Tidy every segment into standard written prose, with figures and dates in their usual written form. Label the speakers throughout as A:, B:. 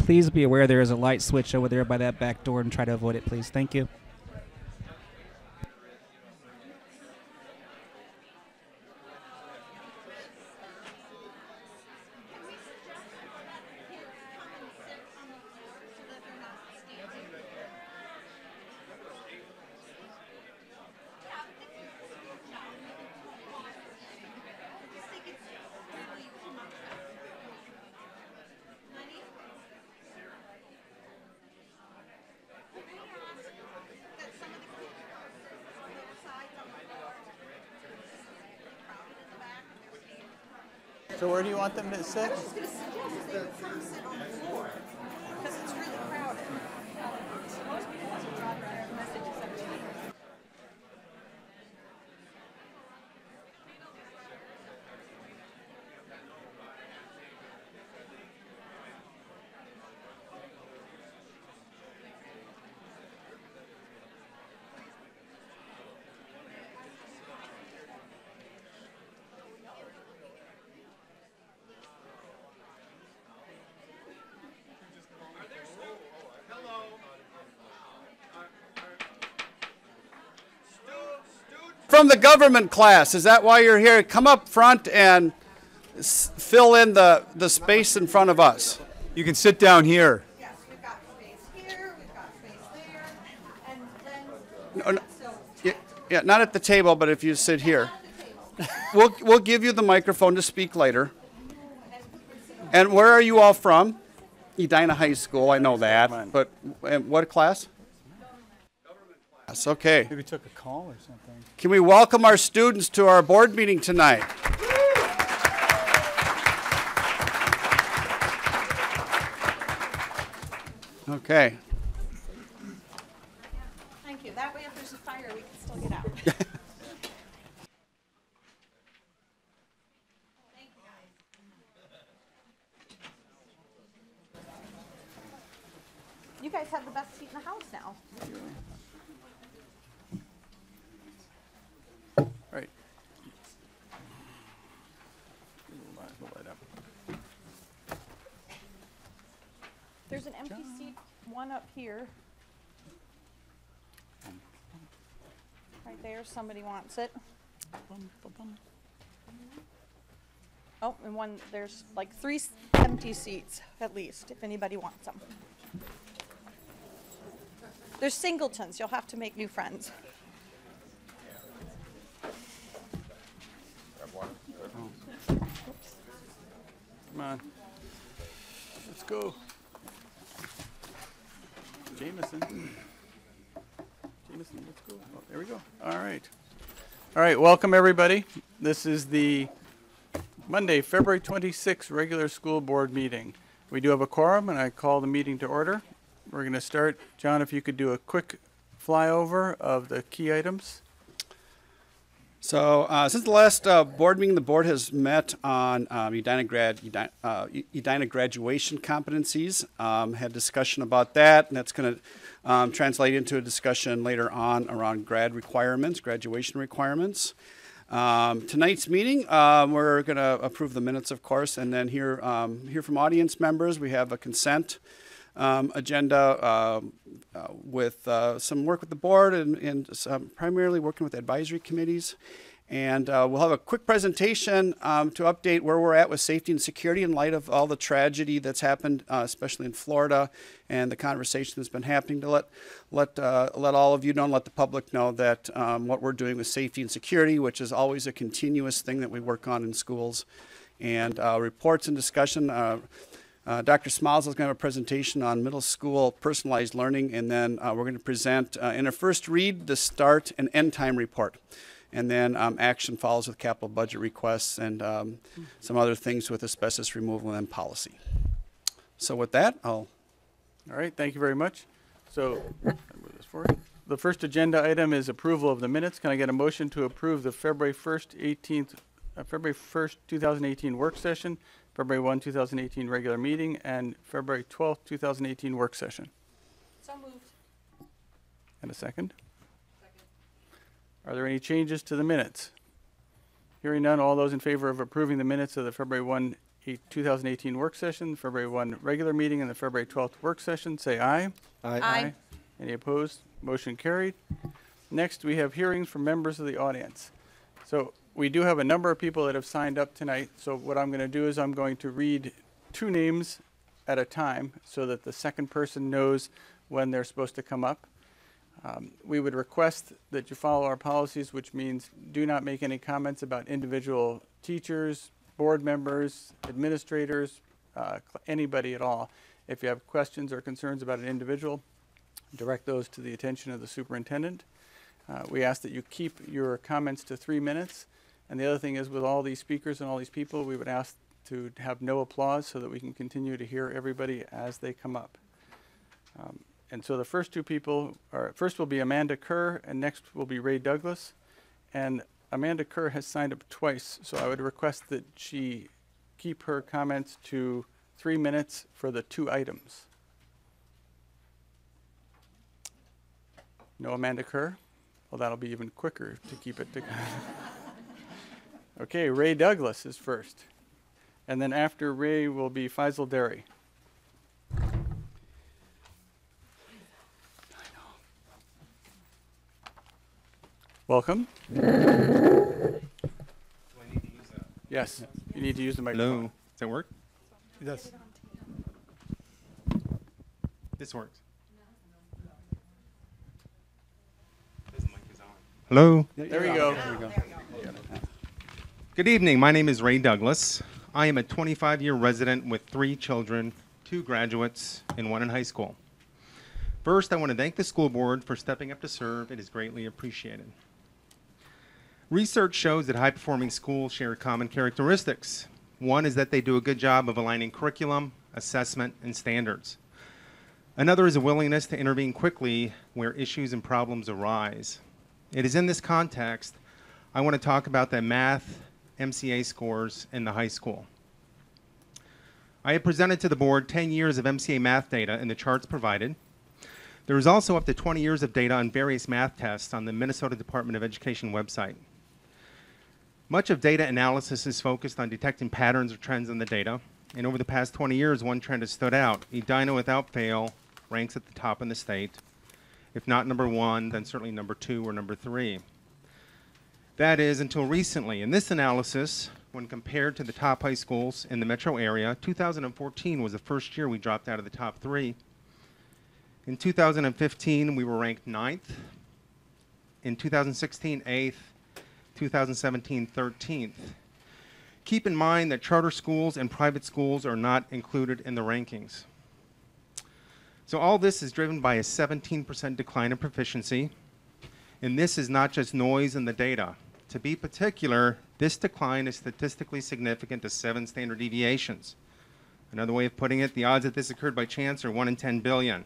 A: please be aware there is a light switch over there by that back door and try to avoid it, please. Thank you.
B: So where do you want them to sit?
C: Because it's really crowded. Most people want to drop their messages up to me.
B: From the government class, is that why you're here? Come up front and fill in the space in front of us. You can sit down here.
C: Yes, we've got space here, we've got space there, and then...
B: No, yeah, not at the table, but if you sit here. We'll give you the microphone to speak later. And where are you all from? Edina High School, I know that. But what class? Government class, okay.
D: Maybe took a call or something.
B: Can we welcome our students to our board meeting tonight? Okay.
C: Thank you. That way if there's a fire, we can still get out. You guys have the best seat in the house now.
B: Right.
C: There's an empty seat, one up here. Right there, somebody wants it. Oh, and one, there's like 3 empty seats at least, if anybody wants them. There's singletons, you'll have to make new friends.
B: Come on. Let's go. Jameson, let's go. Oh, there we go. All right. All right, welcome everybody. This is the Monday, February 26th regular school board meeting. We do have a quorum, and I call the meeting to order. We're going to start. John, if you could do a quick flyover of the key items. So since the last board meeting, the board has met on Edina graduation competencies, had discussion about that, and that's going to translate into a discussion later on around graduation requirements. Tonight's meeting, we're going to approve the minutes, of course, and then hear from audience members. We have a consent agenda with some work with the board and primarily working with advisory committees. And we'll have a quick presentation to update where we're at with safety and security in light of all the tragedy that's happened, especially in Florida, and the conversation that's been happening to let all of you know and let the public know that what we're doing with safety and security, which is always a continuous thing that we work on in schools, and reports and discussion. Dr. Smiles is going to have a presentation on middle school personalized learning, and then we're going to present in a first read the start and end time report. And then action follows with capital budget requests and some other things with asbestos removal and policy. So with that, All right, thank you very much. So I'll move this forward. The first agenda item is approval of the minutes. Can I get a motion to approve the February 1st, 2018 work session, February 1, 2018 regular meeting, and February 12th, 2018 work session?
C: So moved.
B: And a second? Are there any changes to the minutes? Hearing none, all those in favor of approving the minutes of the February 1,
D: 2018 work session, February 1 regular meeting, and the February 12th work session, say aye.
C: Aye.
D: Any opposed? Motion carried. Next, we have hearings from members of the audience. So we do have a number of people that have signed up tonight. So what I'm going to do is I'm going to read 2 names at a time so that the second person knows when they're supposed to come up. We would request that you follow our policies, which means do not make any comments about individual teachers, board members, administrators, anybody at all. If you have questions or concerns about an individual, direct those to the attention of the superintendent. We ask that you keep your comments to 3 minutes. And the other thing is, with all these speakers and all these people, we would ask to have no applause so that we can continue to hear everybody as they come up. And so the first 2 people are, first will be Amanda Kerr, and next will be Ray Douglas. And Amanda Kerr has signed up twice, so I would request that she keep her comments to 3 minutes for the 2 items. No Amanda Kerr? Well, that'll be even quicker to keep it to. Okay, Ray Douglas is first. And then after Ray will be Faisal Derry. Welcome.
E: Do I need to use that?
D: Yes, you need to use the microphone.
E: Hello. Does that work?
D: Yes.
E: This works. This mic is on. Hello.
D: There we go.
E: Good evening. My name is Ray Douglas. I am a 25-year resident with 3 children, 2 graduates, and 1 in high school. First, I want to thank the school board for stepping up to serve. It is greatly appreciated. Research shows that high-performing schools share common characteristics. One is that they do a good job of aligning curriculum, assessment, and standards. Another is a willingness to intervene quickly where issues and problems arise. It is in this context I want to talk about the math MCA scores in the high school. I have presented to the board 10 years of MCA math data in the charts provided. There is also up to 20 years of data on various math tests on the Minnesota Department of Education website. Much of data analysis is focused on detecting patterns or trends in the data, and over the past 20 years, one trend has stood out. Edina, without fail, ranks at the top in the state. If not number 1, then certainly number 2 or number 3. That is, until recently. In this analysis, when compared to the top high schools in the metro area, 2014 was the first year we dropped out of the top 3. In 2015, we were ranked 9th. In 2016, 8th. 2017, 13th. Keep in mind that charter schools and private schools are not included in the rankings. So all this is driven by a 17% decline in proficiency. And this is not just noise in the data. To be particular, this decline is statistically significant to 7 standard deviations. Another way of putting it, the odds that this occurred by chance are 1 in 10 billion.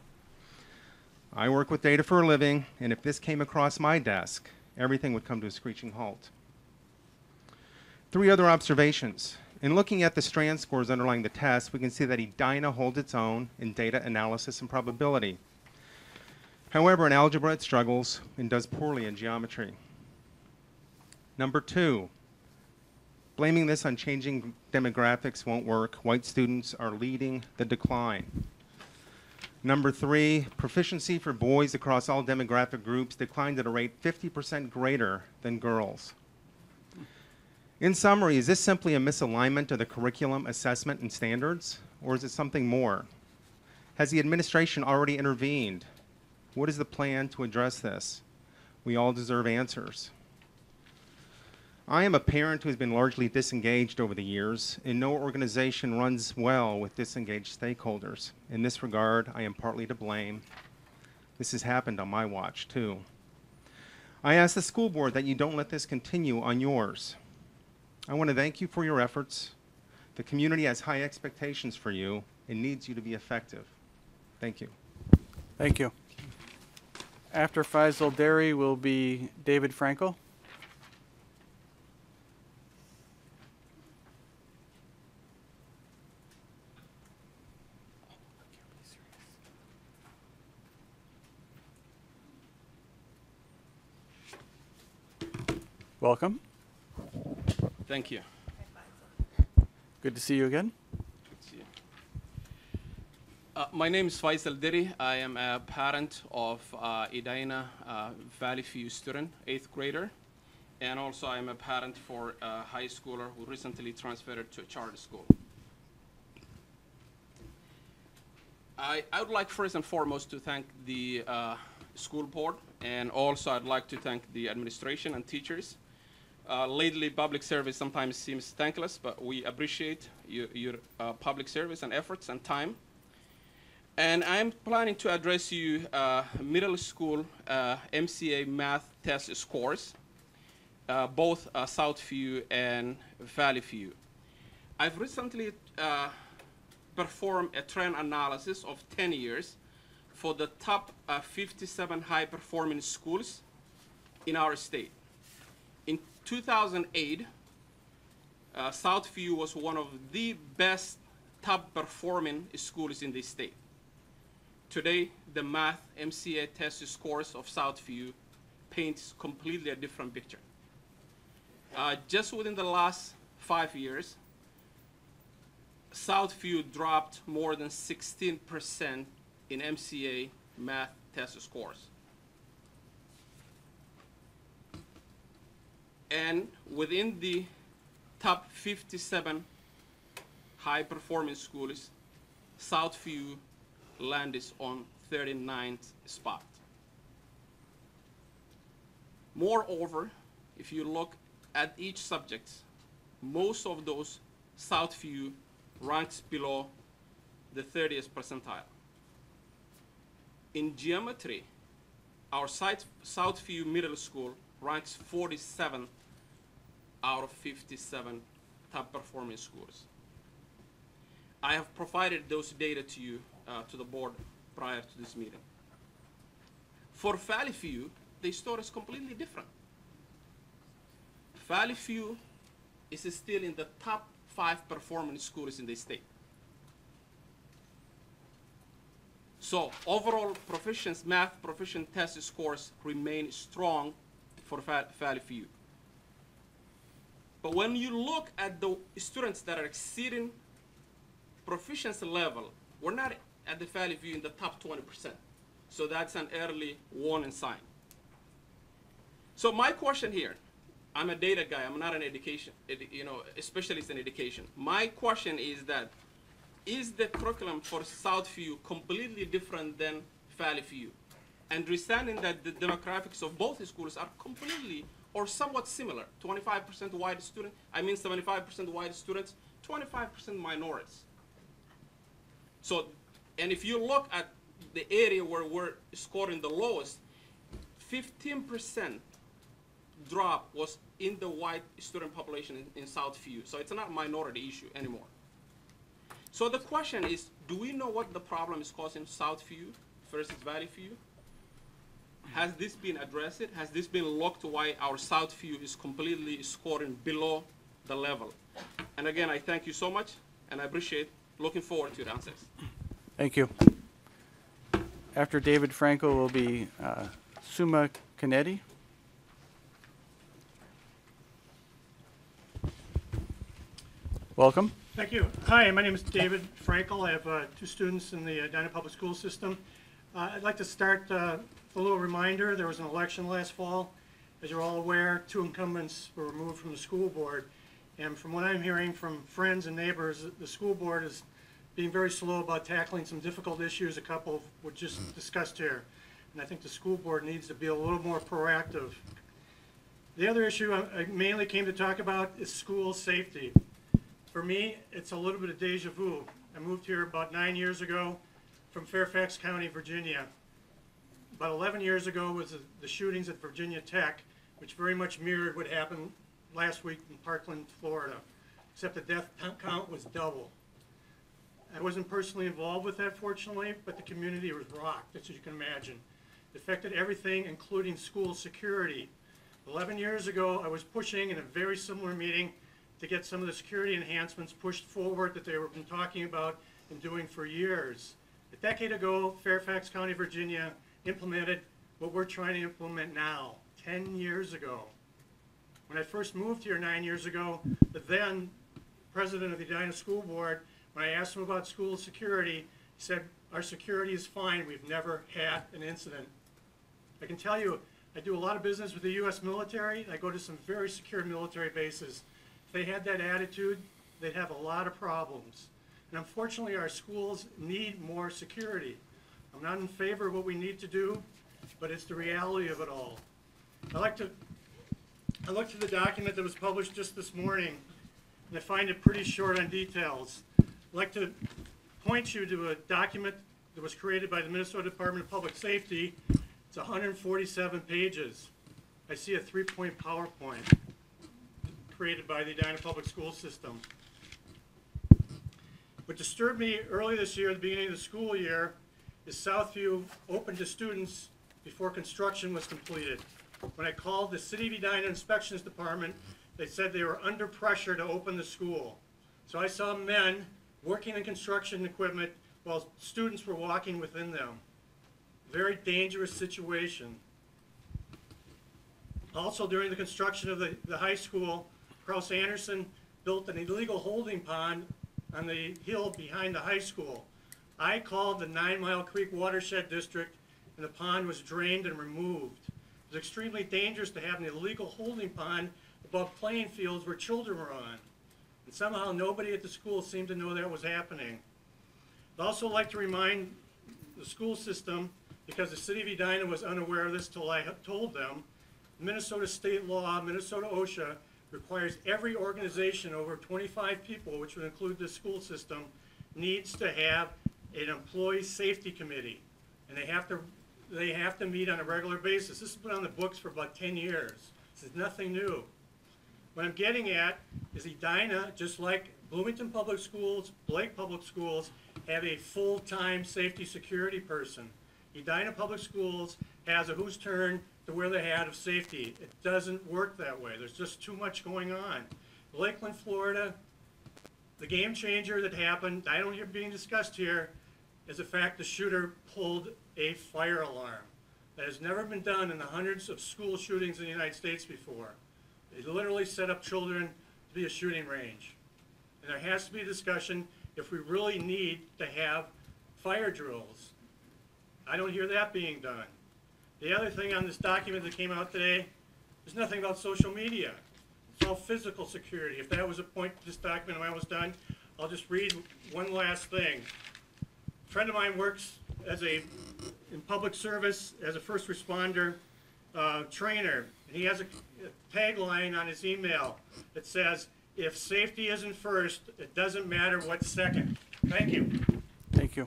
E: I work with data for a living, and if this came across my desk, everything would come to a screeching halt. 3 other observations. In looking at the strand scores underlying the test, we can see that Edina holds its own in data analysis and probability. However, in algebra, it struggles and does poorly in geometry. Number 2, blaming this on changing demographics won't work. White students are leading the decline. Number 3, proficiency for boys across all demographic groups declined at a rate 50% greater than girls. In summary, is this simply a misalignment of the curriculum, assessment, and standards, or is it something more? Has the administration already intervened? What is the plan to address this? We all deserve answers. I am a parent who has been largely disengaged over the years, and no organization runs well with disengaged stakeholders. In this regard, I am partly to blame. This has happened on my watch, too. I ask the school board that you don't let this continue on yours. I want to thank you for your efforts. The community has high expectations for you and needs you to be effective. Thank you.
D: Thank you. After Faisal Derry will be David Frankel. Welcome.
F: Thank you.
D: Good to see you again.
F: My name is Faisal Diri. I am a parent of Edina Valley View student, 8th grader. And also I am a parent for a high schooler who recently transferred to a charter school. I would like first and foremost to thank the school board, and also I'd like to thank the administration and teachers. Lately, public service sometimes seems thankless, but we appreciate your public service and efforts and time. And I'm planning to address you middle school MCA math test scores, both Southview and Valley View. I've recently performed a trend analysis of 10 years for the top 57 high-performing schools in our state. In 2008, Southview was one of the best top-performing schools in the state. Today, the math MCA test scores of Southview paints completely a different picture. Just within the last 5 years, Southview dropped more than 16% in MCA math test scores. And within the top 57 high-performing schools, Southview landed on 39th spot. Moreover, if you look at each subject, most of those Southview ranks below the 30th percentile. In geometry, our Southview Middle School ranks 47 out of 57 top-performing schools. I have provided those data to you, to the board prior to this meeting. For Valley View, the story is completely different. Valley View is still in the top 5 performing schools in the state. So overall math proficient test scores remain strong for Valley View. But when you look at the students that are exceeding proficiency level, we're not at the Valley View in the top 20%. So that's an early warning sign. So my question here, I'm a data guy, I'm not an education, a specialist in education. My question is that, is the curriculum for Southview completely different than Valley View? Understanding that the demographics of both schools are completely or somewhat similar. 25% white students, 75% white students, 25% minorities. So, and if you look at the area where we're scoring the lowest, 15% drop was in the white student population in Southview. So it's not a minority issue anymore. So the question is, do we know what the problem is causing Southview versus Valley View? Has this been addressed? Has this been looked why our Southview is completely scoring below the level? And again, I thank you so much, and I appreciate, looking forward to your answers.
D: Thank you. After David Franco will be Suma Kennedy. Welcome.
G: Thank you. Hi, my name is David Frankel. I have 2 students in the Edina Public School System. I'd like to start with a little reminder. There was an election last fall. As you're all aware, 2 incumbents were removed from the school board. And from what I'm hearing from friends and neighbors, the school board is being very slow about tackling some difficult issues. A couple were just discussed here. And I think the school board needs to be a little more proactive. The other issue I mainly came to talk about is school safety. For me, it's a little bit of deja vu. I moved here about 9 years ago from Fairfax County, Virginia. About 11 years ago was the shootings at Virginia Tech, which very much mirrored what happened last week in Parkland, Florida, except the death count was double. I wasn't personally involved with that, fortunately, but the community was rocked, as you can imagine. It affected everything, including school security. 11 years ago, I was pushing in a very similar meeting to get some of the security enhancements pushed forward that they were been talking about and doing for years. A decade ago, Fairfax County, Virginia implemented what we're trying to implement now, 10 years ago. When I first moved here 9 years ago, the then president of the Edina School Board, when I asked him about school security, he said, our security is fine. We've never had an incident. I can tell you, I do a lot of business with the U.S. military. I go to some very secure military bases. If they had that attitude, they'd have a lot of problems. And unfortunately, our schools need more security. I'm not in favor of what we need to do, but it's the reality of it all. I looked at the document that was published just this morning, and I find it pretty short on details. I'd like to point you to a document that was created by the Minnesota Department of Public Safety. It's 147 pages. I see a 3-point PowerPoint created by the Edina Public School System. What disturbed me early this year, at the beginning of the school year, is Southview opened to students before construction was completed. When I called the City of Edina Inspections Department, they said they were under pressure to open the school. So I saw men working in construction equipment while students were walking within them. Very dangerous situation. Also, during the construction of the high school, Kraus Anderson built an illegal holding pond on the hill behind the high school. I called the 9 Mile Creek Watershed District, and the pond was drained and removed. It was extremely dangerous to have an illegal holding pond above playing fields where children were on. And somehow nobody at the school seemed to know that was happening. I'd also like to remind the school system, because the City of Edina was unaware of this till I told them, Minnesota state law, Minnesota OSHA, requires every organization over 25 people, which would include the school system, needs to have an employee safety committee. And they have to meet on a regular basis. This has been on the books for about 10 years. This is nothing new. What I'm getting at is Edina, just like Bloomington Public Schools, Blake Public Schools, have a full-time safety security person. Edina Public Schools has a whose turn to wear the hat of safety. It doesn't work that way. There's just too much going on. Lakeland, Florida, the game changer that happened, I don't hear being discussed here, is the fact the shooter pulled a fire alarm. That has never been done in the hundreds of school shootings in the United States before. They literally set up children to be a shooting range. And there has to be a discussion if we really need to have fire drills. I don't hear that being done. The other thing on this document that came out today, there's nothing about social media. It's all physical security. If that was a point to this document when I was done, I'll just read one last thing. A friend of mine works in public service as a first responder trainer, and he has a tagline on his email that says, if safety isn't first, it doesn't matter what's second. Thank you.
D: Thank you.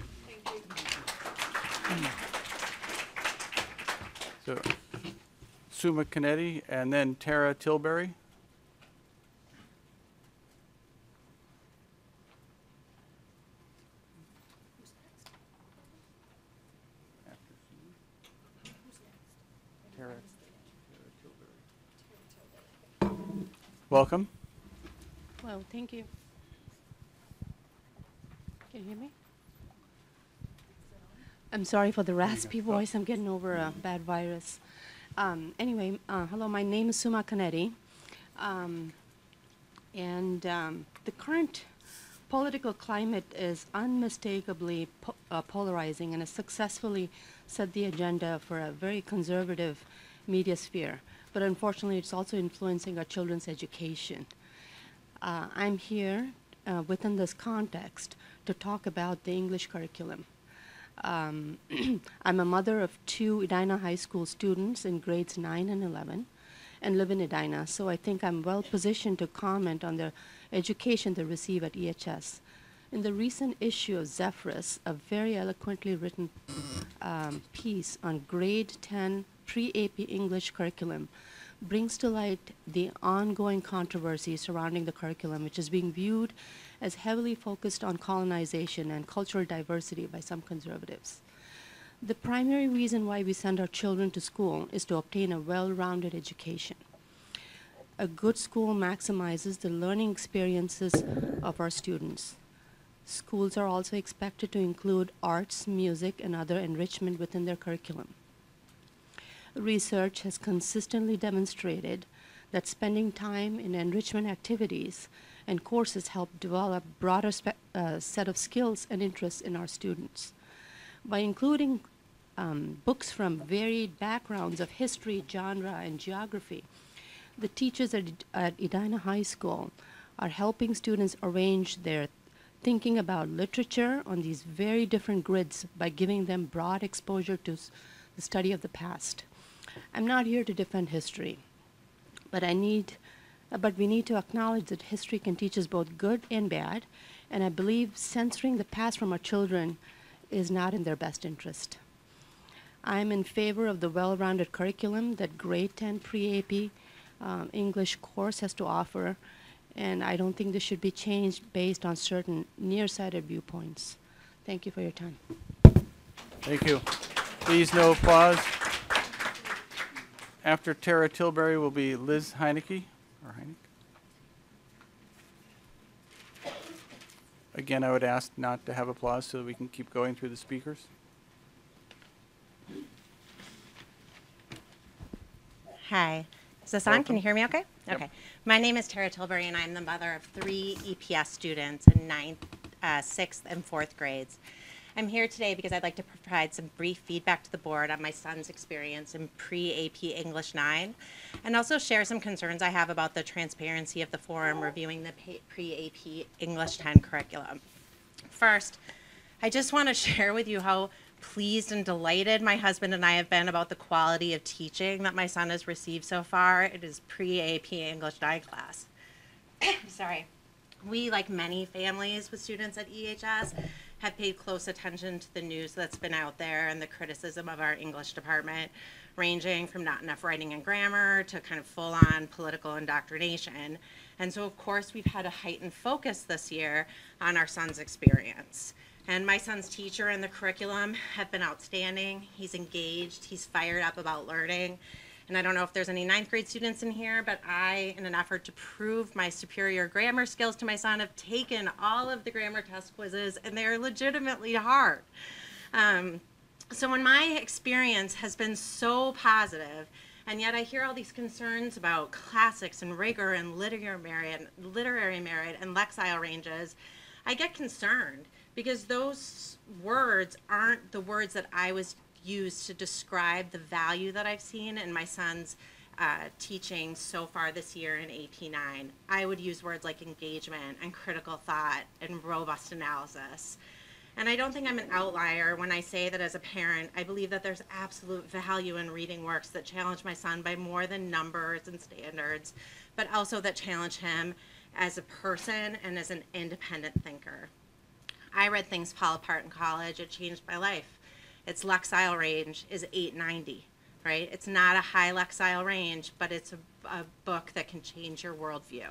D: So, Sue McCannetti and then Tara Tilbury. Welcome.
H: Well, thank you. Can you hear me? I'm sorry for the raspy voice. I'm getting over a bad virus. Anyway, hello, my name is Suma Canetti. The current political climate is unmistakably polarizing and has successfully set the agenda for a very conservative media sphere. But unfortunately, it's also influencing our children's education. I'm here within this context to talk about the English curriculum. I'm a mother of 2 Edina High School students in grades 9 and 11 and live in Edina, so I think I'm well positioned to comment on the education they receive at EHS. In the recent issue of Zephyrus, a very eloquently written piece on grade 10 pre-AP English curriculum brings to light the ongoing controversy surrounding the curriculum, which is being viewed as heavily focused on colonization and cultural diversity by some conservatives. The primary reason why we send our children to school is to obtain a well-rounded education. A good school maximizes the learning experiences of our students. Schools are also expected to include arts, music, and other enrichment within their curriculum. Research has consistently demonstrated that spending time in enrichment activities and courses help develop broader set of skills and interests in our students. By including books from varied backgrounds of history, genre, and geography, the teachers at Edina High School are helping students arrange their thinking about literature on these very different grids by giving them broad exposure to the study of the past. I'm not here to defend history, but we need to acknowledge that history can teach us both good and bad, and I believe censoring the past from our children is not in their best interest. I'm in favor of the well-rounded curriculum that grade 10 pre-AP English course has to offer, and I don't think this should be changed based on certain nearsighted viewpoints. Thank you for your time.
D: Thank you. Please, no applause. After Tara Tilbury will be Liz Heineke, or Heineck. Again, I would ask not to have applause so that we can keep going through the speakers.
I: Hi. Is this on?
D: Welcome.
I: Can you hear me okay?
D: Yep.
I: Okay. My name is Tara Tilbury, and I'm the mother of 3 EPS students in 9th, 6th, and 4th grades. I'm here today because I'd like to provide some brief feedback to the board on my son's experience in pre-AP English 9, and also share some concerns I have about the transparency of the forum reviewing the pre-AP English 10 curriculum. First, I just want to share with you how pleased and delighted my husband and I have been about the quality of teaching that my son has received so far in his pre-AP English 9 class. Sorry. We, like many families with students at EHS, have paid close attention to the news that's been out there and the criticism of our English department, ranging from not enough writing and grammar to kind of full-on political indoctrination. And so, of course, we've had a heightened focus this year on our son's experience. And my son's teacher and the curriculum have been outstanding. He's engaged, he's fired up about learning. And I don't know if there's any 9th grade students in here, but I, in an effort to prove my superior grammar skills to my son, have taken all of the grammar test quizzes, and they're legitimately hard. So when my experience has been so positive, and yet I hear all these concerns about classics and rigor and literary merit and Lexile ranges, I get concerned because those words aren't the words that I was used to describe the value that I've seen in my son's teaching so far this year in AP 9. I would use words like engagement and critical thought and robust analysis. And I don't think I'm an outlier when I say that as a parent, I believe that there's absolute value in reading works that challenge my son by more than numbers and standards, but also that challenge him as a person and as an independent thinker. I read Things Fall Apart in college. It changed my life. Its Lexile range is 890, right? It's not a high Lexile range, but it's a book that can change your worldview.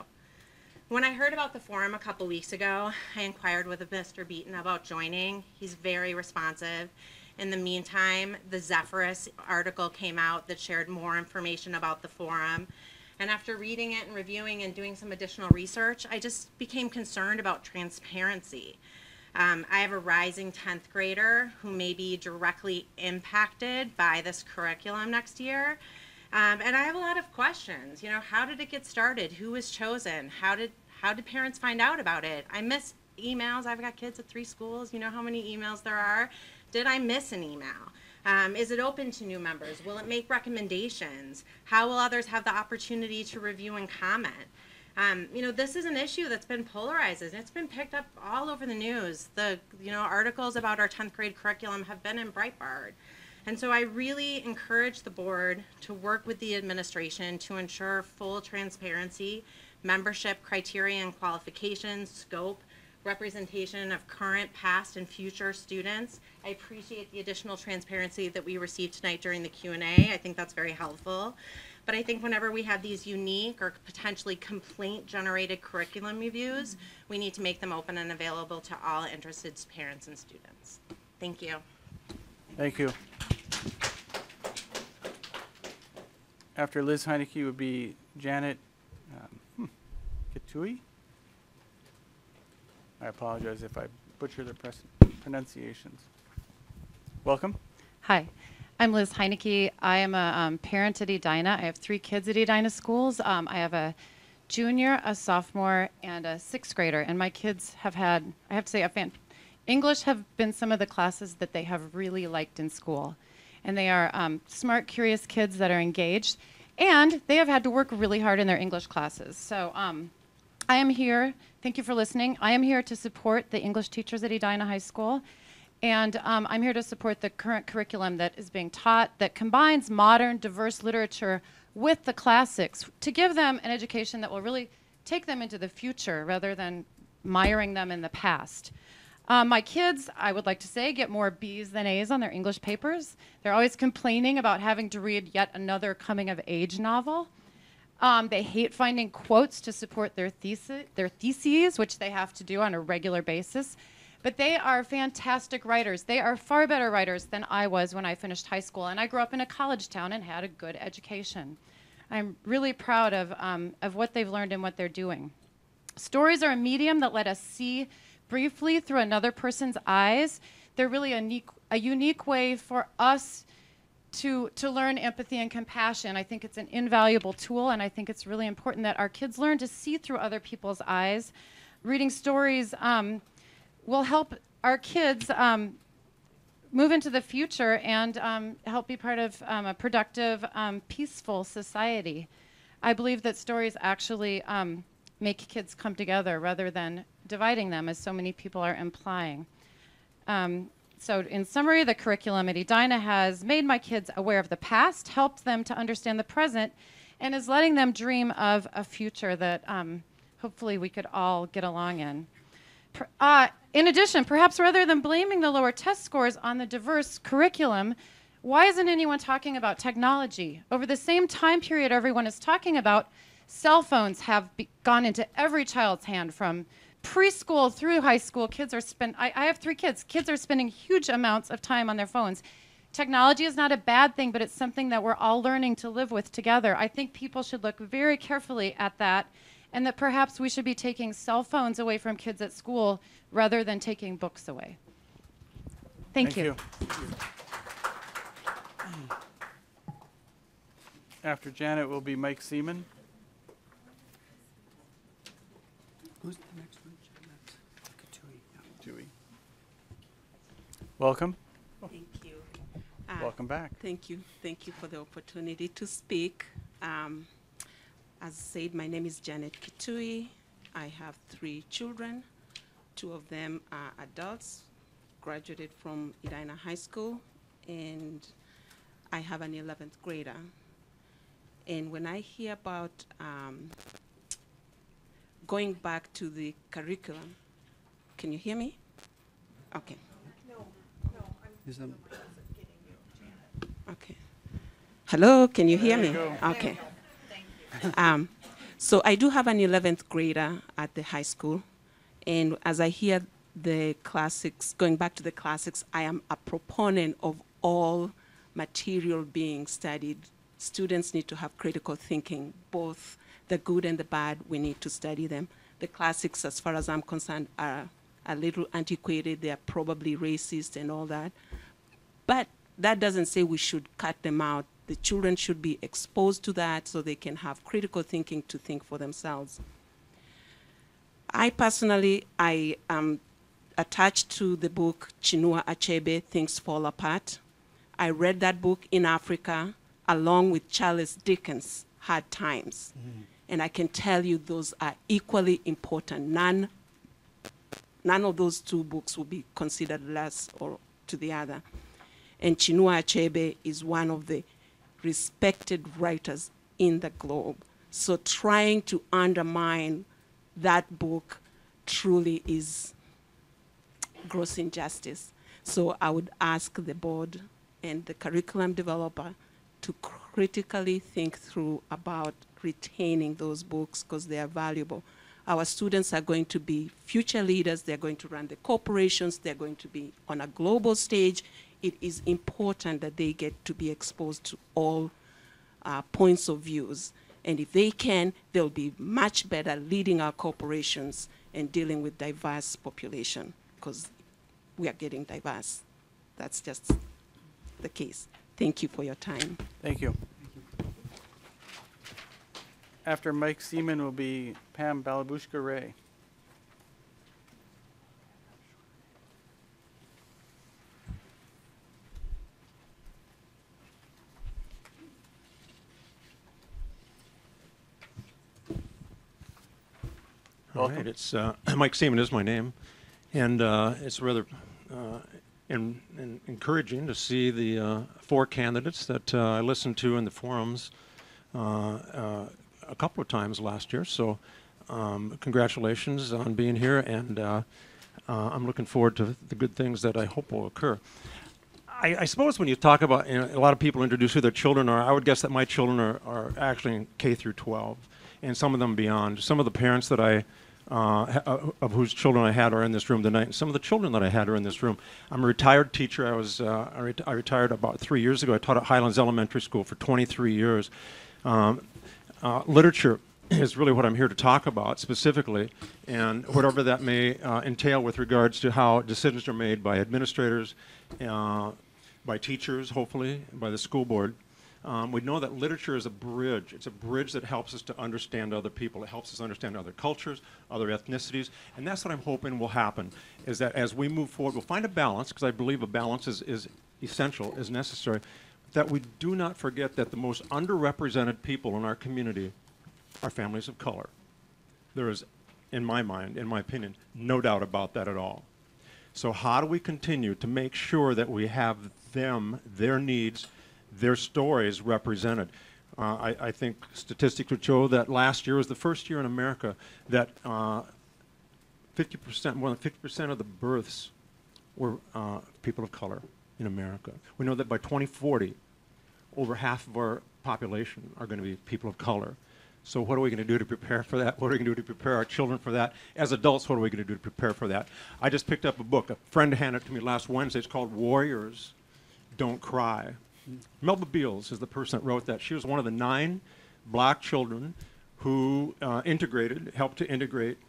I: When I heard about the forum a couple weeks ago, I inquired with Mr. Beaton about joining. He's very responsive. In the meantime, the Zephyrus article came out that shared more information about the forum. And after reading it and reviewing and doing some additional research, I just became concerned about transparency. I have a rising 10th grader who may be directly impacted by this curriculum next year. And I have a lot of questions. You know, how did it get started? Who was chosen? How did parents find out about it? I miss emails. I've got kids at 3 schools. You know how many emails there are. Did I miss an email? Is it open to new members? Will it make recommendations? How will others have the opportunity to review and comment? You know, this is an issue that's been polarized, and it's been picked up all over the news. The, articles about our 10th grade curriculum have been in Breitbart. And so I really encourage the board to work with the administration to ensure full transparency, membership criteria and qualifications, scope, representation of current, past, and future students. I appreciate the additional transparency that we received tonight during the Q&A. I think that's very helpful. But I think whenever we have these unique or potentially complaint-generated curriculum reviews, we need to make them open and available to all interested parents and students. Thank you.
D: Thank you. After Liz Heineke would be Janet Katui. I apologize if I butcher the pronunciations. Welcome.
J: Hi, I'm Liz Heineke. I am a parent at Edina. I have 3 kids at Edina schools. I have a junior, a sophomore, and a sixth grader. And my kids have had, I have to say, English have been some of the classes that they have really liked in school. And they are smart, curious kids that are engaged. And they have had to work really hard in their English classes. So I am here, thank you for listening. I am here to support the English teachers at Edina High School. And I'm here to support the current curriculum that is being taught that combines modern, diverse literature with the classics to give them an education that will really take them into the future rather than miring them in the past. My kids, I would like to say, get more B's than A's on their English papers. They're always complaining about having to read yet another coming-of-age novel. They hate finding quotes to support their theses, which they have to do on a regular basis. But they are fantastic writers. They are far better writers than I was when I finished high school. And I grew up in a college town and had a good education. I'm really proud of what they've learned and what they're doing. Stories are a medium that let us see briefly through another person's eyes. They're really a unique way for us to learn empathy and compassion. I think it's an invaluable tool, and I think it's really important that our kids learn to see through other people's eyes. Reading stories will help our kids move into the future and help be part of a productive, peaceful society. I believe that stories actually make kids come together rather than dividing them, as so many people are implying. So in summary, the curriculum at Edina has made my kids aware of the past, helped them to understand the present, and is letting them dream of a future that hopefully we could all get along in. In addition, perhaps rather than blaming the lower test scores on the diverse curriculum, why isn't anyone talking about technology? Over the same time period everyone is talking about, cell phones have gone into every child's hand from preschool through high school. Kids are I have 3 kids. Kids are spending huge amounts of time on their phones. Technology is not a bad thing, but it's something that we're all learning to live with together. I think people should look very carefully at that, and that perhaps we should be taking cell phones away from kids at school rather than taking books away. Thank you.
D: After Janet will be Mike Seaman.
B: Who's the next one?
D: Dewey. Welcome.
K: Thank you.
D: Welcome back.
K: Thank you. Thank you for the opportunity to speak. As said, my name is Janet Kitui. I have 3 children. 2 of them are adults, graduated from Edina High School, and I have an 11th grader. And when I hear about going back to the curriculum, can you hear me? Okay. Okay. Hello, can you hear me? Okay. So I do have an 11th grader at the high school, and as I hear the classics, going back to the classics, I am a proponent of all material being studied. Students need to have critical thinking, both the good and the bad. We need to study them. The classics, as far as I'm concerned, are a little antiquated. They are probably racist and all that. But that doesn't say we should cut them out. The children should be exposed to that so they can have critical thinking to think for themselves. I personally, I am attached to the book Chinua Achebe, Things Fall Apart. I read that book in Africa along with Charles Dickens' Hard Times. And I can tell you those are equally important. None of those 2 books will be considered less or to the other. And Chinua Achebe is one of the respected writers in the globe. So trying to undermine that book truly is gross injustice. So I would ask the board and the curriculum developer to critically think through about retaining those books because they are valuable. Our students are going to be future leaders. They're going to run the corporations. They're going to be on a global stage. It is important that they get to be exposed to all points of views. And if they can, they'll be much better leading our corporations and dealing with diverse population because we are getting diverse. That's just the case. Thank you for your time.
D: Thank you. After Mike Seaman will be Pam Balabushka-Ray.
L: All right, it's Mike Seaman is my name, and it's rather encouraging to see the 4 candidates that I listened to in the forums a couple of times last year. So congratulations on being here, and I'm looking forward to the good things that I hope will occur. I suppose when you talk about, a lot of people introduce who their children are. I would guess that my children are actually in K through 12, and some of them beyond. Some of the parents that of whose children I had are in this room tonight, and some of the children that I had are in this room. I'm a retired teacher. I retired about 3 years ago. I taught at Highlands Elementary School for 23 years. Literature is really what I'm here to talk about specifically, and whatever that may entail with regards to how decisions are made by administrators, by teachers, hopefully, by the school board. We know that literature is a bridge. It's a bridge that helps us to understand other people. It helps us understand other cultures, other ethnicities, and that's what I'm hoping will happen, is that as we move forward, we'll find a balance, because I believe a balance is essential, is necessary, that we do not forget that the most underrepresented people in our community are families of color. There is, in my mind, in my opinion, no doubt about that at all. So how do we continue to make sure that we have them, their needs, their stories represented? I think statistics would show that last year was the first year in America that 50%, more than 50% of the births were people of color in America. We know that by 2040, over half of our population are going to be people of color. So what are we going to do to prepare for that? What are we going to do to prepare our children for that? As adults, what are we going to do to prepare for that? I just picked up a book. A friend handed it to me last Wednesday. It's called Warriors Don't Cry. Melba Beals is the person that wrote that. She was one of the 9 black children who helped to integrate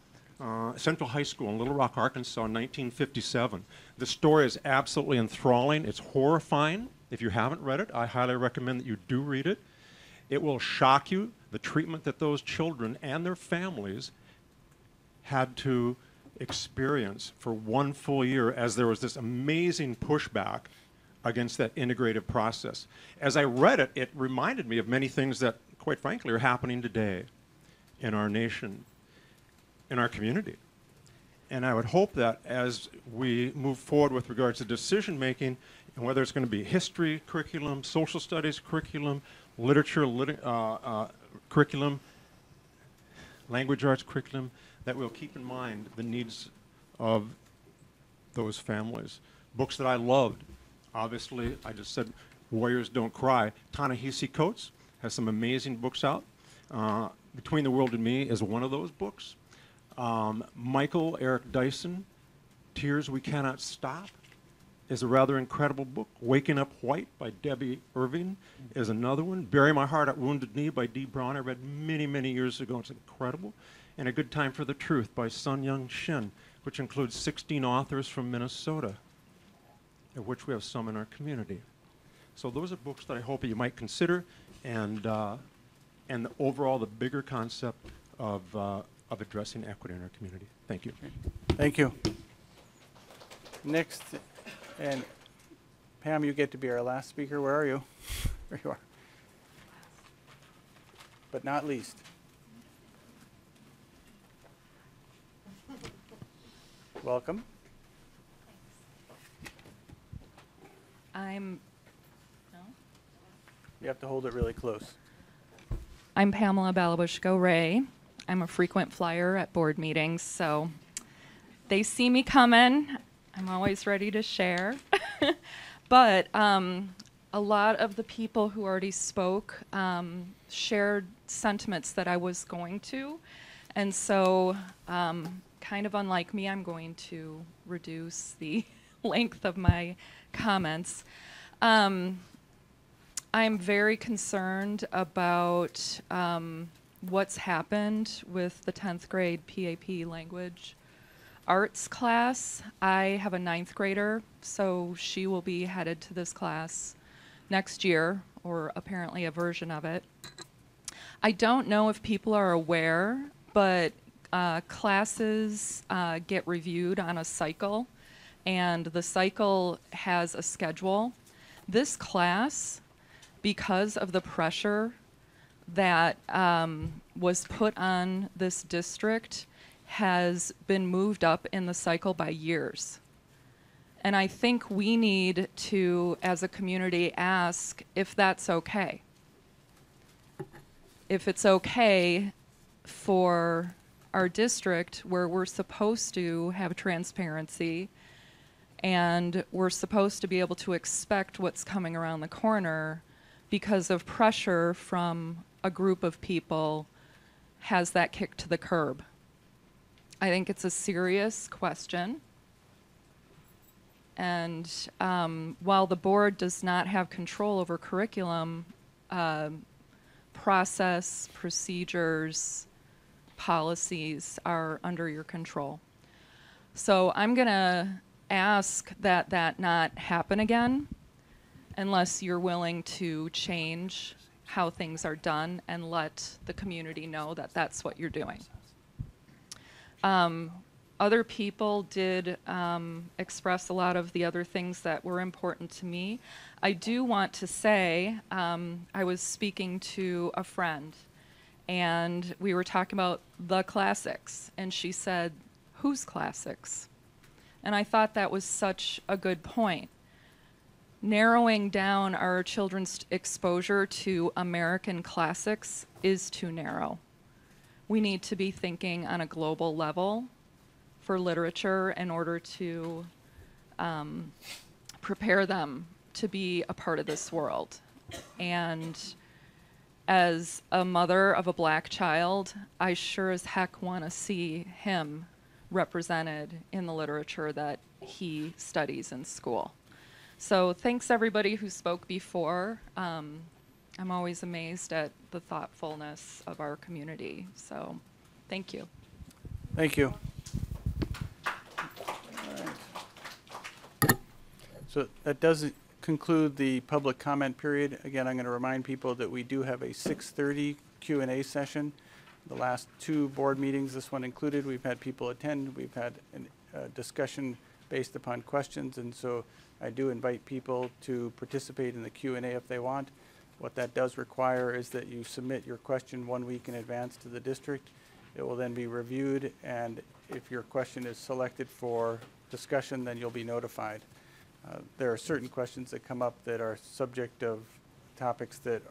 L: Central High School in Little Rock, Arkansas in 1957. The story is absolutely enthralling. It's horrifying. If you haven't read it, I highly recommend that you do read it. It will shock you, the treatment that those children and their families had to experience for 1 full year, as there was this amazing pushback against that integrative process. As I read it, it reminded me of many things that, quite frankly, are happening today in our nation, in our community. And I would hope that as we move forward with regards to decision making, and whether it's going to be history curriculum, social studies curriculum, literature curriculum, language arts curriculum, that we'll keep in mind the needs of those families. Books that I loved, obviously, I just said Warriors Don't Cry. Ta-Nehisi Coates has some amazing books out. Between the World and Me is one of those books. Michael Eric Dyson, Tears We Cannot Stop, is a rather incredible book. Waking Up White by Debbie Irving is another one. Bury My Heart at Wounded Knee by Dee Brown, I read many, many years ago. It's incredible. And A Good Time for the Truth by Sun Young Shin, which includes 16 authors from Minnesota, of which we have some in our community. So those are books that I hope you might consider, and overall the bigger concept of addressing equity in our community. Thank you.
D: Thank you. Next, and Pam, you get to be our last speaker. Where are you? There you are. But not least. Welcome. You have to hold it really close.
M: I'm Pamela Balabushko-Ray. I'm a frequent flyer at board meetings, so they see me coming. I'm always ready to share. But a lot of the people who already spoke shared sentiments that I was going to. And so, kind of unlike me, I'm going to reduce the length of my comments. I'm very concerned about what's happened with the 10th grade PAP language arts class. I have a 9th grader, so she will be headed to this class next year, or apparently a version of it. I don't know if people are aware, but classes get reviewed on a cycle, and the cycle has a schedule. This class, because of the pressure that was put on this district, has been moved up in the cycle by years. And I think we need to, as a community, ask if that's okay. If it's okay for our district, where we're supposed to have transparency and we're supposed to be able to expect what's coming around the corner, because of pressure from a group of people, has that kicked to the curb. I think it's a serious question. And while the board does not have control over curriculum, process, procedures, policies are under your control. So I'm going to ask that that not happen again, unless you're willing to change how things are done and let the community know that that's what you're doing. Other people did express a lot of the other things that were important to me. I do want to say, I was speaking to a friend, and we were talking about the classics, and she said, "Whose classics?" And I thought that was such a good point. Narrowing down our children's exposure to American classics is too narrow. We need to be thinking on a global level for literature in order to prepare them to be a part of this world. And as a mother of a black child, I sure as heck want to see him represented in the literature that he studies in school. So thanks everybody who spoke before. I'm always amazed at the thoughtfulness of our community. So thank you.
D: Thank you. So that does conclude the public comment period. Again, I'm going to remind people that we do have a 6:30 Q&A session. The last two board meetings, this one included, we've had people attend. We've had a discussion based upon questions, and so I do invite people to participate in the Q&A if they want. What that does require is that you submit your question 1 week in advance to the district. It will then be reviewed, and if your question is selected for discussion, then you'll be notified. There are certain questions that come up that are subject of topics that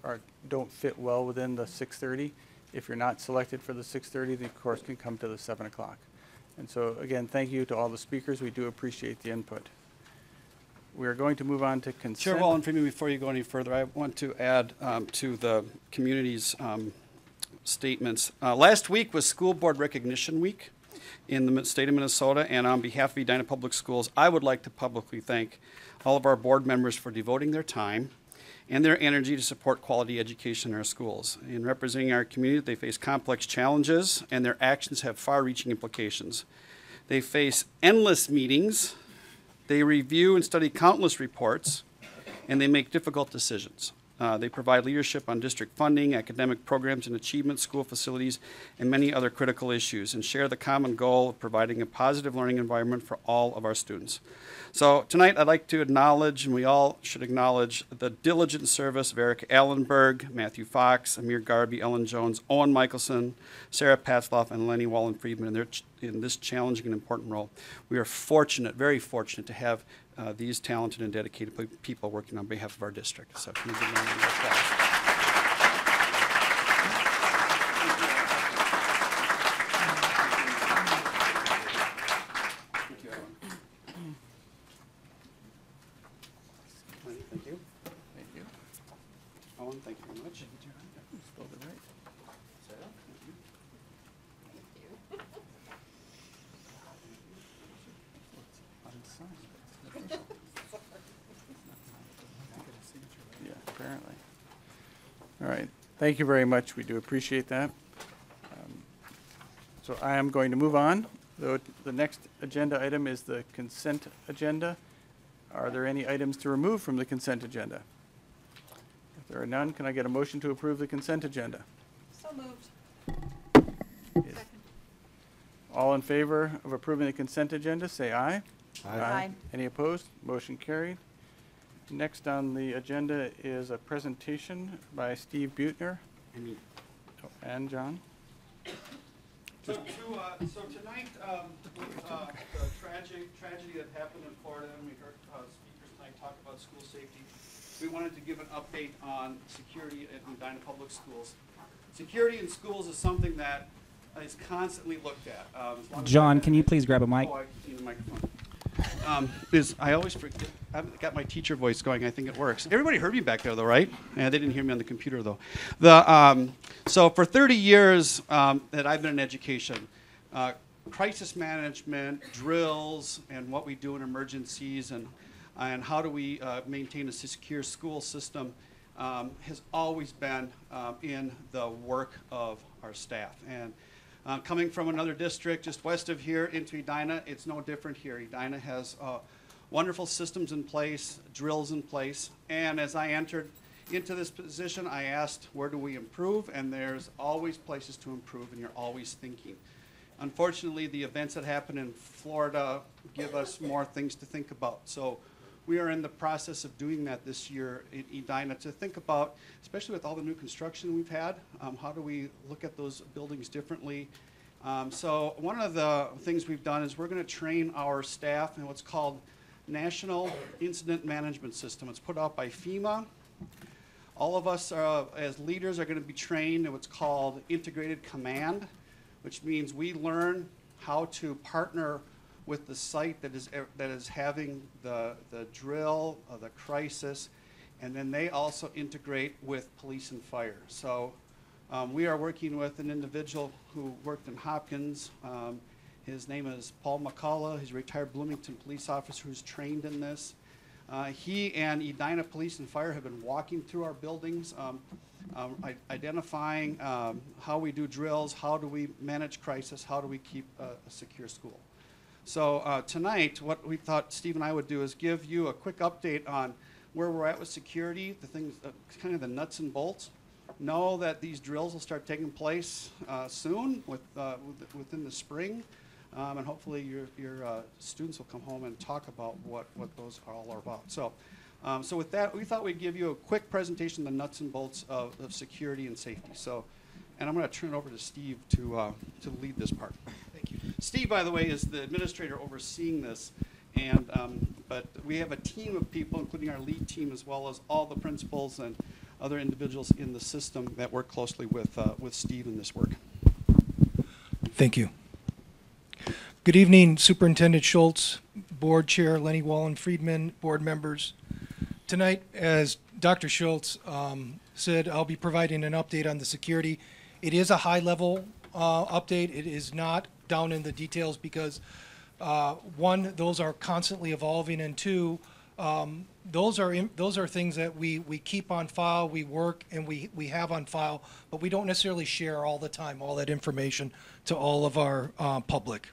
D: don't fit well within the 6:30. If you're not selected for the 6:30, the course can come to the 7 o'clock. And so again, thank you to all the speakers. We do appreciate the input. We are going to move on to consent.
B: Chair Wallen-Friedman, before you go any further, I want to add to the community's statements. Last week was School Board Recognition Week in the state of Minnesota, and on behalf of Edina Public Schools, I would like to publicly thank all of our board members for devoting their time and their energy to support quality education in our schools. In representing our community, they face complex challenges, and their actions have far-reaching implications. They face endless meetings, they review and study countless reports, and they make difficult decisions. They provide leadership on district funding, academic programs and achievement, school facilities, and many other critical issues, and share the common goal of providing a positive learning environment for all of our students. So tonight I'd like to acknowledge, and we all should acknowledge, the diligent service of Eric Allenburg, Matthew Fox, Amir Gharbi, Ellen Jones, Owen Michaelson, Sarah Patzloff, and Leny Wallen-Friedman in this challenging and important role. We are fortunate, very fortunate, to have these talented and dedicated people working on behalf of our district. So can you give them a round of applause? Thank you.
D: Thank you.
B: Owen, thank you very much.
D: Spelled it right.
B: Sarah, thank you.
D: Yeah, apparently. All right. Thank you very much. We do appreciate that. So I am going to move on. The next agenda item is the consent agenda. Are there any items to remove from the consent agenda? If there are none, can I get a motion to approve the consent agenda?
C: So moved.
D: All in favor of approving the consent agenda, say aye.
C: Aye.
D: Any opposed? Motion carried. Next on the agenda is a presentation by Steve Buettner. And John.
B: So tonight, with the tragedy that happened in Florida, and we heard speakers tonight talk about school safety, we wanted to give an update on security at Edina Public Schools. Security in schools is something that is constantly looked at.
A: John, can you please grab a mic?
B: Oh, I need a microphone. I always forget. I've got my teacher voice going. I think it works. Everybody heard me back there, though, right? Yeah, they didn't hear me on the computer, though. So for 30 years that I've been in education, crisis management, drills, and what we do in emergencies, and how do we maintain a secure school system has always been in the work of our staff. And coming from another district just west of here into Edina, it's no different here. Edina has wonderful systems in place, drills in place, and as I entered into this position, I asked, where do we improve? And there's always places to improve, and you're always thinking. Unfortunately, the events that happen in Florida give us more things to think about. So we are in the process of doing that this year in Edina to think about, especially with all the new construction we've had, how do we look at those buildings differently? So one of the things we've done is we're going to train our staff in what's called National Incident Management System. It's put out by FEMA. All of us as leaders are going to be trained in what's called Integrated Command, which means we learn how to partner with the site that is having the drill, the crisis, and then they also integrate with police and fire. So we are working with an individual who worked in Hopkins. His name is Paul McCullough. He's a retired Bloomington police officer who's trained in this. He and Edina Police and Fire have been walking through our buildings, identifying how we do drills, how do we manage crisis, how do we keep a secure school. So tonight, what we thought Steve and I would do is give you a quick update on where we're at with security, the things, kind of the nuts and bolts. Know that these drills will start taking place soon, within the spring, and hopefully your students will come home and talk about what those all are about. So, so with that, we thought we'd give you a quick presentation of the nuts and bolts of security and safety. So, and I'm going to turn it over to Steve to lead this part. Thank you. Steve, by the way, is the administrator overseeing this, and but we have a team of people, including our lead team, as well as all the principals and other individuals in the system that work closely with Steve in this work.
N: Thank you. Good evening, Superintendent Schultz, Board Chair Leny, Wallen-Friedman, board members. Tonight, as Dr. Schultz said, I'll be providing an update on the security. It is a high-level update. It is not down in the details because, one, those are constantly evolving, and two, those are things that we keep on file, we work, and we have on file, but we don't necessarily share all the time all that information to all of our public.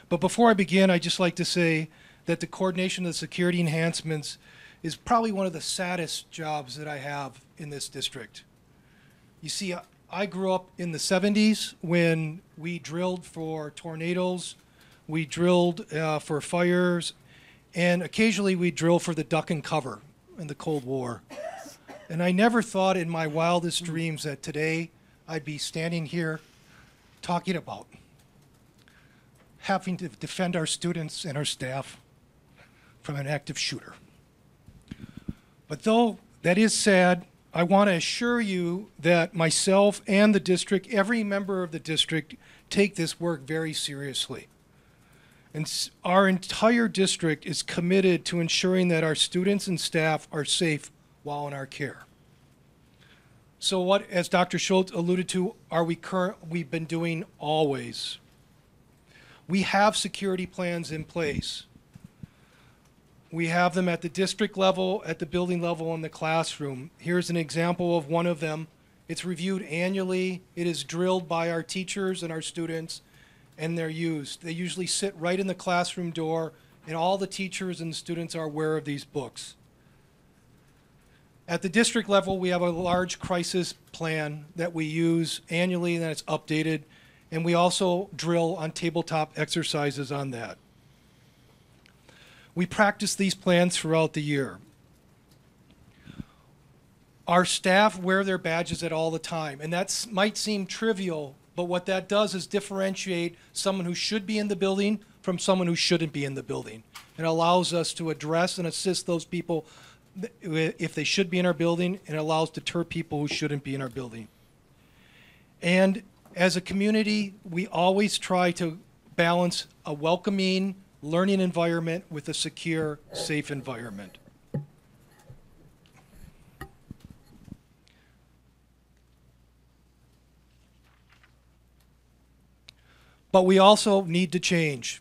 N: But before I begin, I'd just like to say that the coordination of the security enhancements is probably one of the saddest jobs that I have in this district. You see, I grew up in the 70s when we drilled for tornadoes, we drilled for fires, and occasionally we drill for the duck and cover in the Cold War. And I never thought in my wildest dreams that today I'd be standing here talking about having to defend our students and our staff from an active shooter. But though that is sad, I want to assure you that myself and the district, every member of the district, take this work very seriously. And our entire district is committed to ensuring that our students and staff are safe while in our care. So what, as Dr. Schultz alluded to, we've been doing always? We have security plans in place. We have them at the district level, at the building level, in the classroom. Here's an example of one of them. It's reviewed annually. It is drilled by our teachers and our students, and they're used. They usually sit right in the classroom door, and all the teachers and students are aware of these books. At the district level, we have a large crisis plan that we use annually, and that's updated, and we also drill on tabletop exercises on that. We practice these plans throughout the year. Our staff wear their badges at all the time, and that might seem trivial, but what that does is differentiate someone who should be in the building from someone who shouldn't be in the building. It allows us to address and assist those people if they should be in our building, and it allows to deter people who shouldn't be in our building. And as a community, we always try to balance a welcoming, learning environment with a secure, safe environment. But we also need to change.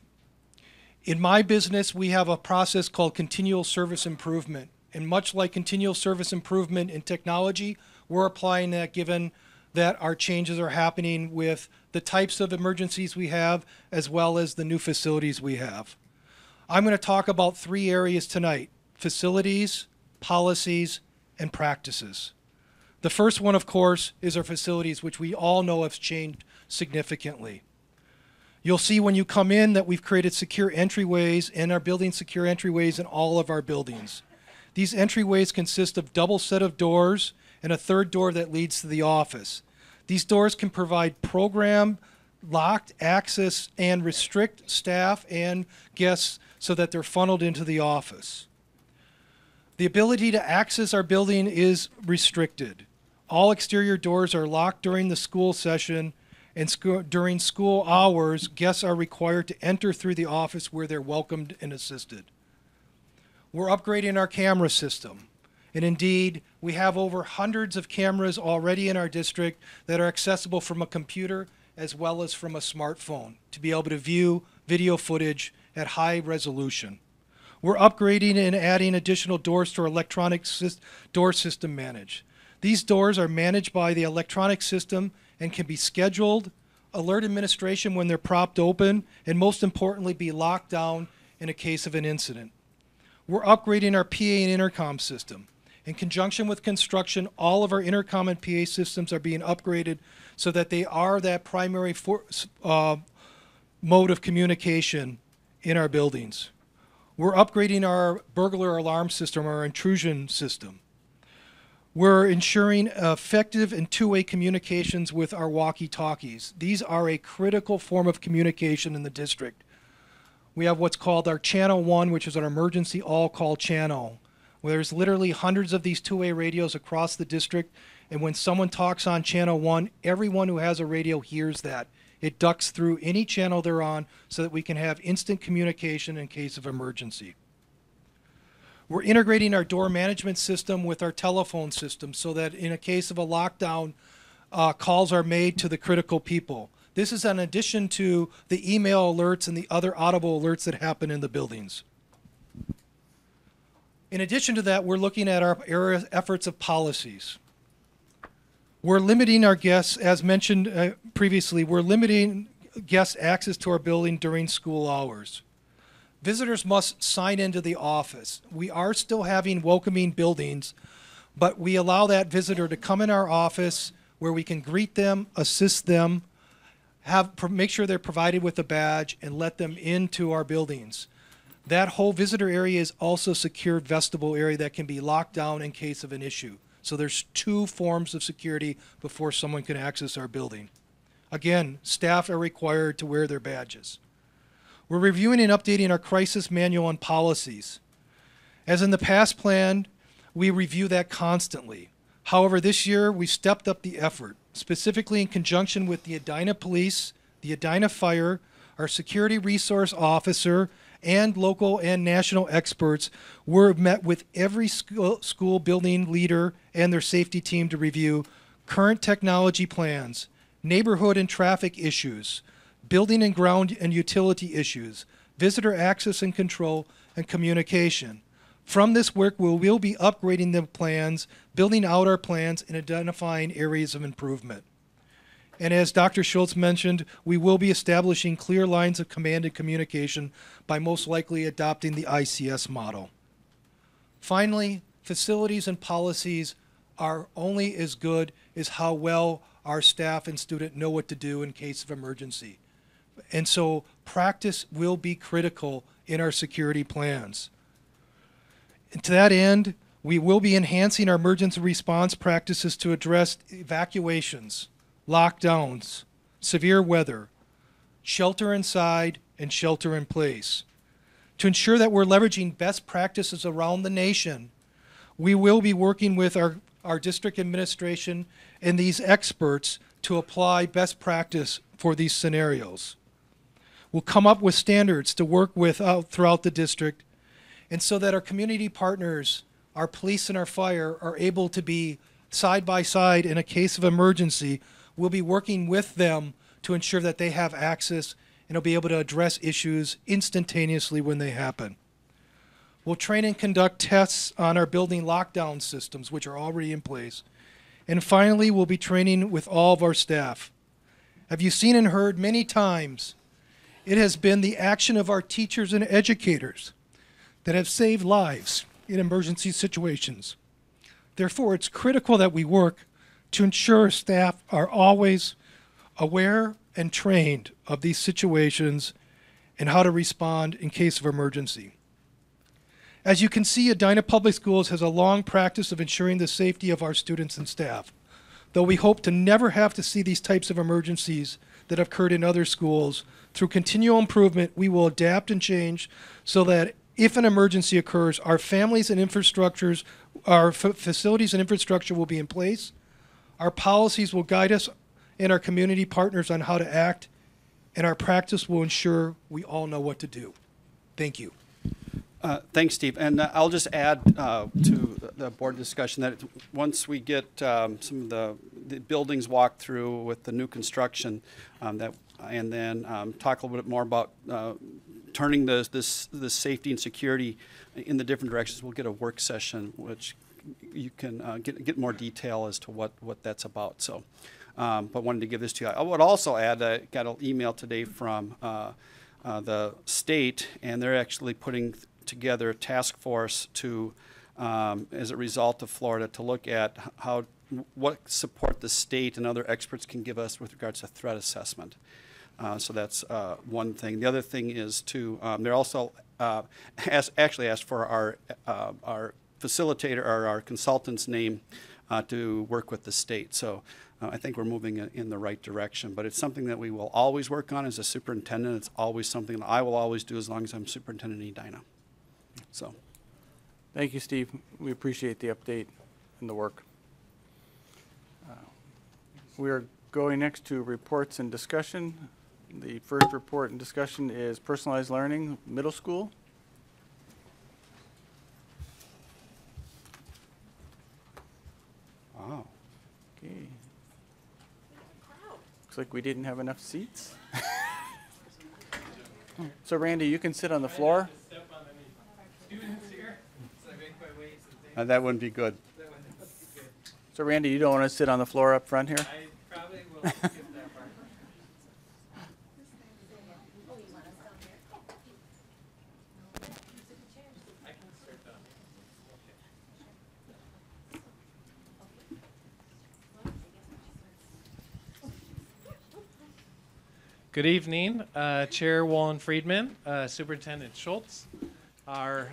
N: In my business, we have a process called continual service improvement. And much like continual service improvement in technology, we're applying that given that our changes are happening with the types of emergencies we have as well as the new facilities we have. I'm going to talk about 3 areas tonight: facilities, policies, and practices. The first one, of course, is our facilities, which we all know have changed significantly. You'll see when you come in that we've created secure entryways and are building secure entryways in all of our buildings. These entryways consist of double set of doors and a third door that leads to the office. These doors can provide program, locked access, and restrict staff and guests so that they're funneled into the office. The ability to access our building is restricted. All exterior doors are locked during the school session, and during school hours, guests are required to enter through the office where they're welcomed and assisted. We're upgrading our camera system. And indeed, we have over hundreds of cameras already in our district that are accessible from a computer as well as from a smartphone to be able to view video footage at high resolution. We're upgrading and adding additional doors to our electronic door system manage. These doors are managed by the electronic system and can be scheduled, alert administration when they're propped open, and most importantly, be locked down in a case of an incident. We're upgrading our PA and intercom system. In conjunction with construction, all of our intercom and PA systems are being upgraded so that they are that primary mode of communication in our buildings. We're upgrading our burglar alarm system, our intrusion system. We're ensuring effective and two-way communications with our walkie-talkies. These are a critical form of communication in the district. We have what's called our Channel 1, which is our emergency all-call channel, where there's literally hundreds of these two-way radios across the district, and when someone talks on Channel 1, everyone who has a radio hears that. It ducks through any channel they're on so that we can have instant communication in case of emergency. We're integrating our door management system with our telephone system so that in a case of a lockdown, calls are made to the critical people. This is in addition to the email alerts and the other audible alerts that happen in the buildings. In addition to that, we're looking at our efforts of policies. We're limiting our guests, as mentioned previously, we're limiting guest access to our building during school hours. Visitors must sign into the office. We are still having welcoming buildings, but we allow that visitor to come in our office where we can greet them, assist them, make sure they're provided with a badge, and let them into our buildings. That whole visitor area is also a secured vestibule area that can be locked down in case of an issue. So there's 2 forms of security before someone can access our building. Again, staff are required to wear their badges. We're reviewing and updating our crisis manual and policies. As in the past plan, we review that constantly. However, this year we stepped up the effort, specifically in conjunction with the Edina Police, the Edina Fire, our Security Resource Officer, and local and national experts. We're met with every school building leader and their safety team to review current technology plans, neighborhood and traffic issues, building and ground and utility issues, visitor access and control, and communication. From this work, we will be upgrading the plans, building out our plans, and identifying areas of improvement. And as Dr. Schultz mentioned, we will be establishing clear lines of command and communication by most likely adopting the ICS model. Finally, facilities and policies are only as good as how well our staff and student know what to do in case of emergency. And so practice will be critical in our security plans. And to that end, we will be enhancing our emergency response practices to address evacuations, lockdowns, severe weather, shelter inside, and shelter in place. To ensure that we're leveraging best practices around the nation, we will be working with our district administration and these experts to apply best practice for these scenarios. We'll come up with standards to work with throughout the district, and so that our community partners, our police and our fire, are able to be side by side in a case of emergency. We'll be working with them to ensure that they have access and will be able to address issues instantaneously when they happen. We'll train and conduct tests on our building lockdown systems, which are already in place. And finally, we'll be training with all of our staff. Have you seen and heard many times, it has been the action of our teachers and educators that have saved lives in emergency situations. Therefore, it's critical that we work to ensure staff are always aware and trained of these situations and how to respond in case of emergency. As you can see, Edina Public Schools has a long practice of ensuring the safety of our students and staff. Though we hope to never have to see these types of emergencies that have occurred in other schools, through continual improvement, we will adapt and change so that if an emergency occurs, our families and infrastructures, our facilities and infrastructure will be in place. Our policies will guide us and our community partners on how to act, and our practice will ensure we all know what to do. Thank you.
B: Thanks, Steve. And I'll just add to the board discussion that once we get some of the buildings walked through with the new construction, and then talk a little bit more about turning this safety and security in the different directions, we'll get a work session which you can get more detail as to what that's about. So, but wanted to give this to you. I would also add, I got an email today from the state, and they're actually putting together a task force to, as a result of Florida, to look at what support the state and other experts can give us with regards to threat assessment. So that's one thing. The other thing is they're also actually asked for our facilitator or our consultant's name to work with the state. So I think we're moving in the right direction. But it's something that we will always work on as a superintendent. It's always something that I will always do as long as I'm superintendent in Edina. So,
D: thank you, Steve. We appreciate the update and the work. We are going next to reports and discussion. The first report and discussion is personalized learning, middle school.
B: Wow.
D: Okay. Looks like we didn't have enough seats. So Randy, you can sit on the floor.
B: That wouldn't be good.
D: So Randy, you don't want to sit on the floor up front here?
O: I probably will skip that part. I can start down. Good evening, Chair Wallen-Friedman, Superintendent Schultz, our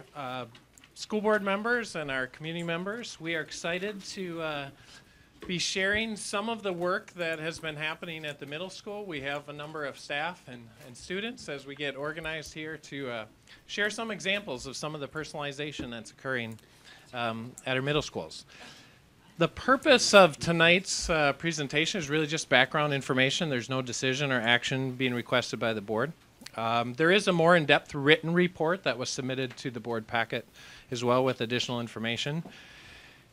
O: school board members and our community members. We are excited to be sharing some of the work that has been happening at the middle school. We have a number of staff and students as we get organized here to share some examples of some of the personalization that's occurring at our middle schools. The purpose of tonight's presentation is really just background information. There's no decision or action being requested by the board. There is a more in-depth written report that was submitted to the board packet as well with additional information.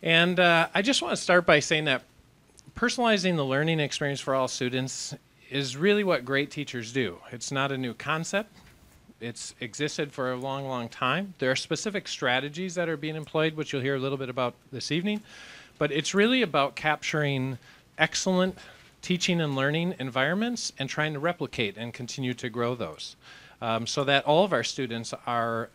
O: And I just want to start by saying that personalizing the learning experience for all students is really what great teachers do. It's not a new concept. It's existed for a long, long time. There are specific strategies that are being employed, which you'll hear a little bit about this evening. But it's really about capturing excellent teaching and learning environments and trying to replicate and continue to grow those so that all of our students are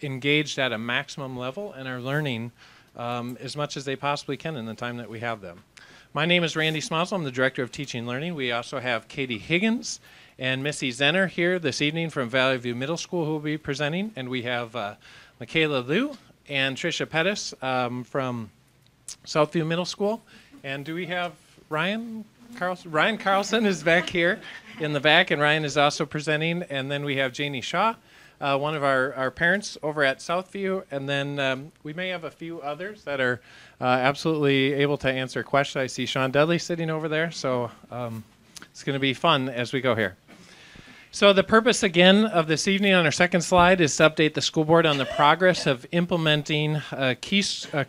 O: engaged at a maximum level and are learning as much as they possibly can in the time that we have them. My name is Randy Smousel. I'm the Director of Teaching and Learning. We also have Katie Higgins and Missy Zenner here this evening from Valley View Middle School who will be presenting. And we have Michaela Liu and Tricia Pettis from Southview Middle School. And do we have Ryan Carlson? Ryan Carlson is back here in the back, and Ryan is also presenting. And then we have Janie Shaw, one of our parents over at Southview. And then we may have a few others that are absolutely able to answer questions. I see Sean Dudley sitting over there, so it's going to be fun as we go here. So the purpose, again, of this evening on our second slide is to update the school board on the progress of implementing a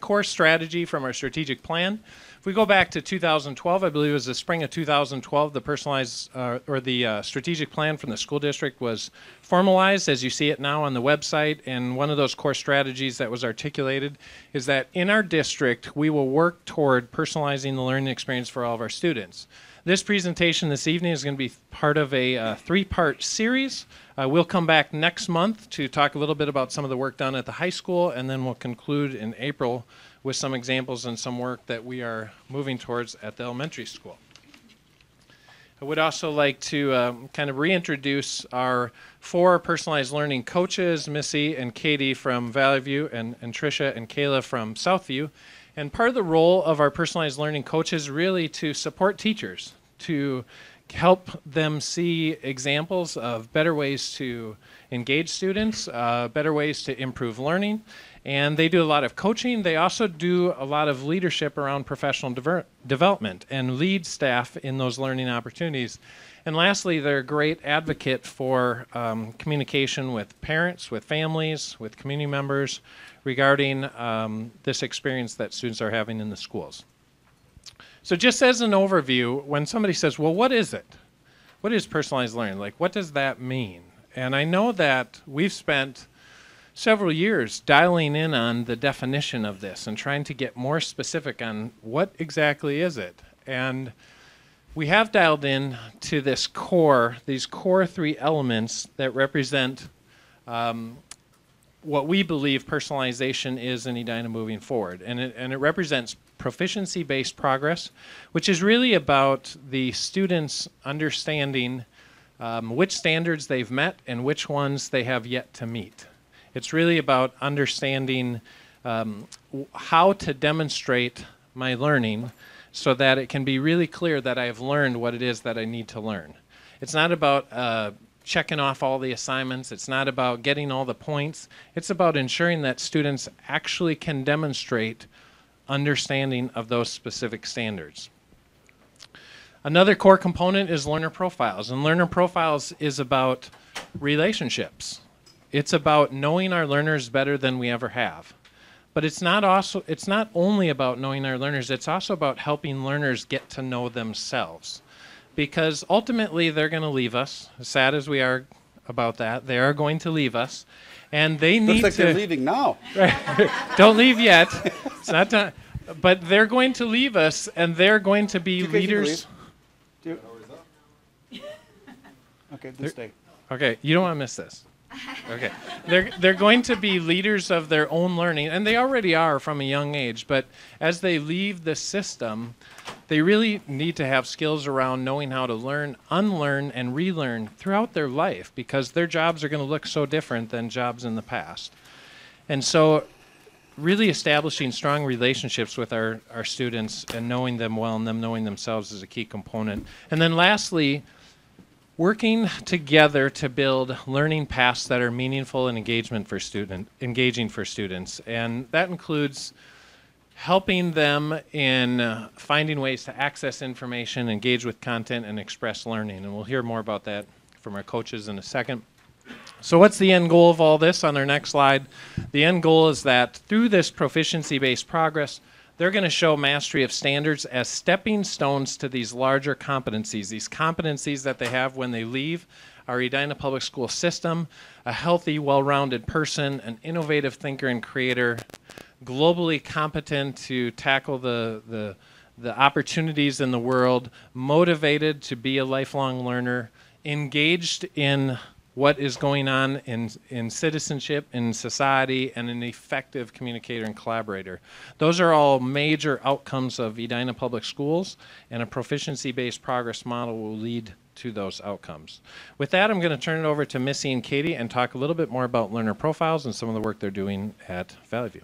O: core strategy from our strategic plan. If we go back to 2012, I believe it was the spring of 2012, the personalized or the strategic plan from the school district was formalized as you see it now on the website. And one of those core strategies that was articulated is that in our district, we will work toward personalizing the learning experience for all of our students. This presentation this evening is going to be part of a three-part series. We'll come back next month to talk a little bit about some of the work done at the high school, and then we'll conclude in April with some examples and some work that we are moving towards at the elementary school. I would also like to kind of reintroduce our 4 personalized learning coaches, Missy and Katie from Valley View and Tricia and Kayla from Southview. And part of the role of our personalized learning coaches is really to support teachers, to help them see examples of better ways to engage students, better ways to improve learning. And they do a lot of coaching. They also do a lot of leadership around professional development and lead staff in those learning opportunities. And lastly, they're a great advocate for communication with parents, with families, with community members regarding this experience that students are having in the schools. So just as an overview, when somebody says, well, what is it? What is personalized learning? Like, what does that mean? And I know that we've spent several years dialing in on the definition of this and trying to get more specific on what exactly is it. And we have dialed in to this core, these core 3 elements that represent what we believe personalization is in Edina moving forward. And it represents proficiency-based progress, which is really about the students understanding which standards they've met and which ones they have yet to meet. It's really about understanding how to demonstrate my learning so that it can be really clear that I have learned what it is that I need to learn. It's not about checking off all the assignments. It's not about getting all the points. It's about ensuring that students actually can demonstrate understanding of those specific standards. Another core component is learner profiles, and learner profiles is about relationships. It's about knowing our learners better than we ever have. But it's not only about knowing our learners, it's also about helping learners get to know themselves. Because ultimately they're going to leave us, as sad as we are about that, they are going to leave us. And they need to...
B: Looks like they're leaving now.
O: Right. Don't leave yet. It's not time. But they're going to leave us, and they're going to be leaders.
B: Okay, then stay.
O: Okay, you don't want to miss this. Okay, they're going to be leaders of their own learning, and they already are from a young age. But as they leave the system, they really need to have skills around knowing how to learn, unlearn, and relearn throughout their life, because their jobs are going to look so different than jobs in the past. And so really establishing strong relationships with our students and knowing them well and them knowing themselves is a key component. And then lastly, working together to build learning paths that are meaningful and engaging for students. And that includes helping them in finding ways to access information, engage with content, and express learning. And we'll hear more about that from our coaches in a second. So what's the end goal of all this on our next slide? The end goal is that through this proficiency-based progress, they're going to show mastery of standards as stepping stones to these larger competencies, these competencies that they have when they leave our Edina Public School system, a healthy, well-rounded person, an innovative thinker and creator, globally competent to tackle the opportunities in the world, motivated to be a lifelong learner, engaged in what is going on in citizenship, in society, and an effective communicator and collaborator. Those are all major outcomes of Edina Public Schools, and a proficiency-based progress model will lead to those outcomes. With that, I'm going to turn it over to Missy and Katie and talk a little bit more about learner profiles and some of the work they're doing at Valley View.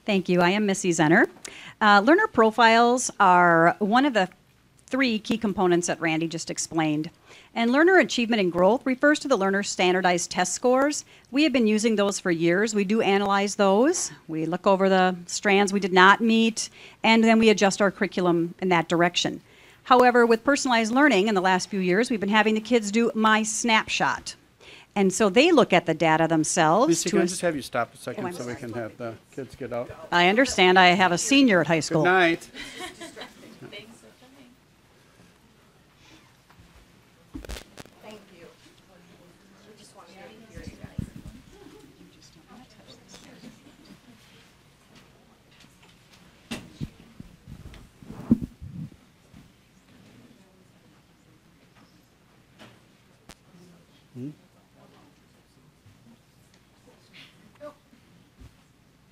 P: Thank you. I am Missy Zenner. Learner profiles are one of the 3 key components that Randy just explained. And learner achievement and growth refers to the learner's standardized test scores. We have been using those for years. We do analyze those. We look over the strands we did not meet, and then we adjust our curriculum in that direction. However, with personalized learning in the last few years, we've been having the kids do My Snapshot. And so they look at the data themselves.
B: Lucy, can I just have you stop a second so we can have the kids get out?
P: I understand. I have a senior at high school.
B: Good night.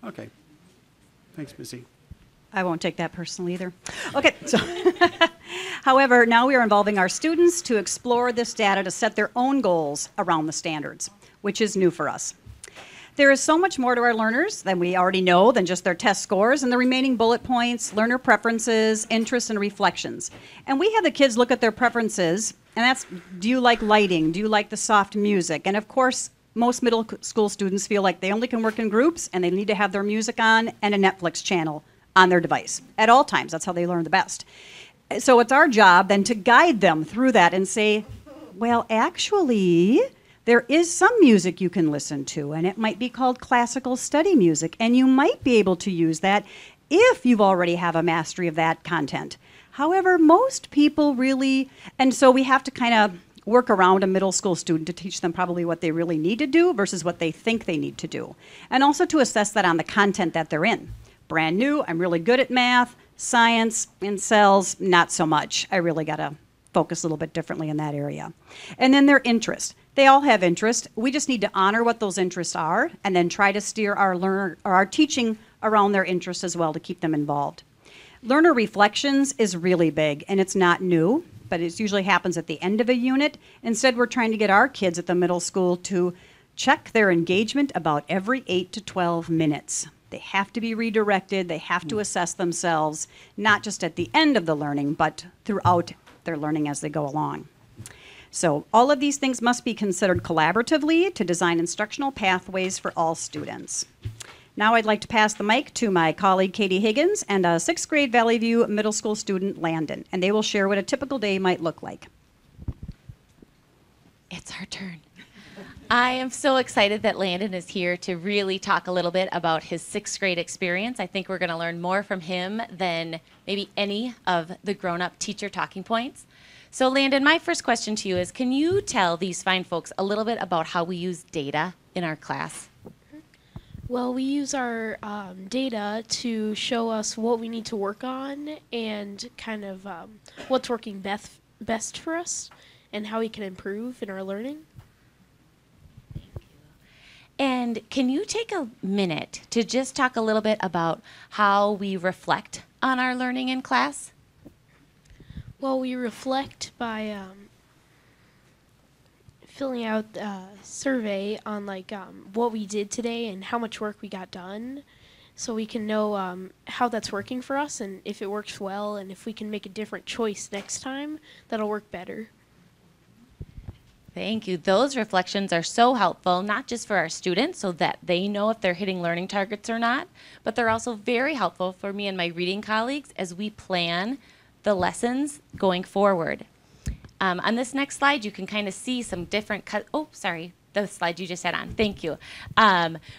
B: Okay. Thanks, Missy.
P: I won't take that personally either. Okay, so however, now we are involving our students to explore this data to set their own goals around the standards, which is new for us. There is so much more to our learners than we already know than just their test scores and the remaining bullet points, learner preferences, interests, and reflections. And we have the kids look at their preferences, and that's, do you like lighting? Do you like the soft music? And of course, most middle school students feel like they only can work in groups and they need to have their music on and a Netflix channel on their device at all times. That's how they learn the best. So it's our job then to guide them through that and say, well, actually, there is some music you can listen to, and it might be called classical study music, and you might be able to use that if you've already have a mastery of that content. However, most people really, and so we have to kind of work around a middle school student to teach them probably what they really need to do versus what they think they need to do. And also to assess that on the content that they're in. Brand new, I'm really good at math, science, in cells, not so much. I really got to focus a little bit differently in that area. And then their interest. They all have interest. We just need to honor what those interests are and then try to steer our learner or our teaching around their interests as well to keep them involved. Learner reflections is really big, and it's not new, but it usually happens at the end of a unit. Instead, we're trying to get our kids at the middle school to check their engagement about every 8 to 12 minutes. They have to be redirected. They have to assess themselves, not just at the end of the learning, but throughout their learning as they go along. So all of these things must be considered collaboratively to design instructional pathways for all students. Now I'd like to pass the mic to my colleague Katie Higgins and a 6th grade Valley View middle school student Landon, and they will share what a typical day might look like.
Q: It's our turn. I am so excited that Landon is here to really talk a little bit about his 6th grade experience. I think we're going to learn more from him than maybe any of the grown-up teacher talking points. So Landon, my first question to you is, can you tell these fine folks a little bit about how we use data in our class?
R: Well, we use our data to show us what we need to work on and kind of what's working best for us and how we can improve in our learning.
Q: And can you take a minute to just talk a little bit about how we reflect on our learning in class?
R: Well, we reflect by filling out a survey on what we did today and how much work we got done, so we can know how that's working for us and if it works well, and if we can make a different choice next time that'll work better.
Q: Thank you. Those reflections are so helpful, not just for our students so that they know if they're hitting learning targets or not, but they're also very helpful for me and my reading colleagues as we plan the lessons going forward. On this next slide, you can kind of see some different the slide you just had on. Thank you.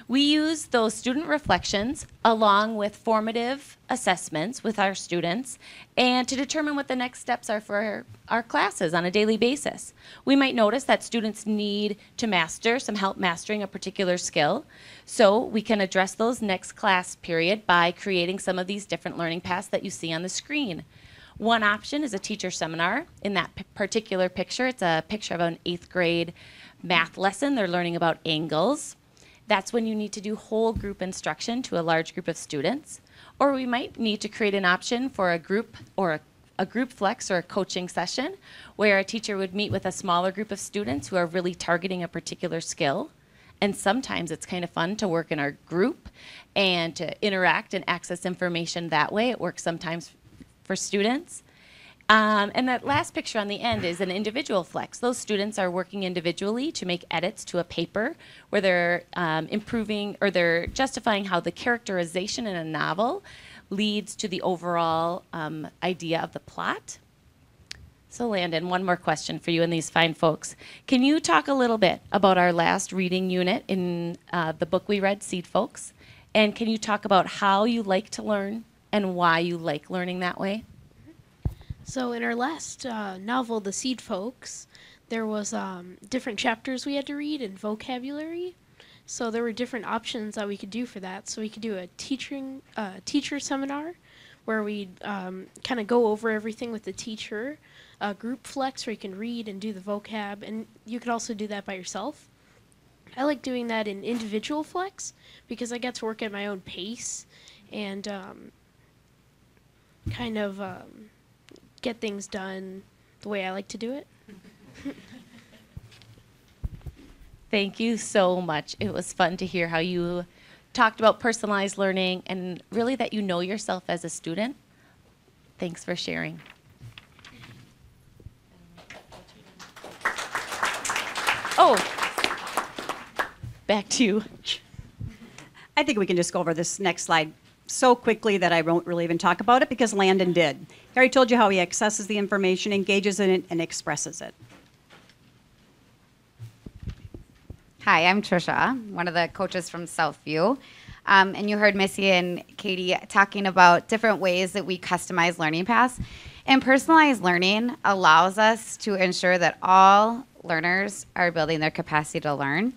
Q: We use those student reflections along with formative assessments with our students and to determine what the next steps are for our classes on a daily basis. We might notice that students need to master some help mastering a particular skill, so we can address those next class period by creating some of these different learning paths that you see on the screen. One option is a teacher seminar. In that particular picture, it's a picture of an 8th grade math lesson. They're learning about angles. That's when you need to do whole group instruction to a large group of students. Or we might need to create an option for a group or a group flex or a coaching session where a teacher would meet with a smaller group of students who are really targeting a particular skill. And sometimes it's kind of fun to work in our group and to interact and access information that way. It works sometimes for students. And that last picture on the end is an individual flex. Those students are working individually to make edits to a paper where they're improving or they're justifying how the characterization in a novel leads to the overall idea of the plot. So Landon, one more question for you and these fine folks. Can you talk a little bit about our last reading unit in the book we read, Seed Folks? And can you talk about how you like to learn and why you like learning that way?
R: So in our last novel, The Seed Folks, there was different chapters we had to read and vocabulary. So there were different options that we could do for that. So we could do a teacher seminar where we'd kind of go over everything with the teacher, a group flex where you can read and do the vocab, and you could also do that by yourself. I like doing that in individual flex because I get to work at my own pace and kind of get things done the way I like to do it.
Q: Thank you so much. It was fun to hear how you talked about personalized learning and really that you know yourself as a student. Thanks for sharing. Oh, back to you.
P: I think we can just go over this next slide so quickly that I won't really even talk about it because Landon did. He already told you how he accesses the information, engages in it, and expresses it.
S: Hi, I'm Trisha, one of the coaches from Southview. And you heard Missy and Katie talking about different ways that we customize learning paths. And personalized learning allows us to ensure that all learners are building their capacity to learn.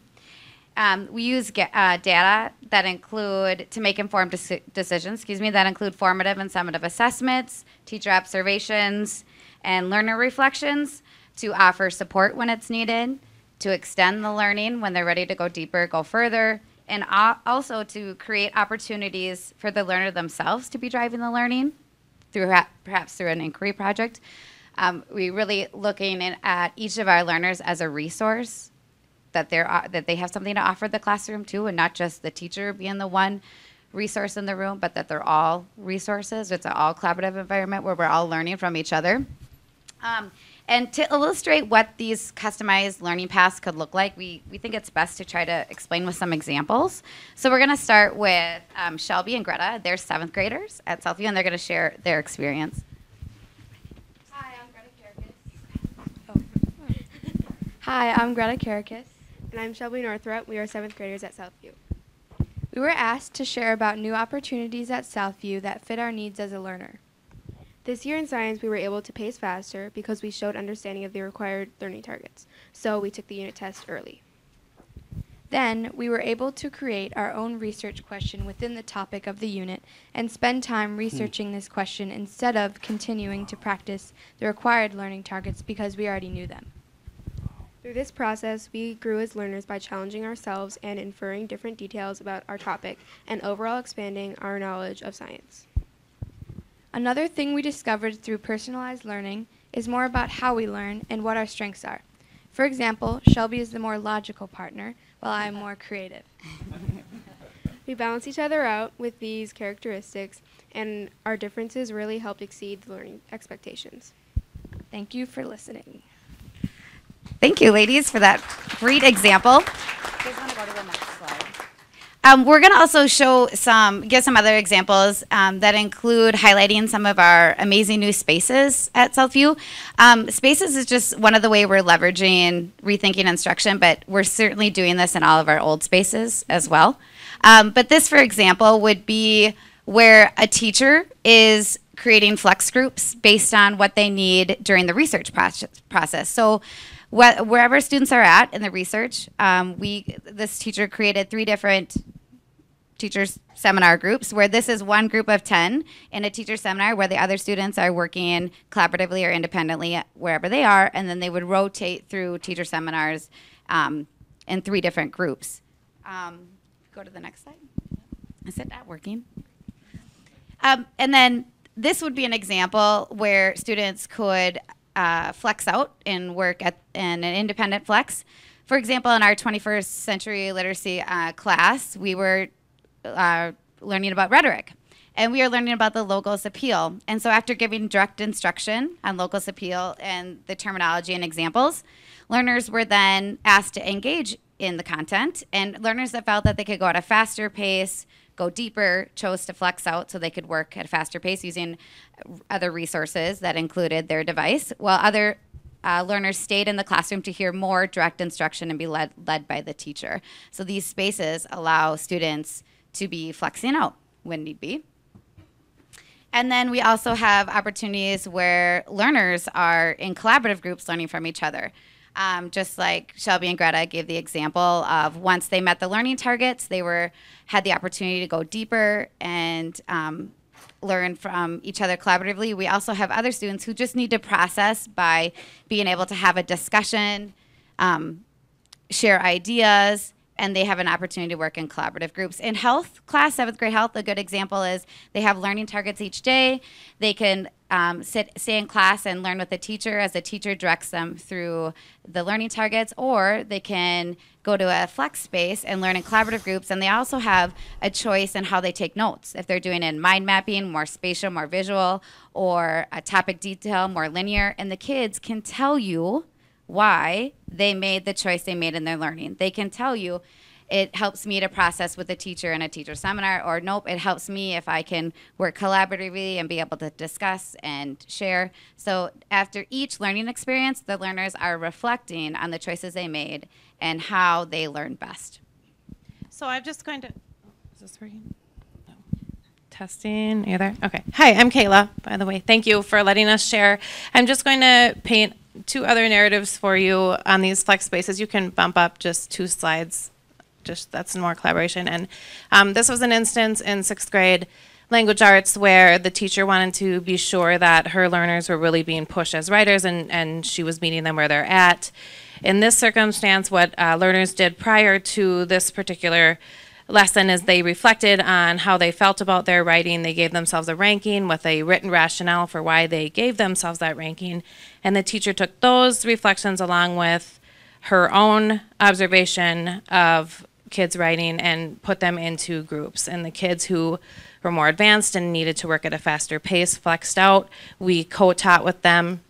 S: We use data that include, to make informed decisions, that include formative and summative assessments, teacher observations, and learner reflections to offer support when it's needed, to extend the learning when they're ready to go deeper, go further, and also to create opportunities for the learner themselves to be driving the learning, perhaps through an inquiry project. We really looking at each of our learners as a resource, that they have something to offer the classroom too, and not just the teacher being the one resource in the room, but that they're all resources. It's an all collaborative environment where we're all learning from each other. And to illustrate what these customized learning paths could look like, we think it's best to try to explain with some examples. So we're going to start with Shelby and Greta. They're 7th graders at Southview, and they're going to share their experience.
T: Hi, I'm Greta Karakis. And I'm Shelby Northrup. We are 7th graders at Southview. We were asked to share about new opportunities at Southview that fit our needs as a learner. This year in science, we were able to pace faster because we showed understanding of the required learning targets, so we took the unit test early. Then, we were able to create our own research question within the topic of the unit and spend time researching this question instead of continuing to practice the required learning targets because we already knew them. Through this process, we grew as learners by challenging ourselves and inferring different details about our topic and overall expanding our knowledge of science. Another thing we discovered through personalized learning is more about how we learn and what our strengths are. For example, Shelby is the more logical partner, while I am more creative. We balance each other out with these characteristics, and our differences really helped exceed the learning expectations. Thank you for listening.
S: Thank you, ladies, for that great example. You guys want to go to the next slide? We're going to also give some other examples that include highlighting some of our amazing new spaces at Southview. Spaces is just one of the ways we're leveraging rethinking instruction, but we're certainly doing this in all of our old spaces as well. But this, for example, would be where a teacher is creating flex groups based on what they need during the research process. So wherever students are at in the research, this teacher created 3 different teachers seminar groups, where this is one group of 10 in a teacher seminar where the other students are working collaboratively or independently wherever they are, and then they would rotate through teacher seminars in 3 different groups. Go to the next slide. Is it not working? And then this would be an example where students could flex out and work in an independent flex. For example, in our 21st century literacy class, we were learning about rhetoric, and we are learning about the logos appeal. And so after giving direct instruction on logos appeal and the terminology and examples, learners were then asked to engage in the content, and learners that felt that they could go at a faster pace, go deeper, chose to flex out so they could work at a faster pace using other resources that included their device, while other learners stayed in the classroom to hear more direct instruction and be led by the teacher. So these spaces allow students to be flexing out when need be. And then we also have opportunities where learners are in collaborative groups learning from each other. Just like Shelby and Greta gave the example of once they met the learning targets, they had the opportunity to go deeper and learn from each other collaboratively. We also have other students who just need to process by being able to have a discussion, share ideas, and they have an opportunity to work in collaborative groups. In health class, 7th grade health, a good example is they have learning targets each day. They can stay in class and learn with the teacher as the teacher directs them through the learning targets, or they can go to a flex space and learn in collaborative groups. And they also have a choice in how they take notes. If they're doing it in mind mapping, more spatial, more visual, or a topic detail, more linear, and the kids can tell you why they made the choice they made in their learning. They can tell you, it helps me to process with a teacher in a teacher seminar, or nope, it helps me if I can work collaboratively and be able to discuss and share. So after each learning experience, the learners are reflecting on the choices they made and how they learn best.
J: So I'm just going to, is this working? No. Testing, are you there? Okay. Hi, I'm Kayla, by the way. Thank you for letting us share. I'm just going to paint 2 other narratives for you on these flex spaces. You can bump up just 2 slides. Just that's more collaboration. And this was an instance in 6th grade language arts where the teacher wanted to be sure that her learners were really being pushed as writers, and she was meeting them where they're at. In this circumstance, what learners did prior to this particular lesson is they reflected on how they felt about their writing. They gave themselves a ranking with a written rationale for why they gave themselves that ranking. And the teacher took those reflections along with her own observation of kids writing and put them into groups. And the kids who were more advanced and needed to work at a faster pace flexed out. We co-taught with them.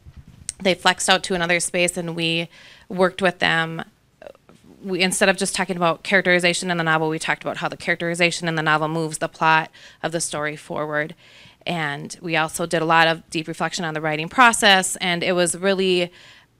J: They flexed out to another space, and we worked with them. Instead of just talking about characterization in the novel, we talked about how the characterization in the novel moves the plot of the story forward. And we also did a lot of deep reflection on the writing process, and it was really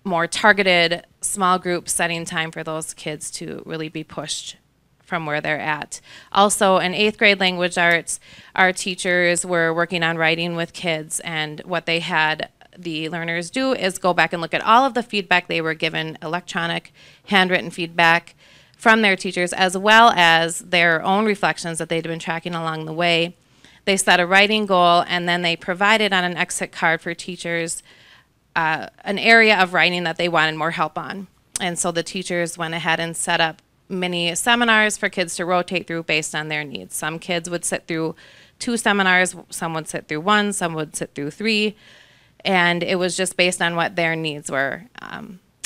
J: more targeted, small group setting time for those kids to really be pushed from where they're at. Also, in 8th grade language arts, our teachers were working on writing with kids, and what they had the learners do is go back and look at all of the feedback they were given, electronic, handwritten feedback from their teachers, as well as their own reflections that they'd been tracking along the way. They set a writing goal, and then they provided on an exit card for teachers an area of writing that they wanted more help on. And so the teachers went ahead and set up mini seminars for kids to rotate through based on their needs. Some kids would sit through 2 seminars, some would sit through 1, some would sit through 3, and it was just based on what their needs were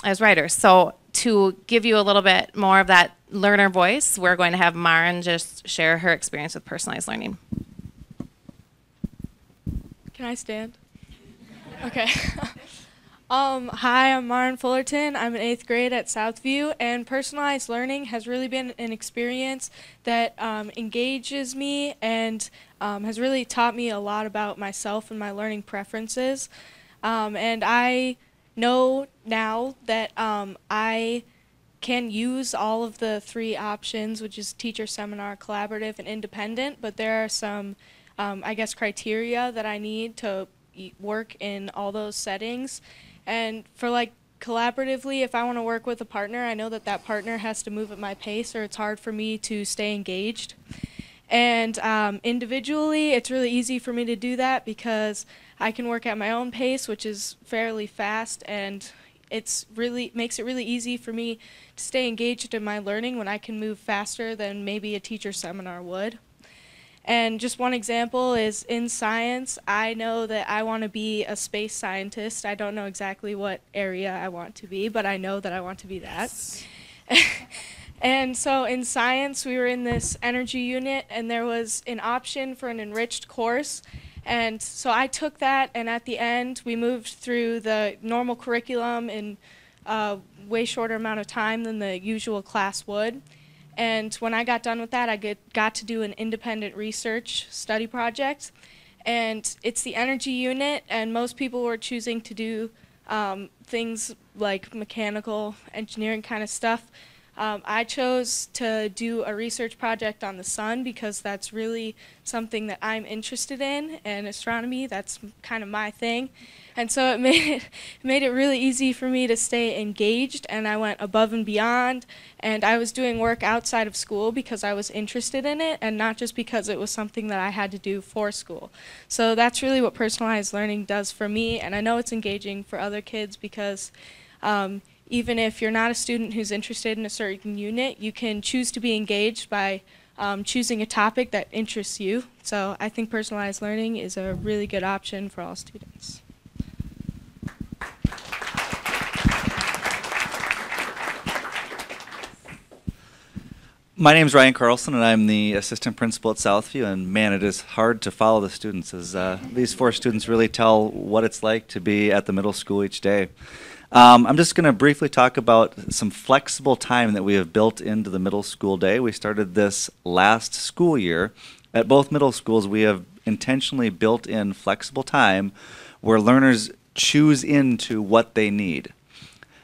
J: as writers. So to give you a little bit more of that learner voice, we're going to have Maren just share her experience with personalized learning.
R: Can I stand? Okay. Hi, I'm Maren Fullerton. I'm in 8th grade at Southview, and personalized learning has really been an experience that engages me and has really taught me a lot about myself and my learning preferences. And I know now that I can use all of the 3 options, which is teacher, seminar, collaborative, and independent, but there are some, I guess, criteria that I need to work in all those settings. And for like collaboratively, if I want to work with a partner, I know that that partner has to move at my pace or it's hard for me to stay engaged. And individually, it's really easy for me to do that because I can work at my own pace, which is fairly fast, and makes it really easy for me to stay engaged in my learning when I can move faster than maybe a teacher seminar would. And just one example is in science, I know that I want to be a space scientist. I don't know exactly what area I want to be, but I know that I want to be that. And so in science, we were in this energy unit, and there was an option for an enriched course. And so I took that, and at the end, we moved through the normal curriculum in a way shorter amount of time than the usual class would. And when I got done with that, I got to do an independent research study project. And it's the energy unit, and most people were choosing to do things like mechanical engineering kind of stuff. I chose to do a research project on the sun because that's really something that I'm interested in, and astronomy, that's kind of my thing. And so it made it really easy for me to stay engaged, and I went above and beyond, and I was doing work outside of school because I was interested in it, and not just because it was something that I had to do for school. So that's really what personalized learning does for me, and I know it's engaging for other kids because even if you're not a student who's interested in a certain unit, you can choose to be engaged by choosing a topic that interests you. So I think personalized learning is a really good option for all students.
U: My name is Ryan Carlson, and I'm the assistant principal at Southview. And man, it is hard to follow the students, as these 4 students really tell what it's like to be at the middle school each day. I'm just going to briefly talk about some flexible time that we have built into the middle school day. We started this last school year. At both middle schools, we have intentionally built in flexible time where learners choose into what they need.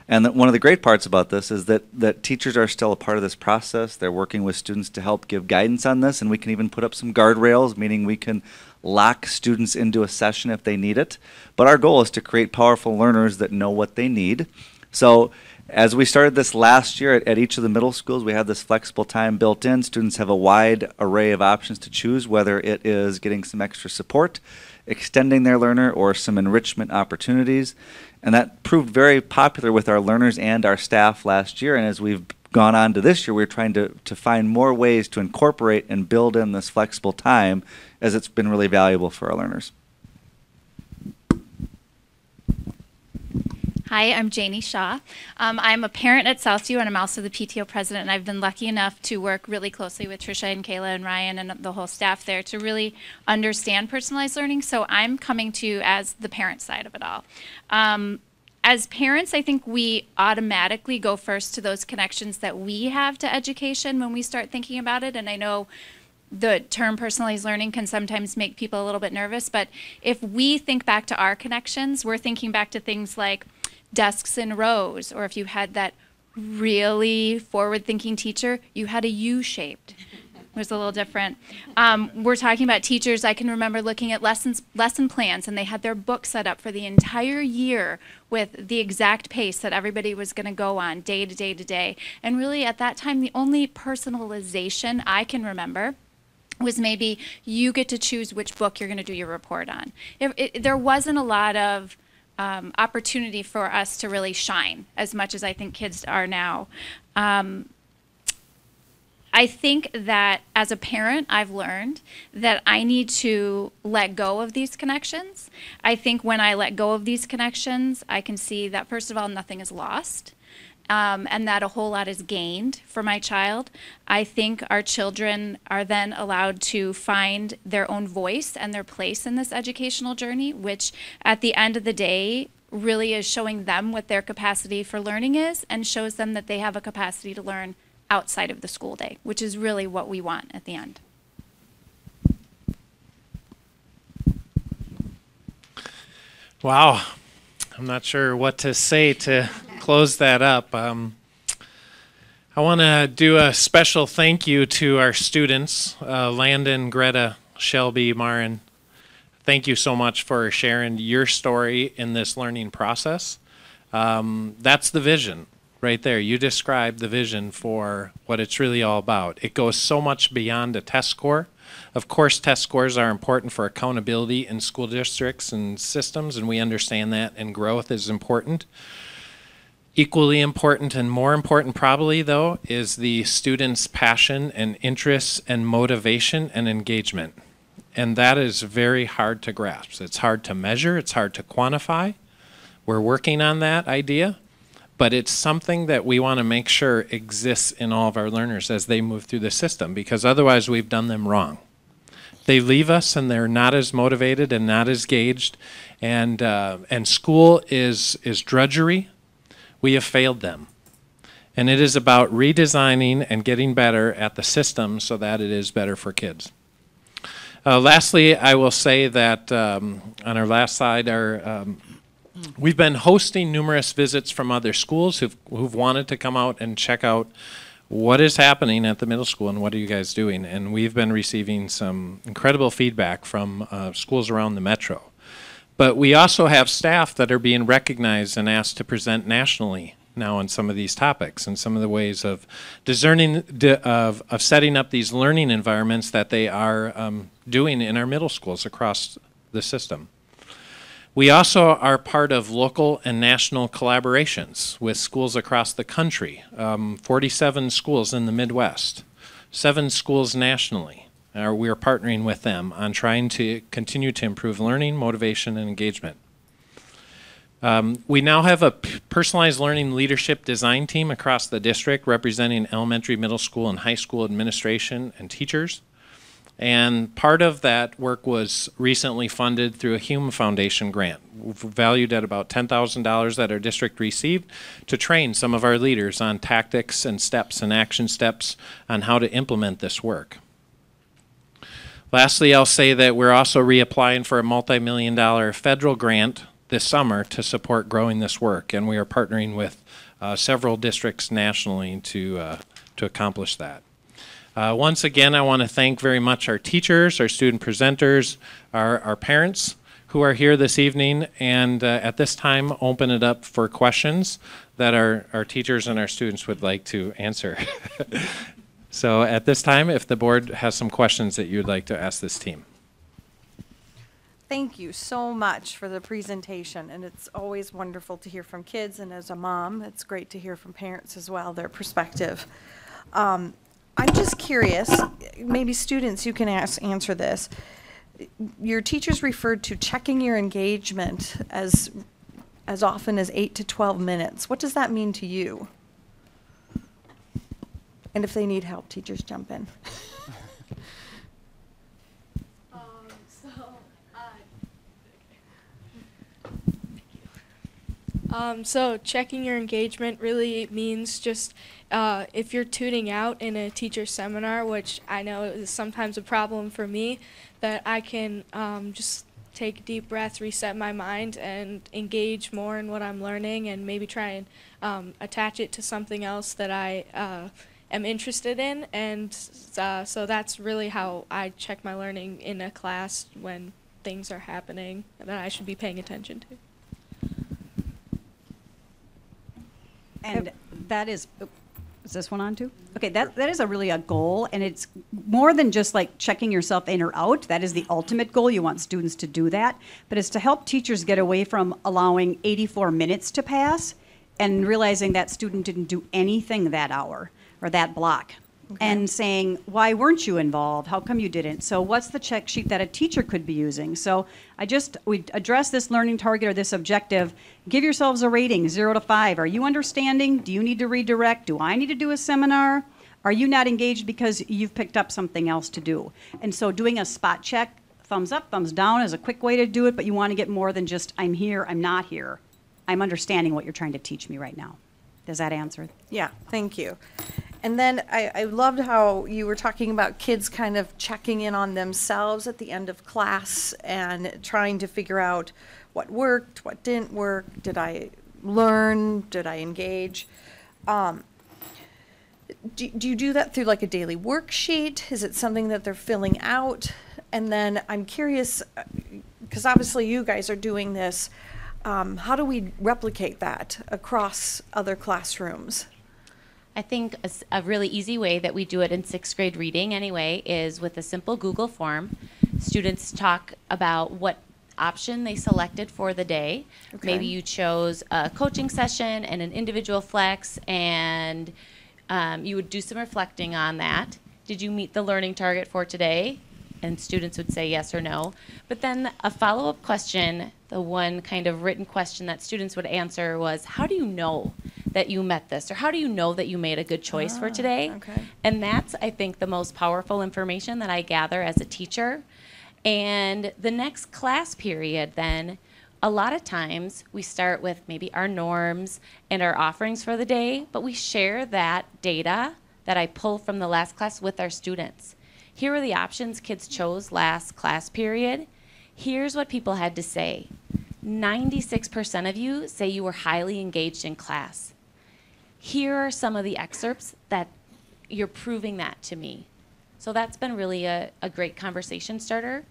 U: And one of the great parts about this is that teachers are still a part of this process. They're working with students to help give guidance on this, and we can even put up some guardrails, meaning we can lock students into a session if they need it. But our goal is to create powerful learners that know what they need. So as we started this last year at each of the middle schools, we have this flexible time built in. Students have a wide array of options to choose, whether it is getting some extra support, extending their learner, or some enrichment opportunities. And that proved very popular with our learners and our staff last year. And as we've gone on to this year, we're trying to find more ways to incorporate and build in this flexible time, as it's been really valuable for our learners.
V: Hi, I'm Janie Shaw. I'm a parent at Southview, and I'm also the PTO president, and I've been lucky enough to work really closely with Tricia and Kayla and Ryan and the whole staff there to really understand personalized learning. So I'm coming to you as the parent side of it all. As parents, I think we automatically go first to those connections that we have to education when we start thinking about it, and I know the term personalized learning can sometimes make people a little bit nervous, but if we think back to our connections, we're thinking back to things like desks in rows, or if you had that really forward-thinking teacher, you had a U-shaped. It was a little different. We're talking about teachers. I can remember looking at lesson plans, and they had their book set up for the entire year with the exact pace that everybody was going to go on day to day to day. And really, at that time, the only personalization I can remember was maybe you get to choose which book you're going to do your report on. There wasn't a lot of opportunity for us to really shine as much as I think kids are now. I think that as a parent, I've learned that I need to let go of these connections. I think when I let go of these connections, I can see that, first of all, nothing is lost. And that a whole lot is gained for my child. I think our children are then allowed to find their own voice and their place in this educational journey, which at the end of the day really is showing them what their capacity for learning is, and shows them that they have a capacity to learn outside of the school day, which is really what we want at the end.
O: Wow. I'm not sure what to say to close that up. I want to do a special thank you to our students, Landon, Greta, Shelby, Marin. Thank you so much for sharing your story in this learning process. That's the vision right there. You described the vision for what it's really all about. It goes so much beyond a test score. Of course, test scores are important for accountability in school districts and systems, and we understand that, and growth is important. Equally important, and more important probably though, is the students' passion and interests and motivation and engagement. And that is very hard to grasp. It's hard to measure, it's hard to quantify. We're working on that idea, but it's something that we want to make sure exists in all of our learners as they move through the system, because otherwise we've done them wrong. They leave us and they're not as motivated and not as engaged, and school is drudgery. We have failed them. And it is about redesigning and getting better at the system so that it is better for kids. Lastly, I will say that on our last slide, we've been hosting numerous visits from other schools who've wanted to come out and check out what is happening at the middle school and what are you guys doing. And we've been receiving some incredible feedback from schools around the metro. But we also have staff that are being recognized and asked to present nationally now on some of these topics and some of the ways of discerning, of setting up these learning environments that they are doing in our middle schools across the system. We also are part of local and national collaborations with schools across the country, 47 schools in the Midwest, 7 schools nationally. We are partnering with them on trying to continue to improve learning, motivation, and engagement. We now have a personalized learning leadership design team across the district representing elementary, middle school, and high school administration and teachers. And part of that work was recently funded through a Hume Foundation grant, valued at about $10,000 that our district received to train some of our leaders on tactics and steps and action steps on how to implement this work. Lastly, I'll say that we're also reapplying for a multi-million-dollar federal grant this summer to support growing this work, and we are partnering with several districts nationally to accomplish that. Once again, I want to thank very much our teachers, our student presenters, our parents who are here this evening, and at this time open it up for questions that our teachers and our students would like to answer. So at this time, if the board has some questions that you'd like to ask this team.
C: Thank you so much for the presentation, and it's always wonderful to hear from kids, and as a mom, it's great to hear from parents as well, their perspective. I'm just curious, maybe students, you can answer this. Your teachers referred to checking your engagement as often as 8 to 12 minutes. What does that mean to you? And if they need help, teachers jump in.
R: So checking your engagement really means just if you're tuning out in a teacher seminar, which I know is sometimes a problem for me, that I can just take a deep breath, reset my mind, and engage more in what I'm learning, and maybe try and attach it to something else that I am interested in. And so that's really how I check my learning in a class when things are happening that I should be paying attention to.
P: And that is this one on too? Okay, that is really a goal, and it's more than just like checking yourself in or out. That is the ultimate goal. You want students to do that, but it's to help teachers get away from allowing 84 minutes to pass and realizing that student didn't do anything that hour or that block. Okay. And saying, why weren't you involved? How come you didn't? So what's the check sheet that a teacher could be using? So we address this learning target or this objective. Give yourselves a rating, 0 to 5. Are you understanding? Do you need to redirect? Do I need to do a seminar? Are you not engaged because you've picked up something else to do? And so doing a spot check, thumbs up, thumbs down is a quick way to do it, but you want to get more than just, I'm here, I'm not here. I'm understanding what you're trying to teach me right now. Does that answer?
C: Yeah, thank you. And then I loved how you were talking about kids kind of checking in on themselves at the end of class and trying to figure out what worked, what didn't work, did I learn, did I engage? Do you do that through like a daily worksheet? Is it something that they're filling out? And then I'm curious, because obviously you guys are doing this, how do we replicate that across other classrooms?
Q: I think a really easy way that we do it in 6th grade reading anyway is with a simple Google form. Students talk about what option they selected for the day.
C: Okay.
Q: Maybe you chose a coaching session and an individual flex, and you would do some reflecting on that. Did you meet the learning target for today? And students would say yes or no. But then a follow-up question, the one kind of written question that students would answer was, how do you know that you met this? Or how do you know that you made a good choice for today?
C: Okay.
Q: And that's, I think, the most powerful information that I gather as a teacher. And the next class period then, a lot of times we start with maybe our norms and our offerings for the day, but we share that data that I pull from the last class with our students. Here are the options kids chose last class period. Here's what people had to say. 96% of you say you were highly engaged in class. Here are some of the excerpts that you're proving that to me. So that's been really a great conversation starter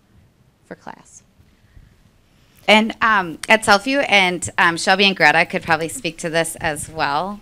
Q: for class.
S: And at Southview, and Shelby and Greta could probably speak to this as well.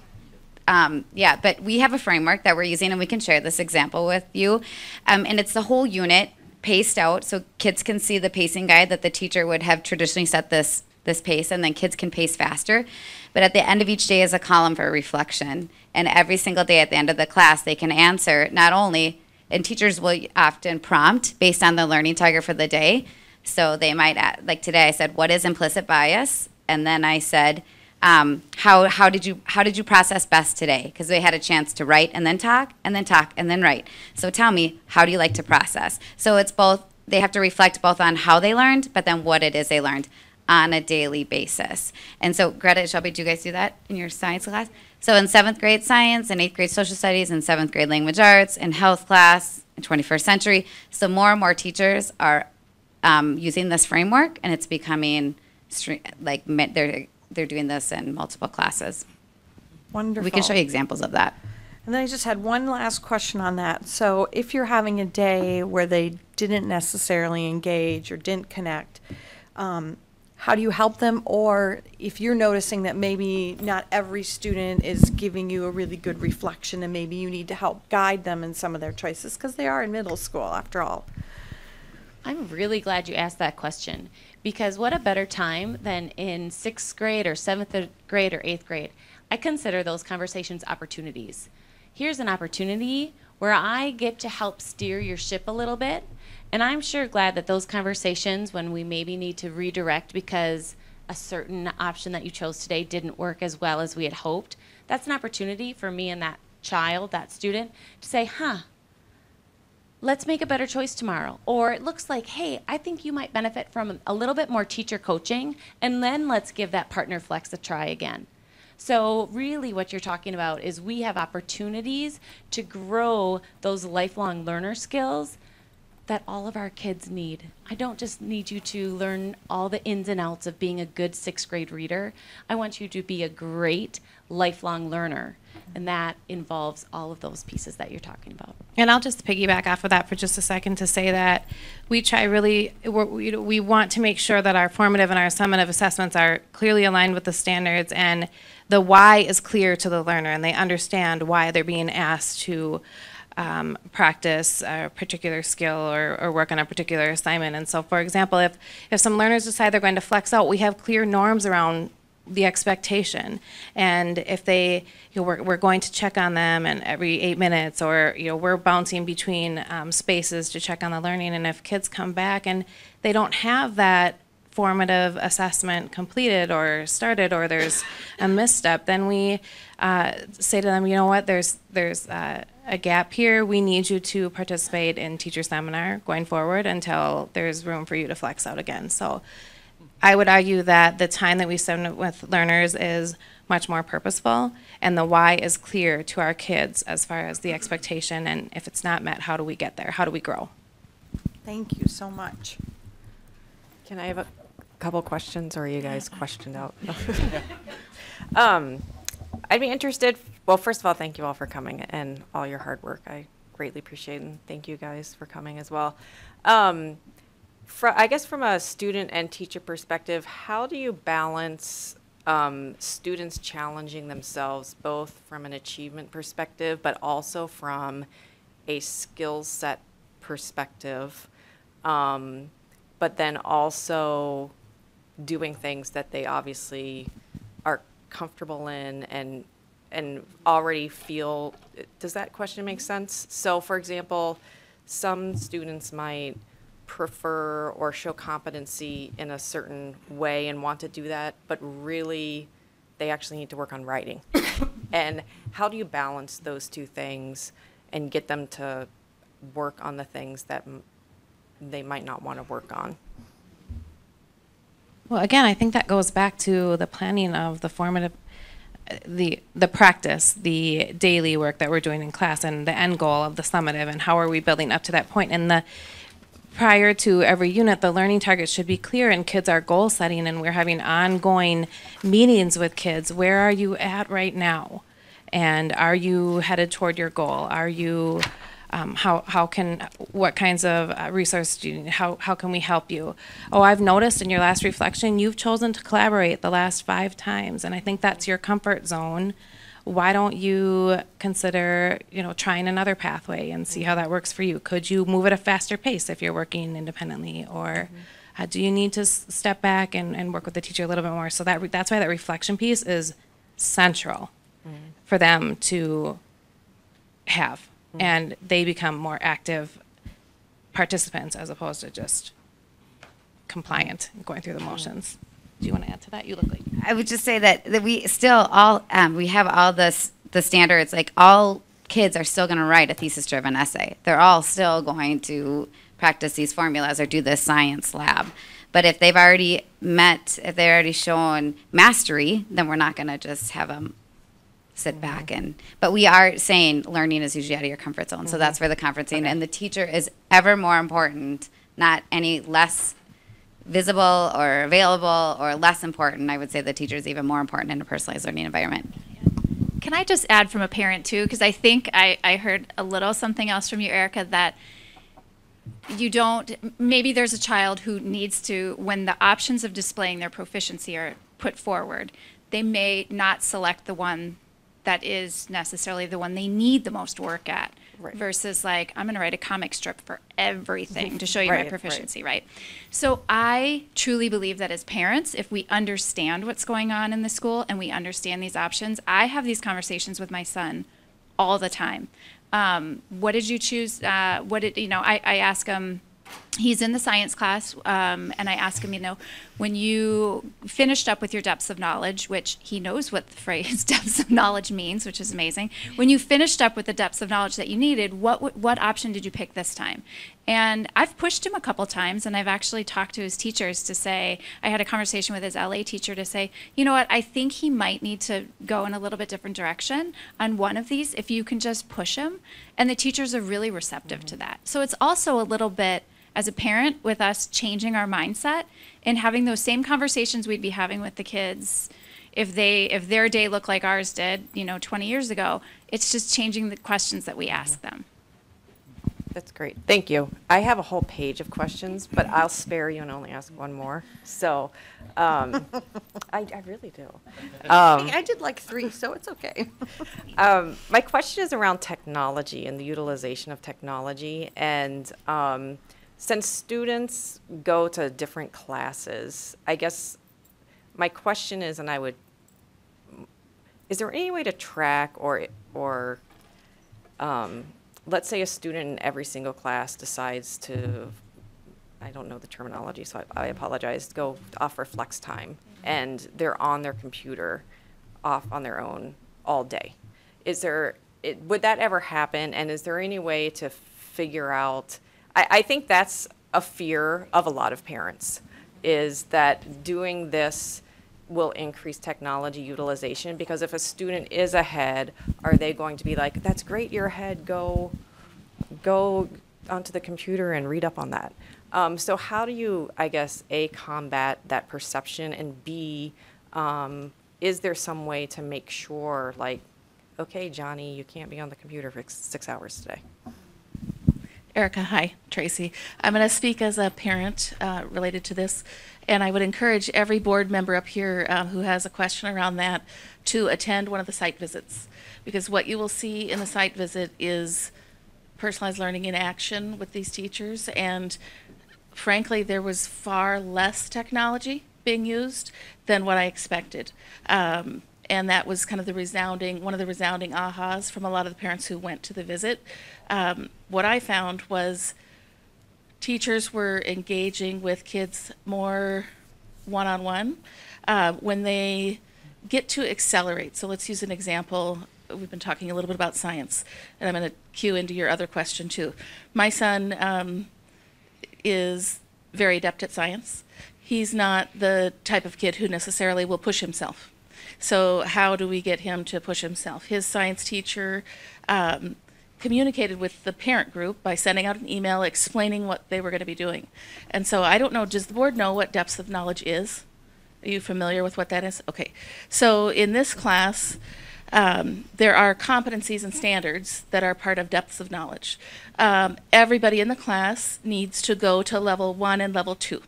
S: Yeah, but we have a framework that we're using, and we can share this example with you. And it's the whole unit paced out, so kids can see the pacing guide that the teacher would have traditionally set this pace, and then kids can pace faster. But at the end of each day is a column for reflection. And every single day at the end of the class, they can answer not only, and teachers will often prompt based on the learning target for the day. So they might, like today I said, what is implicit bias? And then I said, how did you process best today? Because they had a chance to write and then talk and then talk and then write. So tell me, how do you like to process? So it's both, they have to reflect both on how they learned, but then what it is they learned on a daily basis. And so Greta and Shelby, do you guys do that in your science class? So in 7th grade science, and 8th grade social studies, and 7th grade language arts, and health class, in 21st century. So more and more teachers are using this framework, and it's becoming like they're doing this in multiple classes.
C: Wonderful.
S: We can show you examples of that.
C: And then I just had one last question on that. So if you're having a day where they didn't necessarily engage or didn't connect, how do you help them? Or if you're noticing that maybe not every student is giving you a really good reflection, and maybe you need to help guide them in some of their choices, because they are in middle school after all.
Q: I'm really glad you asked that question, because what a better time than in 6th grade or 7th grade or 8th grade. I consider those conversations opportunities. Here's an opportunity where I get to help steer your ship a little bit, and I'm sure glad that those conversations, when we maybe need to redirect because a certain option that you chose today didn't work as well as we had hoped, that's an opportunity for me and that child, that student, to say, let's make a better choice tomorrow. Or it looks like, hey, I think you might benefit from a little bit more teacher coaching, and then let's give that partner flex a try again. So really what you're talking about is we have opportunities to grow those lifelong learner skills that all of our kids need. I don't just need you to learn all the ins and outs of being a good 6th grade reader. I want you to be a great lifelong learner. And that involves all of those pieces that you're talking about.
E: And I'll just piggyback off of that for just a second to say that we try really, we want to make sure that our formative and our summative assessments are clearly aligned with the standards, and the why is clear to the learner, and they understand why they're being asked to practice a particular skill or work on a particular assignment. And so, for example, if some learners decide they're going to flex out, we have clear norms around the expectation. And if they, we're going to check on them and every 8 minutes, or we're bouncing between spaces to check on the learning. And if kids come back and they don't have that formative assessment completed or started, or there's a misstep, then we say to them, you know what, there's a gap here. We need you to participate in teacher seminar going forward until there's room for you to flex out again. So I would argue that the time that we spend with learners is much more purposeful, and the why is clear to our kids as far as the expectation, and if it's not met, how do we get there? How do we grow?
C: Thank you so much.
F: Can I have a couple questions, or are you guys questioned out? I'd be interested, well, first of all, thank you all for coming and all your hard work. I greatly appreciate it, and thank you guys for coming as well. I guess from a student and teacher perspective, how do you balance students challenging themselves both from an achievement perspective, but also from a skill set perspective, but then also doing things that they obviously are comfortable in and already feel. Does that question make sense? So, for example, some students might prefer or show competency in a certain way and want to do that, but really they actually need to work on writing. And how do you balance those two things and get them to work on the things that they might not want to work on?
E: Well, again, I think that goes back to the planning of the formative, the practice, the daily work that we're doing in class, and the end goal of the summative, and how are we building up to that point. And the prior to every unit, the learning targets should be clear, and kids are goal setting, and we're having ongoing meetings with kids. Where are you at right now? And are you headed toward your goal? Are you, what kinds of resources do you need? How can we help you? Oh, I've noticed in your last reflection, you've chosen to collaborate the last 5 times, and I think that's your comfort zone. Why don't you consider, trying another pathway and see how that works for you? Could you move at a faster pace if you're working independently? Or do you need to step back and work with the teacher a little bit more? So that's why that reflection piece is central for them to have. And they become more active participants as opposed to just compliant and going through the motions. Do you want to add to that? You look like.
S: I would just say that we still all, we have all the standards, like all kids are still going to write a thesis-driven essay. They're all still going to practice these formulas or do this science lab. But if they've already if they've already shown mastery, then we're not going to just have them sit back but we are saying learning is usually out of your comfort zone. So that's where the conferencing and the teacher is ever more important, not any less visible or available or less important. I would say the teacher is even more important in a personalized learning environment.
V: Can I just add from a parent too? Because I think I heard a little something else from you, Erica, that maybe there's a child who needs to, when the options of displaying their proficiency are put forward, they may not select the one that is necessarily the one they need the most work at, versus like, I'm going to write a comic strip for everything to show you my proficiency, right? So I truly believe that as parents, if we understand what's going on in the school and we understand these options, I have these conversations with my son all the time. What did you choose? I ask him, he's in the science class, and I ask him, when you finished up with your depths of knowledge, which he knows what the phrase depths of knowledge means, which is amazing. When you finished up with the depths of knowledge that you needed, what option did you pick this time? And I've pushed him a couple times, and I've actually talked to his teachers to say, I had a conversation with his LA teacher to say, you know what, I think he might need to go in a little bit different direction on one of these, if you can just push him. And the teachers are really receptive to that. So it's also a little bit, as a parent, with us changing our mindset and having those same conversations we'd be having with the kids if their day looked like ours did, 20 years ago. It's just changing the questions that we ask them.
F: That's great. Thank you. I have a whole page of questions, but I'll spare you and only ask one more. So I really do.
C: I did like 3, so it's okay.
F: My question is around technology and the utilization of technology. And since students go to different classes, I guess my question is, is there any way to track or let's say a student in every single class decides to, I don't know the terminology, so I apologize, go offer flex time, and they're on their computer off on their own all day. Would that ever happen? And is there any way to figure out, I think that's a fear of a lot of parents, is that doing this will increase technology utilization, because if a student is ahead, are they going to be like, that's great, you're ahead, go onto the computer and read up on that. So how do you, I guess, A, combat that perception, and B, is there some way to make sure, like, okay, Johnny, you can't be on the computer for 6 hours today?
G: Erica, hi, Tracy. I'm going to speak as a parent related to this, and I would encourage every board member up here who has a question around that to attend one of the site visits, because what you will see in the site visit is personalized learning in action with these teachers, and frankly, there was far less technology being used than what I expected. And that was kind of one of the resounding ahas from a lot of the parents who went to the visit. What I found was teachers were engaging with kids more one-on-one when they get to accelerate. So let's use an example. We've been talking a little bit about science, and I'm going to cue into your other question too. My son is very adept at science. He's not the type of kid who necessarily will push himself. So how do we get him to push himself? His science teacher communicated with the parent group by sending out an email explaining what they were going to be doing. And so I don't know, does the board know what depth of knowledge is? Are you familiar with what that is? Okay. So in this class, there are competencies and standards that are part of depths of knowledge. Everybody in the class needs to go to level 1 and level 2.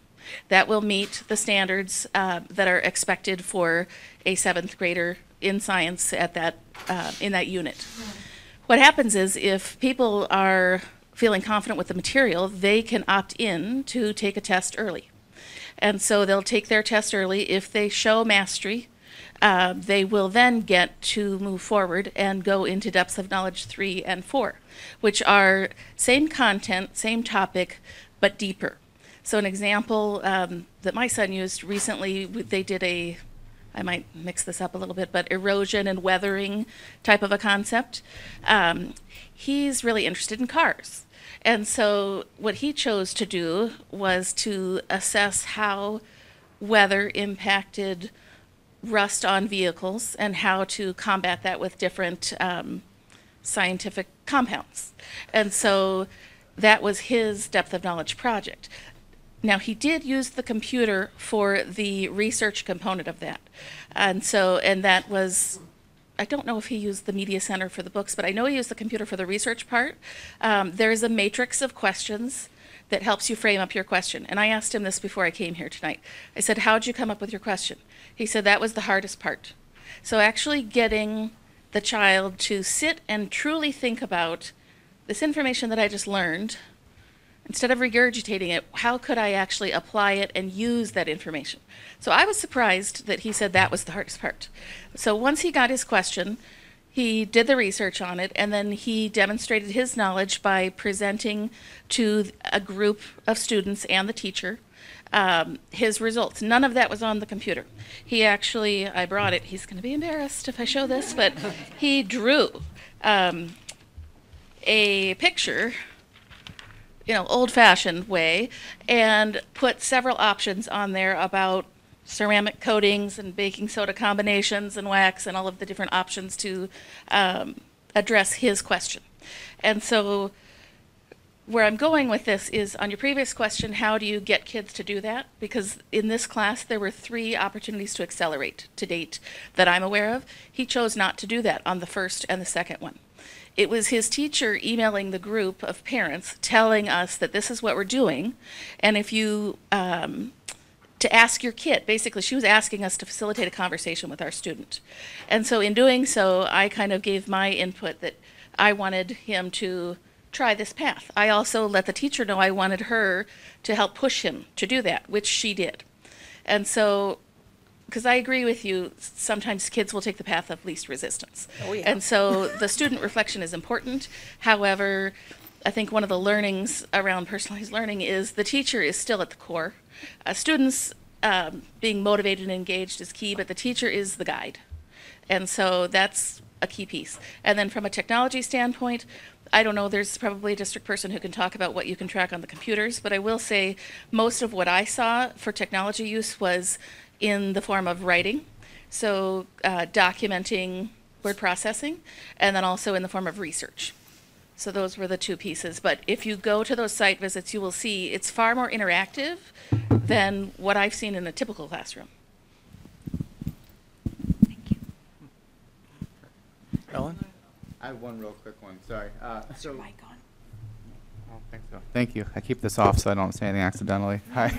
G: That will meet the standards that are expected for a 7th grader in science at that in that unit. What happens is if people are feeling confident with the material, they can opt in to take a test early. And so they'll take their test early. If they show mastery, they will then get to move forward and go into depths of knowledge 3 and 4, which are same content, same topic, but deeper. So an example that my son used recently, they did I might mix this up a little bit, but erosion and weathering type of a concept. He's really interested in cars. And so what he chose to do was to assess how weather impacted rust on vehicles and how to combat that with different scientific compounds. And so that was his depth of knowledge project. Now, he did use the computer for the research component of that. And that was, I don't know if he used the media center for the books, but I know he used the computer for the research part. There's a matrix of questions that helps you frame up your question. And I asked him this before I came here tonight. I said, how'd you come up with your question? He said that was the hardest part. So actually getting the child to sit and truly think about this information that I just learned, instead of regurgitating it, how could I actually apply it and use that information? So I was surprised that he said that was the hardest part. So once he got his question, he did the research on it, and then he demonstrated his knowledge by presenting to a group of students and the teacher his results. None of that was on the computer. He actually, I brought it, he's going to be embarrassed if I show this, but he drew a picture, old-fashioned way, and put several options on there about ceramic coatings and baking soda combinations and wax and all of the different options to address his question. And so where I'm going with this is on your previous question, how do you get kids to do that? Because in this class, there were 3 opportunities to accelerate to date that I'm aware of. He chose not to do that on the first and the second one. It was his teacher emailing the group of parents telling us that this is what we're doing, and if you, to ask your kid, basically she was asking us to facilitate a conversation with our student. And so in doing so, I kind of gave my input that I wanted him to try this path. I also let the teacher know I wanted her to help push him to do that, which she did. And so, because I agree with you, sometimes kids will take the path of least resistance.
C: Oh, yeah.
G: And so the student reflection is important. However, I think one of the learnings around personalized learning is the teacher is still at the core. Students being motivated and engaged is key, but the teacher is the guide. And so that's a key piece. And then from a technology standpoint, I don't know, there's probably a district person who can talk about what you can track on the computers, but I will say most of what I saw for technology use was in the form of writing, so documenting word processing, and then also in the form of research. So those were the 2 pieces. But if you go to those site visits, you will see it's far more interactive than what I've seen in a typical classroom.
D: Ellen?
H: I have one real quick one, sorry. Thank you. I keep this off so I don't say anything accidentally. Hi.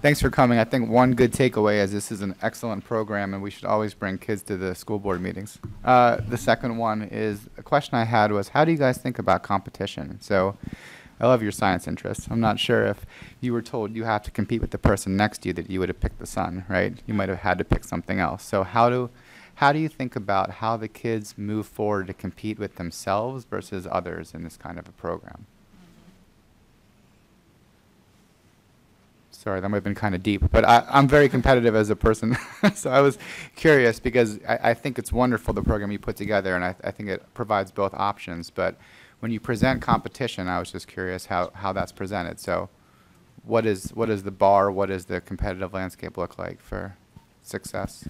H: Thanks for coming. I think one good takeaway is this is an excellent program and we should always bring kids to the school board meetings. The second one is, a question I had was, how do you guys think about competition? So I love your science interests. I'm not sure if you were told you have to compete with the person next to you that you would have picked the sun, right? You might have had to pick something else. So how do you think about how the kids move forward to compete with themselves versus others in this kind of a program? Sorry, that might have been kind of deep, but I'm very competitive as a person. So I was curious because I think it's wonderful, the program you put together, and I think it provides both options. But when you present competition, I was just curious how that's presented. So what is the bar, what does the competitive landscape look like for success?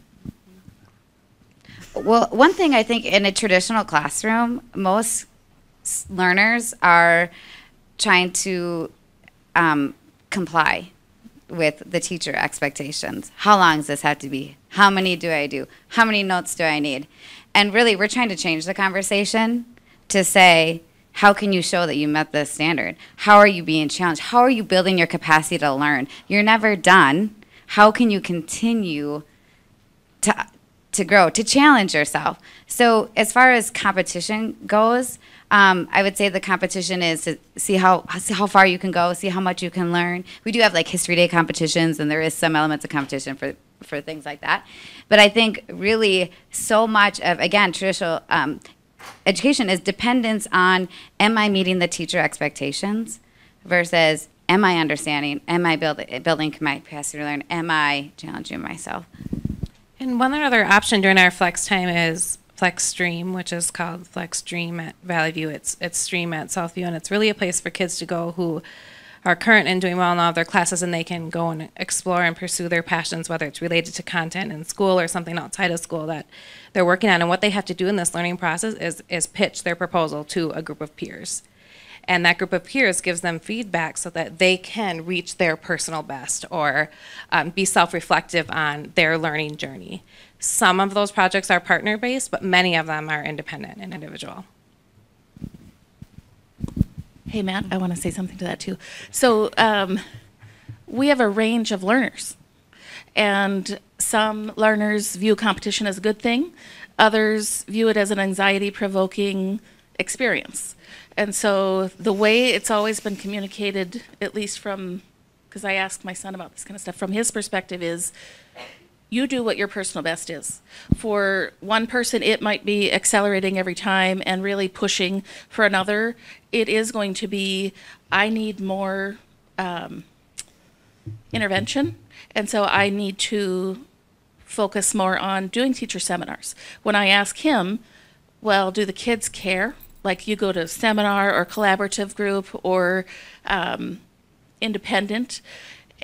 S: Well, one thing I think in a traditional classroom, most learners are trying to comply with the teacher expectations. How long does this have to be? How many do I do? How many notes do I need? And really, we're trying to change the conversation to say, how can you show that you met this standard? How are you being challenged? How are you building your capacity to learn? You're never done. How can you continue to grow, to challenge yourself? So as far as competition goes, I would say the competition is to see how far you can go, see how much you can learn. We do have like History Day competitions, and there is some elements of competition for things like that. But I think really so much of, again, traditional education is dependence on, am I meeting the teacher expectations versus am I understanding, am I building my capacity to learn, am I challenging myself?
E: And one other option during our flex time is Flex Stream, which is called Flex Stream at Valley View. It's Stream at Southview, and it's really a place for kids to go who are current and doing well in all of their classes, and they can go and explore and pursue their passions, whether it's related to content in school or something outside of school that they're working on. And what they have to do in this learning process is pitch their proposal to a group of peers. And that group of peers gives them feedback so that they can reach their personal best or be self-reflective on their learning journey. Some of those projects are partner-based, but many of them are independent and individual.
G: Hey, Matt, I want to say something to that too. So we have a range of learners, and some learners view competition as a good thing. Others view it as an anxiety-provoking experience. And so the way it's always been communicated, at least from, because I asked my son about this kind of stuff, from his perspective is, you do what your personal best is. For one person, it might be accelerating every time and really pushing. For another, it is going to be, I need more intervention, and so I need to focus more on doing teacher seminars. When I ask him, well, do the kids care? Like you go to a seminar or collaborative group or independent,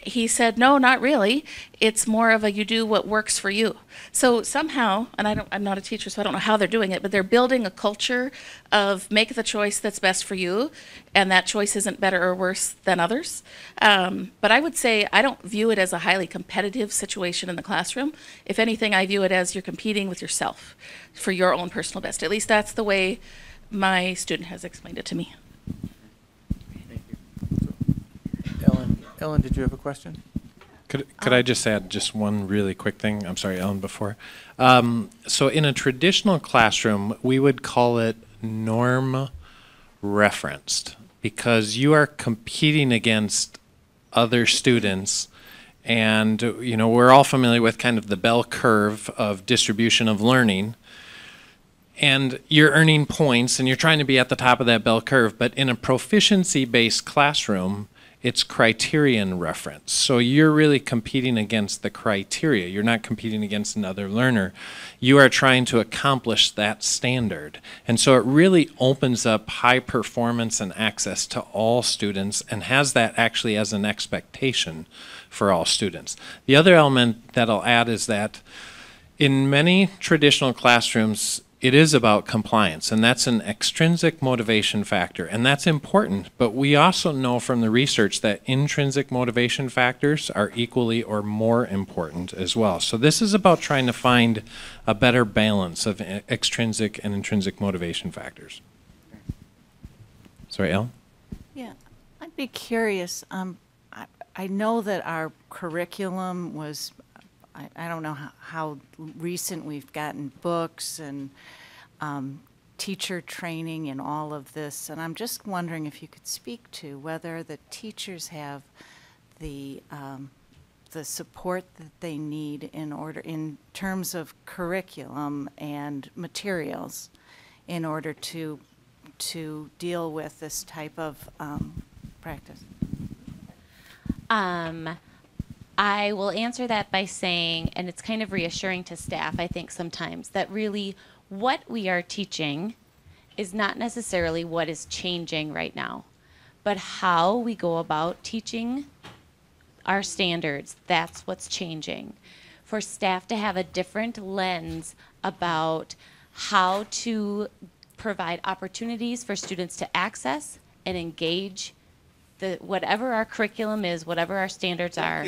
G: he said, no, not really. It's more of a you do what works for you. So somehow, and I'm not a teacher, so I don't know how they're doing it, but they're building a culture of make the choice that's best for you, and that choice isn't better or worse than others. But I would say I don't view it as a highly competitive situation in the classroom. If anything, I view it as you're competing with yourself for your own personal best. At least that's the way my student has explained it to me.
D: Ellen, did you have a question?
O: Could I just add just one really quick thing? I'm sorry, Ellen, before. So in a traditional classroom, we would call it norm referenced because you are competing against other students. And, you know, we're all familiar with kind of the bell curve of distribution of learning. And you're earning points and you're trying to be at the top of that bell curve. But in a proficiency-based classroom, it's criterion reference. So you're really competing against the criteria. You're not competing against another learner. You are trying to accomplish that standard. And so it really opens up high performance and access to all students and has that actually as an expectation for all students. The other element that I'll add is that in many traditional classrooms, it is about compliance, and that's an extrinsic motivation factor, and that's important, but we also know from the research that intrinsic motivation factors are equally or more important as well. So this is about trying to find a better balance of extrinsic and intrinsic motivation factors. Sorry, Ellen?
C: Yeah,
I: pretty curious. I know that our curriculum was, I don't know how recent we've gotten books and teacher training and all of this, and I'm just wondering if you could speak to whether the teachers have the support that they need in terms of curriculum and materials in order to deal with this type of practice.
Q: I will answer that by saying, and it's kind of reassuring to staff, I think sometimes, that really what we are teaching is not necessarily what is changing right now, but how we go about teaching our standards, that's what's changing. For staff to have a different lens about how to provide opportunities for students to access and engage whatever our curriculum is, whatever our standards are,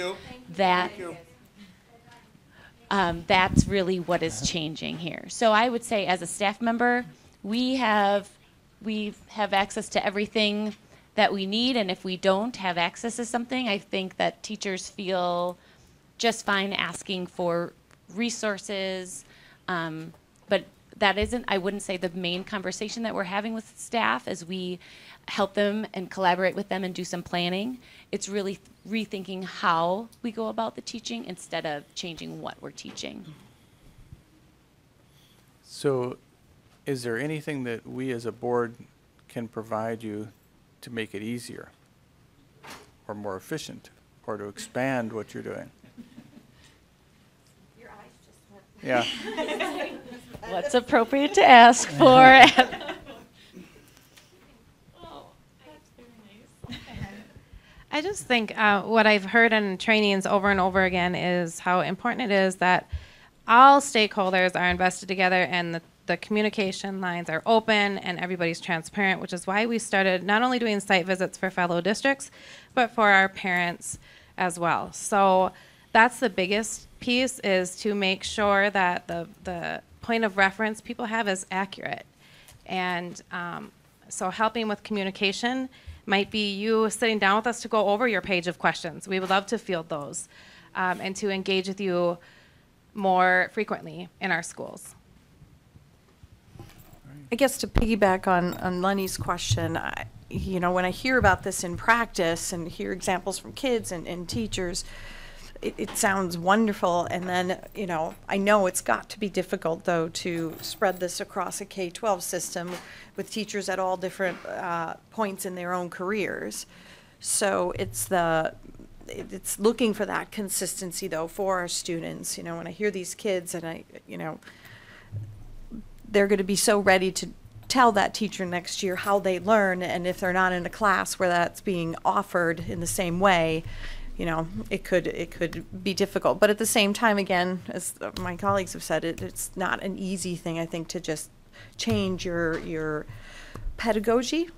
Q: that's really what is changing here. So I would say as a staff member, we have access to everything that we need, and if we don't have access to something, I think that teachers feel just fine asking for resources, but that isn't, I wouldn't say, the main conversation that we're having with staff as we help them and collaborate with them and do some planning. It's really rethinking how we go about the teaching instead of changing what we're teaching.
D: So is there anything that we as a board can provide you to make it easier or more efficient or to expand what you're doing?
Q: Your eyes just went.
D: Yeah.
Q: What's appropriate to ask for?
E: I just think what I've heard in trainings over and over again is how important it is that all stakeholders are invested together and the communication lines are open and everybody's transparent, which is why we started not only doing site visits for fellow districts, but for our parents as well. So that's the biggest piece, is to make sure that the point of reference people have is accurate. And so helping with communication might be you sitting down with us to go over your page of questions. We would love to field those and to engage with you more frequently in our schools.
C: I guess to piggyback on Leny's question, you know, when I hear about this in practice and hear examples from kids and teachers, it sounds wonderful. And then, you know it's got to be difficult, though, to spread this across a K-12 system with teachers at all different points in their own careers. So it's looking for that consistency, though, for our students. You know, when I hear these kids and they're going to be so ready to tell that teacher next year how they learn, and if they're not in a class where that's being offered in the same way, it could be difficult. But at the same time, again, as my colleagues have said, it's not an easy thing, I think, to just change your pedagogy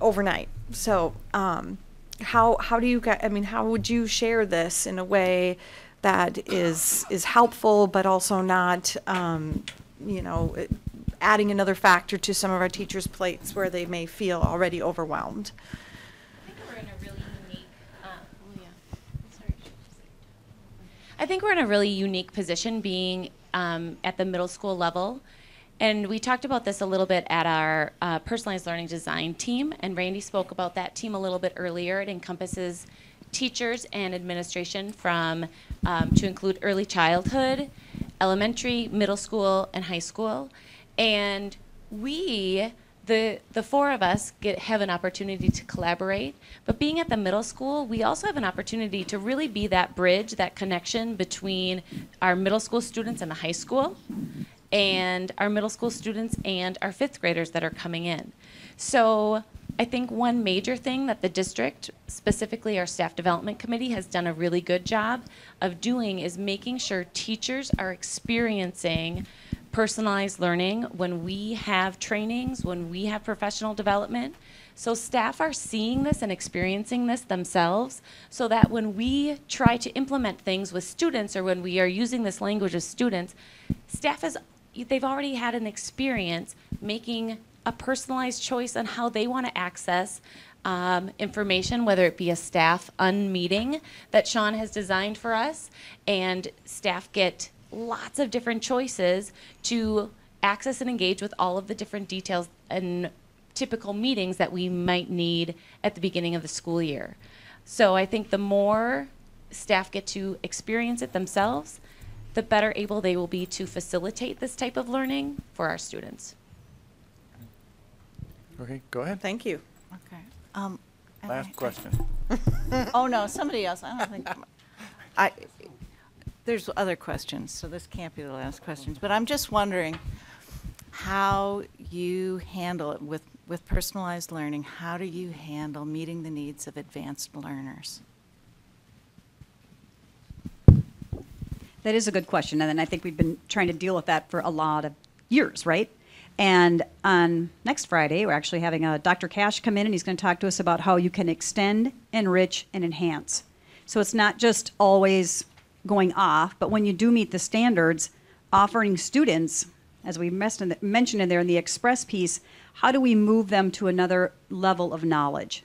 C: overnight. So how do you guys, how would you share this in a way that is helpful but also not adding another factor to some of our teachers' plates where they may feel already overwhelmed?
Q: I think we're in a really unique position being at the middle school level. And we talked about this a little bit at our personalized learning design team, and Randy spoke about that team a little bit earlier. It encompasses teachers and administration from to include early childhood, elementary, middle school, and high school. And we, the four of us, have an opportunity to collaborate. But being at the middle school, we also have an opportunity to really be that bridge, that connection between our middle school students and the high school, and our middle school students and our fifth graders that are coming in. So I think one major thing that the district, specifically our staff development committee, has done a really good job of doing is making sure teachers are experiencing personalized learning when we have trainings, when we have professional development. So staff are seeing this and experiencing this themselves, so that when we try to implement things with students, or when we are using this language with students, staff they've already had an experience making a personalized choice on how they want to access information, whether it be a staff unmeeting that Sean has designed for us, and staff get lots of different choices to access and engage with all of the different details and typical meetings that we might need at the beginning of the school year. So I think the more staff get to experience it themselves, the better able they will be to facilitate this type of learning for our students.
D: Okay, go ahead.
C: Thank you.
I: Okay.
D: Last question.
I: Oh, no, somebody else. I don't think. There's other questions, so this can't be the last questions. But I'm just wondering how you handle it with personalized learning. How do you handle meeting the needs of advanced learners?
P: That is a good question, and I think we've been trying to deal with that for a lot of years, right? And on next Friday, we're actually having Dr. Cash come in, and he's going to talk to us about how you can extend, enrich, and enhance. So it's not just always going off, but when you do meet the standards, offering students, as we mentioned in there in the express piece, how do we move them to another level of knowledge?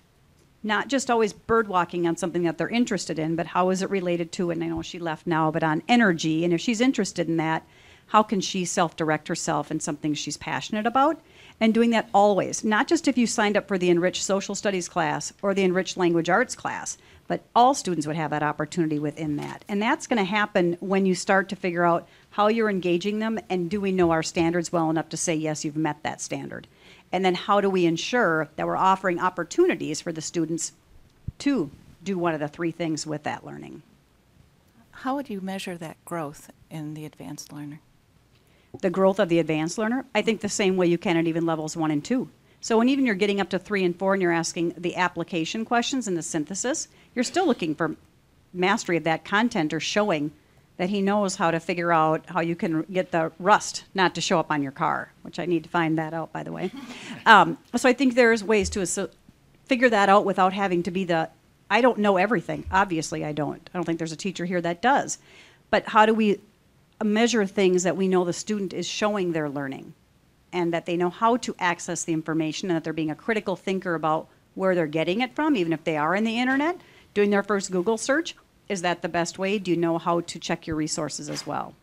P: Not just always bird walking on something that they're interested in, but how is it related to, and I know she left now, but on energy, and if she's interested in that, how can she self-direct herself in something she's passionate about? And doing that always, not just if you signed up for the Enriched Social Studies class or the Enriched Language Arts class, but all students would have that opportunity within that. And that's going to happen when you start to figure out how you're engaging them, and do we know our standards well enough to say, yes, you've met that standard? And then how do we ensure that we're offering opportunities for the students to do one of the three things with that learning?
I: How would you measure that growth in the advanced learner?
P: The growth of the advanced learner, I think the same way you can at even levels 1 and 2. So when even you're getting up to 3 and 4 and you're asking the application questions and the synthesis, you're still looking for mastery of that content, or showing that he knows how to figure out how you can get the rust not to show up on your car, which I need to find that out, by the way. So I think there's ways to figure that out without having to be I don't know everything. Obviously, I don't. I don't think there's a teacher here that does. But how do we measure things that we know the student is showing their learning, and that they know how to access the information, and that they're being a critical thinker about where they're getting it from, even if they are in the internet, doing their first Google search. Is that the best way? Do you know how to check your resources as well?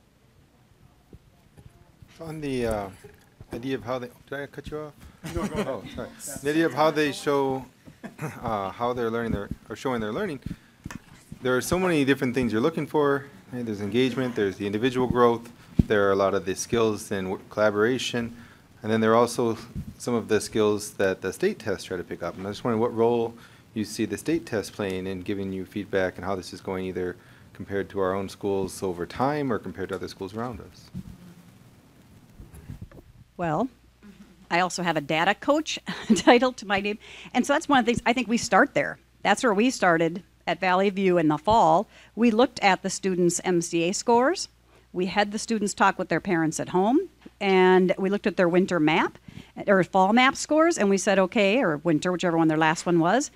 K: On the idea of how they, did I cut you off? No, go ahead. Oh, sorry. The idea of how they show how they're learning or showing their learning, there are so many different things you're looking for. Right? There's engagement, there's the individual growth, there are a lot of the skills and collaboration, and then there are also some of the skills that the state tests try to pick up. And I was just wondering what role you see the state test playing in giving you feedback, and how this is going, either compared to our own schools over time or compared to other schools around us.
P: Well, I also have a data coach title to my name. And so that's one of the things, I think we start there. That's where we started at Valley View in the fall. We looked at the students' MCA scores. We had the students talk with their parents at home, and we looked at their winter map, or fall map scores, and we said, okay, or winter, whichever one their last one was,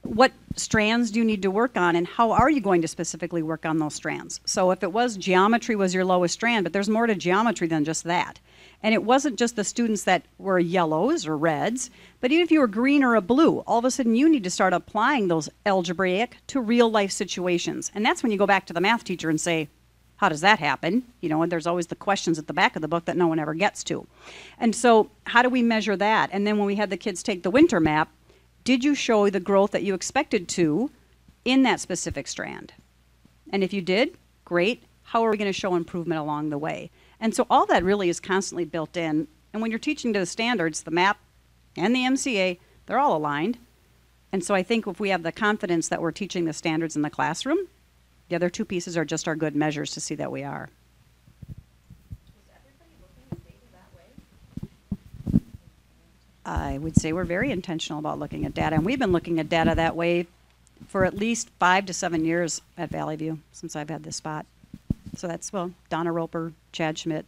P: what strands do you need to work on, and how are you going to specifically work on those strands? So if it was geometry was your lowest strand, but there's more to geometry than just that. And it wasn't just the students that were yellows or reds, but even if you were green or a blue, all of a sudden you need to start applying those algebraic to real life situations. And that's when you go back to the math teacher and say, how does that happen? You know, and there's always the questions at the back of the book that no one ever gets to. And so how do we measure that? And then when we had the kids take the winter map, did you show the growth that you expected to in that specific strand? And if you did, great. How are we going to show improvement along the way? And so all that really is constantly built in. And when you're teaching to the standards, the map and the MCA, they're all aligned. And so I think if we have the confidence that we're teaching the standards in the classroom, the other two pieces are just our good measures to see that we are. I would say we're very intentional about looking at data, and we've been looking at data that way for at least 5 to 7 years at Valley View since I've had this spot. So that's, well, Donna Roper, Chad Schmidt.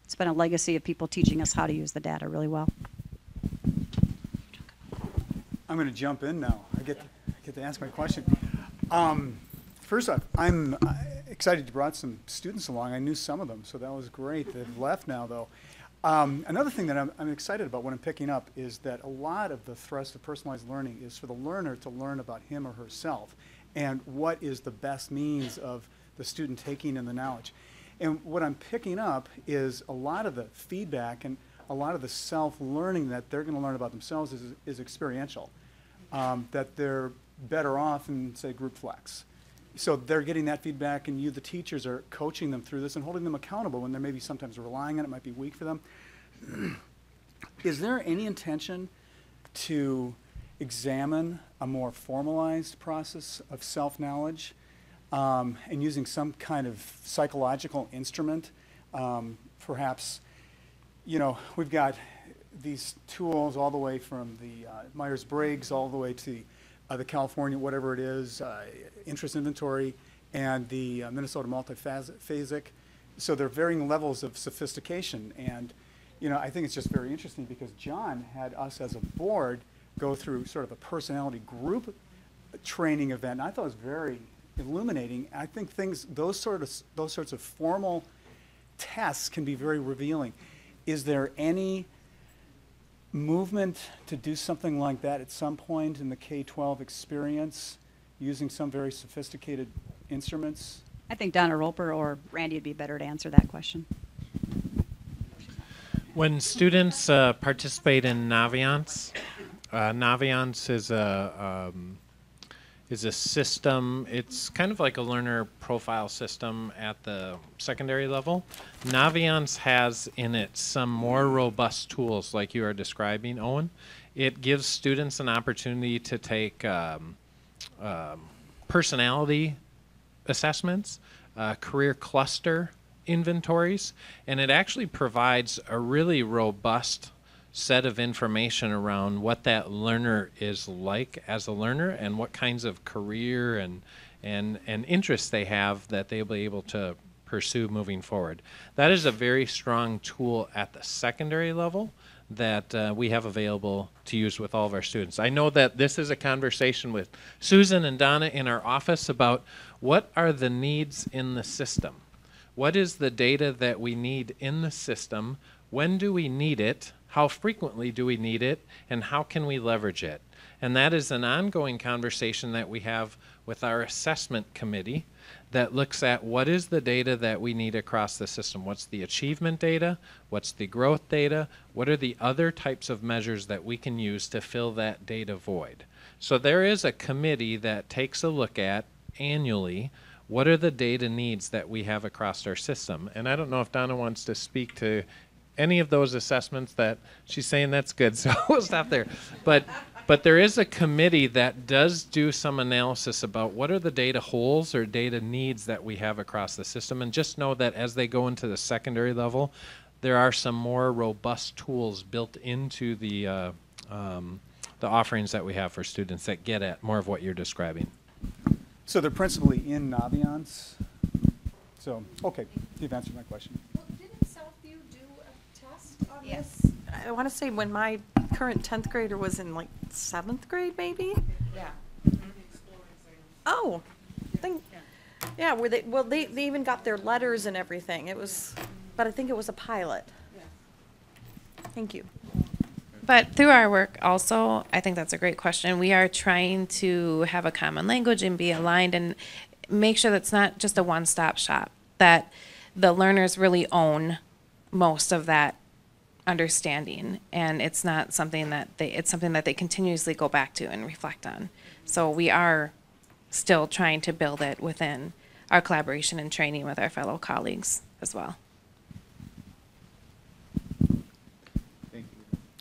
P: It's been a legacy of people teaching us how to use the data really well.
L: I'm going to jump in now. I get to ask my question. First off, I'm excited you brought some students along. I knew some of them, so that was great. They've left now, though. Another thing that I'm excited about, what I'm picking up, is that a lot of the thrust of personalized learning is for the learner to learn about him or herself and what is the best means of the student taking in the knowledge. And what I'm picking up is a lot of the feedback and a lot of the self-learning that they're going to learn about themselves is experiential, that they're better off in, say, group flex. So they're getting that feedback, and you, the teachers, are coaching them through this and holding them accountable when they're maybe sometimes relying on it, might be weak for them. Is there any intention to examine a more formalized process of self-knowledge and using some kind of psychological instrument? Perhaps, you know, we've got these tools all the way from the Myers-Briggs all the way to the California, whatever it is, interest inventory, and the Minnesota multiphasic. So there are varying levels of sophistication. And, you know, I think it's just very interesting because John had us as a board go through sort of a personality group training event. And I thought it was very illuminating. I think those sorts of formal tests can be very revealing. Is there any movement to do something like that at some point in the K-12 experience using some very sophisticated instruments?
P: I think Donna Roper or Randy would be better to answer that question.
O: When students participate in Naviance, Naviance is a system. It's kind of like a learner profile system at the secondary level. Naviance has in it some more robust tools like you are describing, Owen. It gives students an opportunity to take personality assessments, career cluster inventories, and it actually provides a really robust set of information around what that learner is like as a learner and what kinds of career and interests they have that they'll be able to pursue moving forward. That is a very strong tool at the secondary level that we have available to use with all of our students. I know that this is a conversation with Susan and Donna in our office about what are the needs in the system. What is the data that we need in the system? When do we need it? How frequently do we need it? And how can we leverage it? And that is an ongoing conversation that we have with our assessment committee that looks at what is the data that we need across the system. What's the achievement data? What's the growth data? What are the other types of measures that we can use to fill that data void? So there is a committee that takes a look at annually what are the data needs that we have across our system. And I don't know if Donna wants to speak to any of those assessments that she's saying that's good, so we'll stop there. But there is a committee that does do some analysis about what are the data holes or data needs that we have across the system, and just know that as they go into the secondary level, there are some more robust tools built into the offerings that we have for students that get at more of what you're describing.
L: So they're principally in Naviance. So, okay, you've answered my question.
C: Yes. I want to say when my current 10th grader was in like 7th grade, maybe?
I: Yeah.
C: Oh, yeah, where they even got their letters and everything. It was, but I think it was a pilot. Thank you.
E: But through our work also, I think that's a great question. We are trying to have a common language and be aligned and make sure that's not just a one-stop shop, that the learners really own most of that understanding, and it's not something that it's something that they continuously go back to and reflect on. So we are still trying to build it within our collaboration and training with our fellow colleagues as well.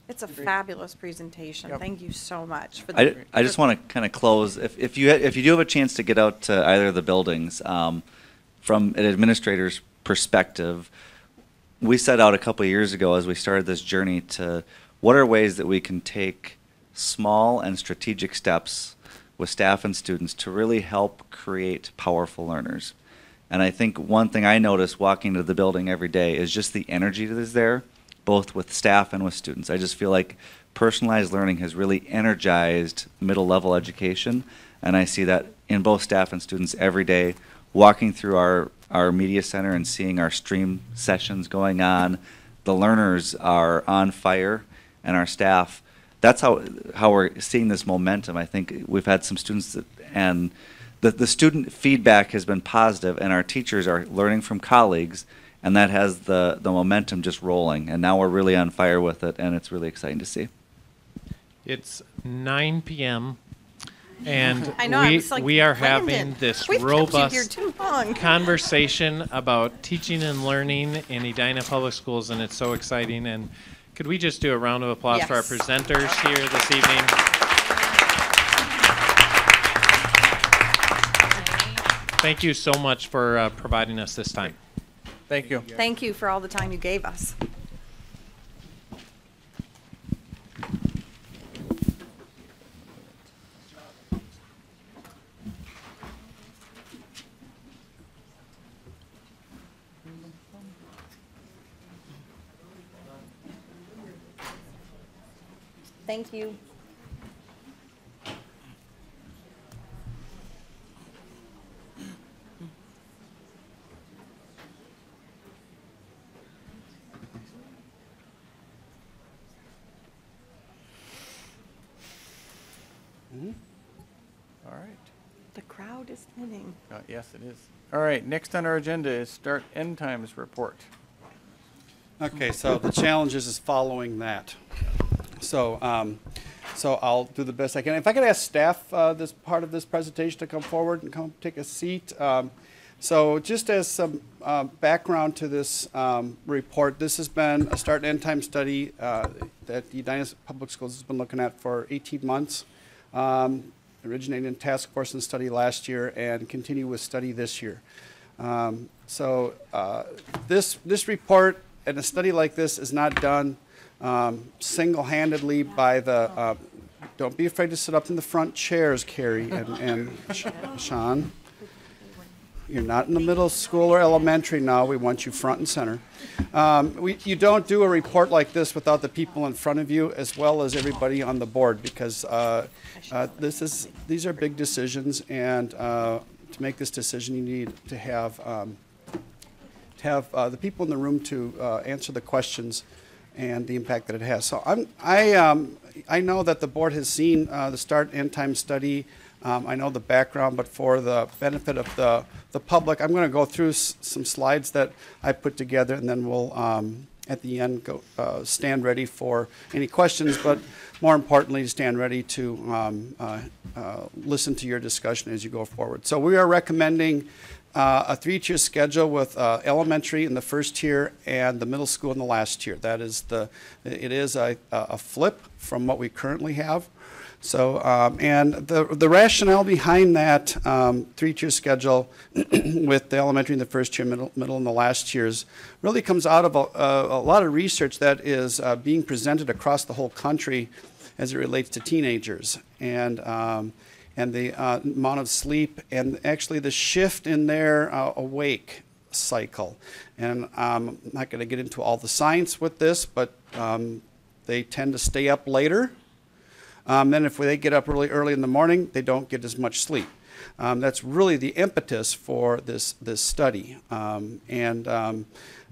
C: It's a fabulous presentation.
L: Yep.
C: Thank you so much for the.
U: I just want to kind of close. If you do have a chance to get out to either of the buildings, from an administrator's perspective, we set out a couple of years ago as we started this journey to what are ways that we can take small and strategic steps with staff and students to really help create powerful learners. And I think one thing I notice walking into the building every day is just the energy that is there, both with staff and with students. I just feel like personalized learning has really energized middle level education, and I see that in both staff and students every day, walking through our media center and seeing our stream sessions going on, the learners are on fire and our staff, that's how we're seeing this momentum. I think we've had some students and the student feedback has been positive, and our teachers are learning from colleagues, and that has the momentum just rolling. And now we're really on fire with it, and it's really exciting to see.
O: It's 9 p.m. and
C: I know, I was like,
O: we are
C: Brandon,
O: having this
C: we've kept you here
O: robust
C: too long.
O: conversation about teaching and learning in Edina Public Schools, and it's so exciting. And could we just do a round of applause for our
C: Yes.
O: presenters here this evening? Thank you so much for providing us this time.
D: Thank you.
C: Thank you for all the time you gave us. Thank you.
D: All right.
C: The crowd is thinning.
D: Yes, it is. All right, next on our agenda is start end times report.
B: Okay, so the challenges is following that. So, so I'll do the best I can. If I could ask staff this part of this presentation to come forward and come take a seat. So just as some background to this report, this has been a start and end time study that the Edina Public Schools has been looking at for 18 months. Originated in task force and study last year and continue with study this year. This report and a study like this is not done single-handedly by the, don't be afraid to sit up in the front chairs, Carrie and Sean. You're not in the middle school or elementary now. We want you front and center. You don't do a report like this without the people in front of you as well as everybody on the board, because these are big decisions, and to make this decision you need to have the people in the room to answer the questions and the impact that it has. So I know that the board has seen the start and end time study. I know the background, but for the benefit of the public, I'm going to go through some slides that I put together, and then we'll, at the end, go stand ready for any questions, but more importantly, stand ready to listen to your discussion as you go forward. So we are recommending a 3-tier schedule with elementary in the first tier and the middle school in the last tier. That is it is a flip from what we currently have. So, and the rationale behind that 3-tier schedule with the elementary in the first tier, middle in the last tiers really comes out of a lot of research that is being presented across the whole country as it relates to teenagers and the amount of sleep and actually the shift in their awake cycle. And I'm not going to get into all the science with this, but they tend to stay up later. Then if they get up really early in the morning, they don't get as much sleep. That's really the impetus for this study.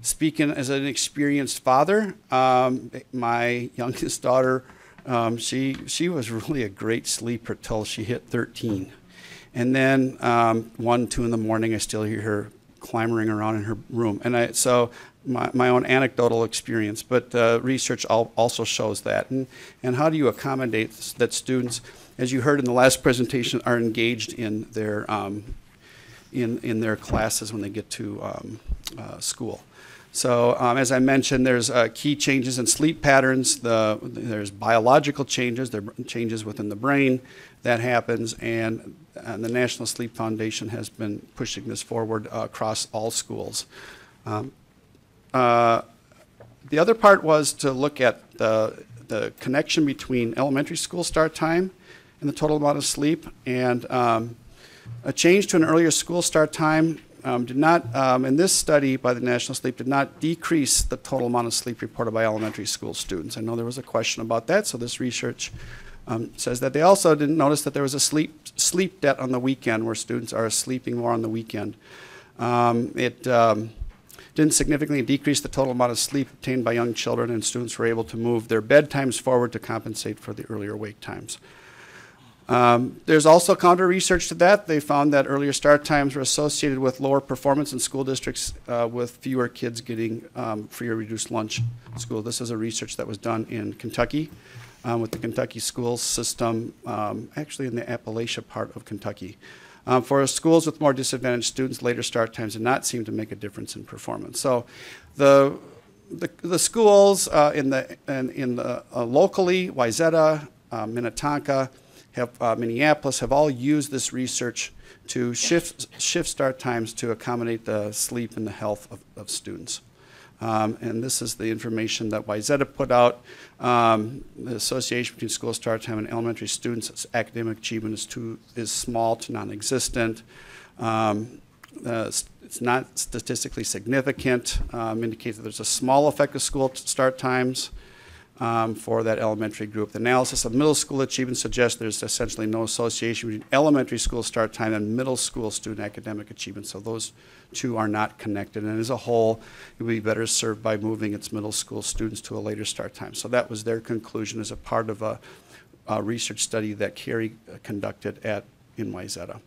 B: Speaking as an experienced father, my youngest daughter, she was really a great sleeper till she hit 13. And then 1, 2 in the morning, I still hear her clamoring around in her room. And so my own anecdotal experience, but research also shows that. And how do you accommodate that students, as you heard in the last presentation, are engaged in their classes when they get to school? So as I mentioned, there's key changes in sleep patterns. There's biological changes. There are changes within the brain that happens, and the National Sleep Foundation has been pushing this forward across all schools. The other part was to look at the connection between elementary school start time and the total amount of sleep, and a change to an earlier school start time did not, in this study by the National Sleep, did not decrease the total amount of sleep reported by elementary school students. I know there was a question about that, so this research says that they also didn't notice that there was a sleep debt on the weekend, where students are sleeping more on the weekend. didn't significantly decrease the total amount of sleep obtained by young children, and students were able to move their bedtimes forward to compensate for the earlier wake times. There's also counter research to that. They found that earlier start times were associated with lower performance in school districts with fewer kids getting free or reduced lunch at school. This is a research that was done in Kentucky with the Kentucky school system, actually in the Appalachia part of Kentucky. For schools with more disadvantaged students, later start times did not seem to make a difference in performance. So the schools locally, Wayzata, Minnetonka, Minneapolis have all used this research to shift start times to accommodate the sleep and the health of students. And this is the information that Wayzata put out. The association between school start time and elementary students' academic achievement is small to non-existent. It's not statistically significant, indicates that there's a small effect of school start times for that elementary group. The analysis of middle school achievement suggests there's essentially no association between elementary school start time and middle school student academic achievement, so those two are not connected. And as a whole, it would be better served by moving its middle school students to a later start time. So that was their conclusion as a part of a research study that Carrie conducted in Wayzata.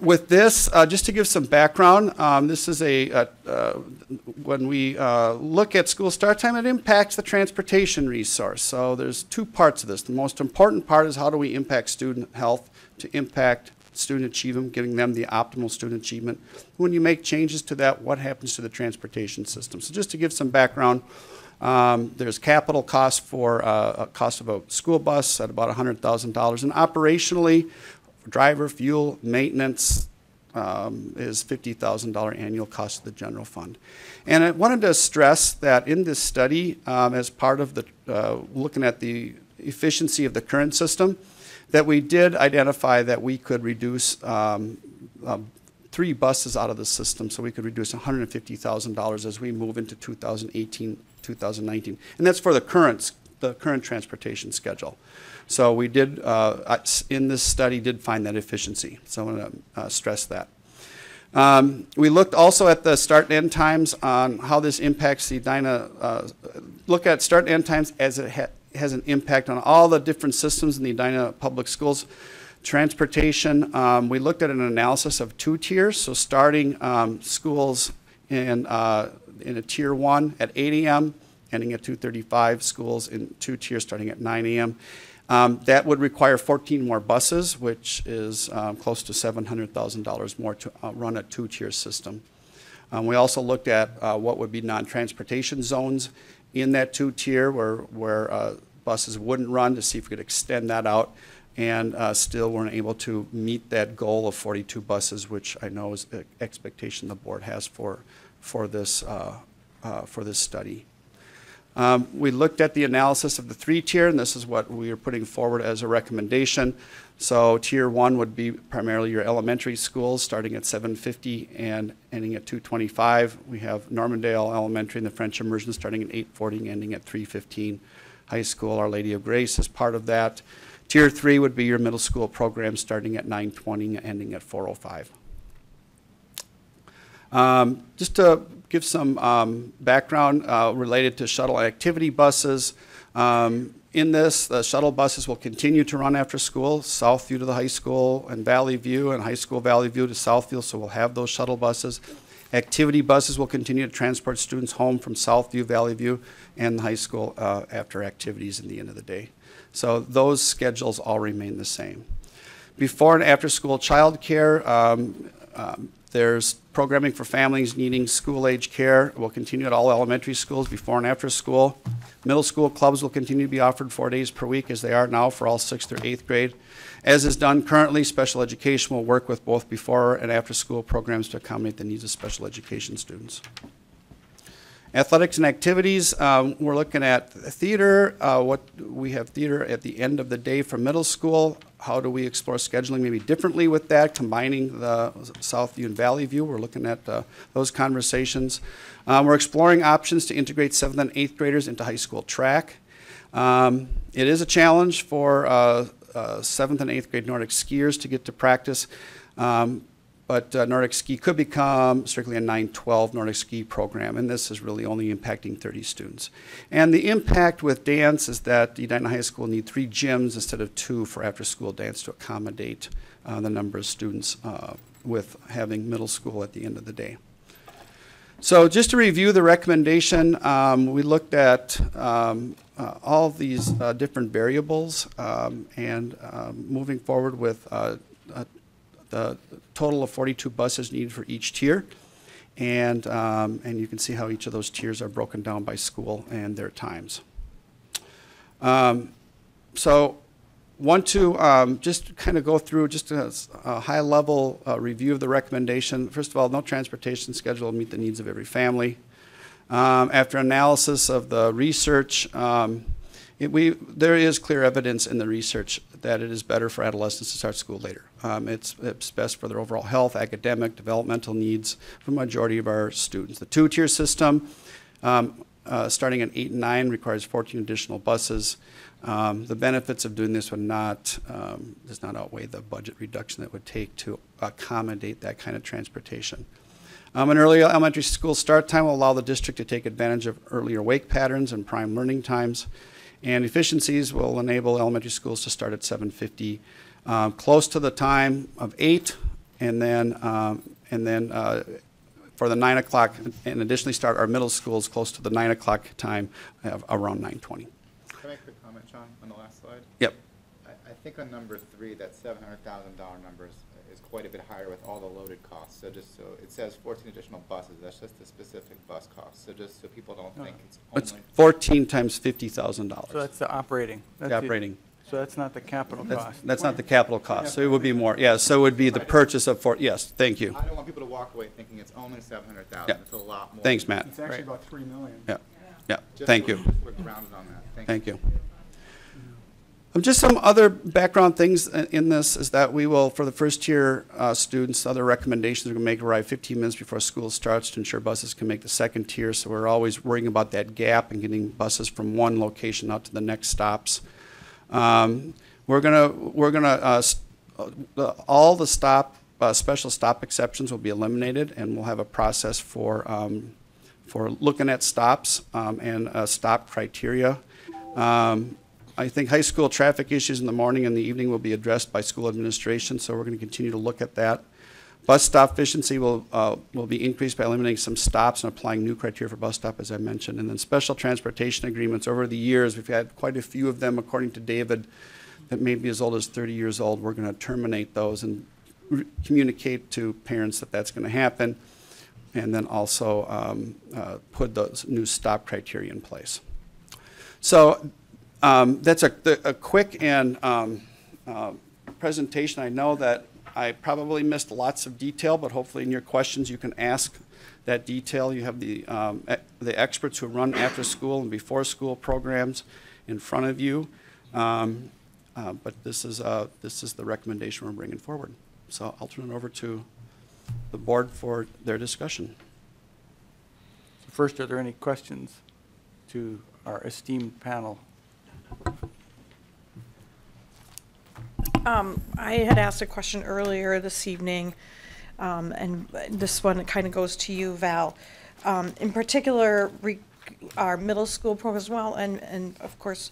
B: With this, just to give some background, this is when we look at school start time, it impacts the transportation resource. So there's two parts of this. The most important part is how do we impact student health to impact student achievement, giving them the optimal student achievement. When you make changes to that, what happens to the transportation system? So just to give some background, there's capital costs for a cost of a school bus at about $100,000, and operationally, driver, fuel, maintenance is $50,000 annual cost of the general fund. And I wanted to stress that in this study, as part of the looking at the efficiency of the current system, that we did identify that we could reduce 3 buses out of the system, so we could reduce $150,000 as we move into 2018, 2019. And that's for the current transportation schedule. So we did, in this study, did find that efficiency. So I want to stress that. We looked also at the start and end times on how this impacts the Edina, look at start and end times as it has an impact on all the different systems in the Edina public schools. Transportation, we looked at an analysis of 2 tiers, so starting schools in a tier 1 at 8 a.m., ending at 2:35, schools in 2 tiers starting at 9 a.m. That would require 14 more buses, which is close to $700,000 more to run a 2-tier system. We also looked at what would be non-transportation zones in that 2-tier where buses wouldn't run, to see if we could extend that out, and still weren't able to meet that goal of 42 buses, which I know is the expectation the board has for this study. We looked at the analysis of the 3-tier, and this is what we are putting forward as a recommendation. So tier 1 would be primarily your elementary schools, starting at 750 and ending at 225. We have Normandale Elementary and the French Immersion starting at 840 and ending at 315. High School, Our Lady of Grace is part of that. Tier 3 would be your middle school program, starting at 920 and ending at 405. Just to give some background related to shuttle activity buses. In this, the shuttle buses will continue to run after school, Southview to the high school and Valley View, and high school Valley View to Southview, so we'll have those shuttle buses. Activity buses will continue to transport students home from Southview, Valley View, and the high school after activities in the end of the day. So those schedules all remain the same. Before and after school childcare, there's programming for families needing school-age care. We'll continue at all elementary schools before and after school. Middle school clubs will continue to be offered 4 days per week, as they are now for all 6th or 8th grade. As is done currently, special education will work with both before and after school programs to accommodate the needs of special education students. Athletics and activities, we're looking at theater. We have theater at the end of the day for middle school. How do we explore scheduling maybe differently with that, combining the Southview and Valley View? We're looking at those conversations. We're exploring options to integrate 7th and 8th graders into high school track. It is a challenge for 7th and 8th grade Nordic skiers to get to practice. But Nordic Ski could become strictly a 9-12 Nordic Ski program, and this is really only impacting 30 students. And the impact with dance is that Edina High School need 3 gyms instead of 2 for after-school dance to accommodate the number of students with having middle school at the end of the day. So just to review the recommendation, we looked at all these different variables and moving forward with the total of 42 buses needed for each tier. And you can see how each of those tiers are broken down by school and their times. So want to just kind of go through just a high-level review of the recommendation. First of all, no transportation schedule will meet the needs of every family. After analysis of the research, there is clear evidence in the research that it is better for adolescents to start school later. It's best for their overall health, academic, developmental needs for the majority of our students. The 2-tier system, starting at 8 and 9, requires 14 additional buses. The benefits of doing this does not outweigh the budget reduction that it would take to accommodate that kind of transportation. An early elementary school start time will allow the district to take advantage of earlier wake patterns and prime learning times. And efficiencies will enable elementary schools to start at 7:50, close to the time of 8, and then for the 9 o'clock, and additionally start our middle schools close to the 9 o'clock time around 9:20.
H: Can I make a quick comment, John, on the last slide?
B: Yep.
H: I think on number 3, that $700,000 number is quite a bit higher with all the loaded costs. So just so it says 14 additional buses, that's just the specific bus cost. So just so people don't think it's
B: It's
H: only
B: 14 times $50,000.
D: So that's the operating.
B: The operating.
D: So that's not the capital cost.
B: That's not the capital cost. So it would be more. Yeah. So it would be the purchase of yes. Thank you.
H: I don't want people to walk away thinking it's only 700,000.
B: Yeah.
H: It's a lot more.
B: Thanks, Matt.
L: It's actually about $3 million.
B: Yeah. Yeah.
H: Just
B: Thank
H: so
B: you.
H: We're grounded on that.
B: Thank you. Just some other background things in this is that we will, for the first year students, other recommendations we're going to make arrive 15 minutes before school starts to ensure buses can make the second tier. So we're always worrying about that gap and getting buses from one location out to the next stops. All the special stop exceptions will be eliminated, and we'll have a process for looking at stops and stop criteria. I think high school traffic issues in the morning and the evening will be addressed by school administration, so we're going to continue to look at that. Bus stop efficiency will be increased by eliminating some stops and applying new criteria for bus stop, as I mentioned. And then special transportation agreements. Over the years, we've had quite a few of them, according to David, that may be as old as 30 years old. We're going to terminate those and communicate to parents that that's going to happen, and then also put those new stop criteria in place. So that's a quick and presentation. I know that I probably missed lots of detail, but hopefully in your questions you can ask that detail. You have the experts who run after school and before school programs in front of you. But this is the recommendation we're bringing forward. So I'll turn it over to the board for their discussion.
D: First, are there any questions to our esteemed panel?
C: I had asked a question earlier this evening, and this one kind of goes to you, Val. In particular, our middle school program as well, and of course,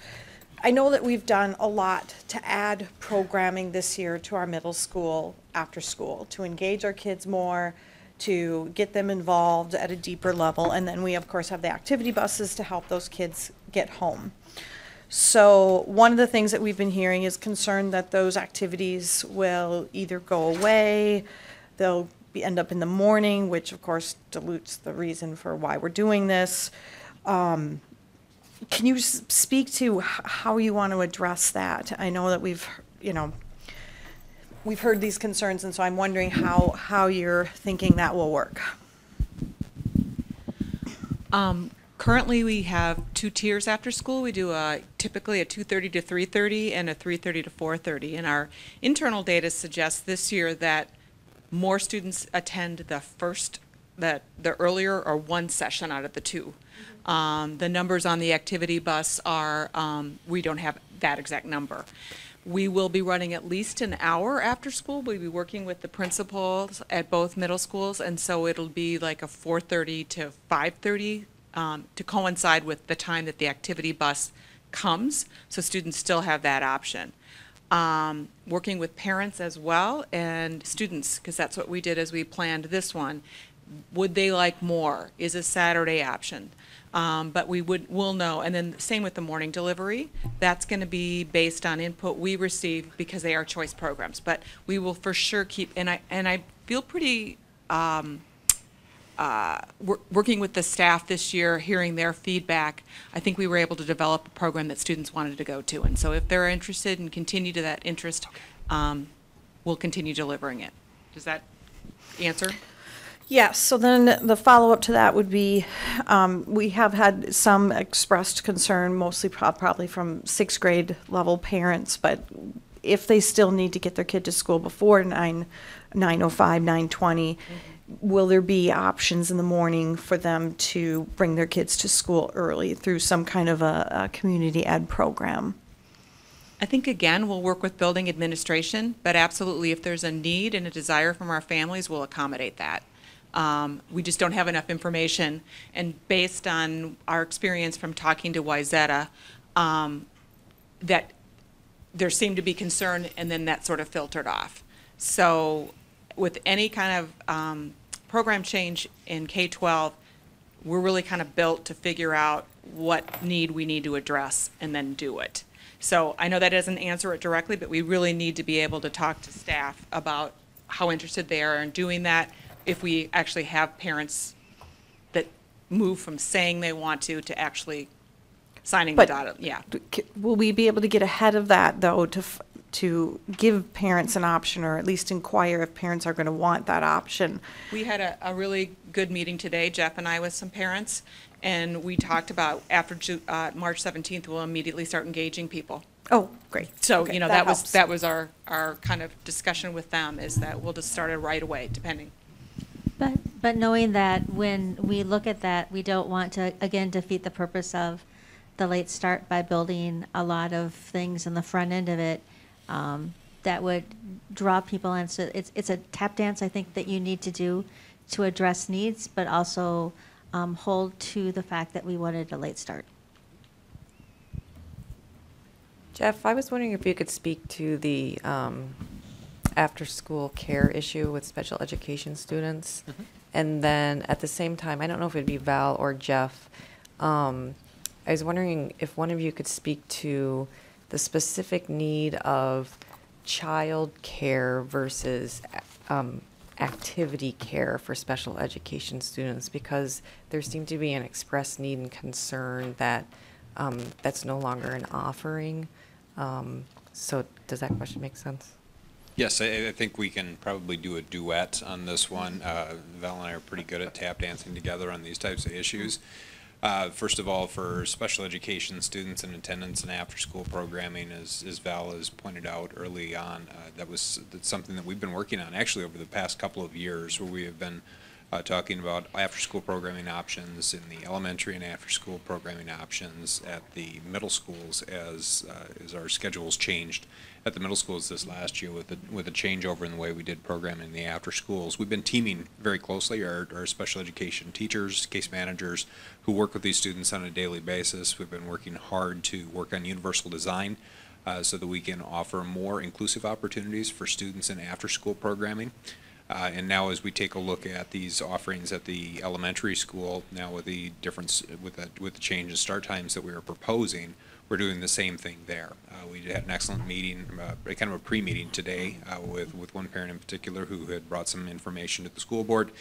C: I know that we've done a lot to add programming this year to our middle school after school, to engage our kids more, to get them involved at a deeper level, and then we of course have the activity buses to help those kids get home. So one of the things that we've been hearing is concern that those activities will either go away, they'll end up in the morning, which of course dilutes the reason for why we're doing this. Can you speak to how you want to address that? I know that we've heard these concerns, and so I'm wondering how you're thinking that will work.
A: Currently, we have 2 tiers after school. We do typically a 2:30 to 3:30 and a 3:30 to 4:30. And our internal data suggests this year that more students attend the earlier or one session out of the 2. The numbers on the activity bus are, we don't have that exact number. We will be running at least an hour after school. We'll be working with the principals at both middle schools, and so it'll be like a 4:30 to 5:30 to coincide with the time that the activity bus comes, so students still have that option. Working with parents as well and students, because that's what we did as we planned this one. Would they like more? Is a Saturday option? But we'll know. And then same with the morning delivery. That's going to be based on input we receive because they are choice programs. But we will for sure keep, and I feel pretty, working with the staff this year, hearing their feedback, I think we were able to develop a program that students wanted to go to. And so if they're interested and continue to that interest, we'll continue delivering it. Does that answer?
C: Yes, so then the follow-up to that would be, we have had some expressed concern, mostly probably from 6th grade level parents, but if they still need to get their kid to school before 9:05, 9:20, will there be options in the morning for them to bring their kids to school early through some kind of a community ed program?
A: I think, again, we'll work with building administration, but absolutely if there's a need and a desire from our families, we'll accommodate that. We just don't have enough information, and based on our experience from talking to Wyzetta, that there seemed to be concern, and then that sort of filtered off. So with any kind of program change in K-12, we're really kind of built to figure out what need we need to address and then do it. So I know that doesn't answer it directly, but we really need to be able to talk to staff about how interested they are in doing that, if we actually have parents that move from saying they want to actually signing the dotted, yeah.
C: Will we be able to get ahead of that, though, to give parents an option, or at least inquire if parents are going to want that option?
A: We had a really good meeting today, Jeff and I, with some parents, and we talked about after March 17th, we'll immediately start engaging people.
C: Oh, great.
A: So,
C: Okay,
A: you know,
C: that
A: that was our kind of discussion with them, is that we'll just start it right away, depending.
M: But knowing that when we look at that, we don't want to, again, defeat the purpose of the late start by building a lot of things in the front end of it that would draw people in. So it's a tap dance, I think, that you need to do to address needs, but also hold to the fact that we wanted a late start.
F: Jeff, I was wondering if you could speak to the after-school care issue with special education students.
B: Mm-hmm.
F: And then at the same time, I don't know if it'd be Val or Jeff, I was wondering if one of you could speak to the specific need of child care versus activity care for special education students, because there seemed to be an express need and concern that that's no longer an offering. So does that question make sense?
N: Yes, I think we can probably do a duet on this one. Val and I are pretty good at tap dancing together on these types of issues. First of all, for special education students in attendance and after-school programming, as Val has pointed out early on, that's something that we've been working on actually over the past couple of years, where we have been talking about after-school programming options in the elementary and after-school programming options at the middle schools as our schedules changed at the middle schools this last year with a changeover in the way we did programming in the after schools. We've been teaming very closely, our special education teachers, case managers who work with these students on a daily basis. We've been working hard to work on universal design so that we can offer more inclusive opportunities for students in after-school programming. And now as we take a look at these offerings at the elementary school, now with the difference, with the change in start times that we are proposing, we're doing the same thing there. We had an excellent meeting, kind of a pre-meeting today with one parent in particular who had brought some information to the school board,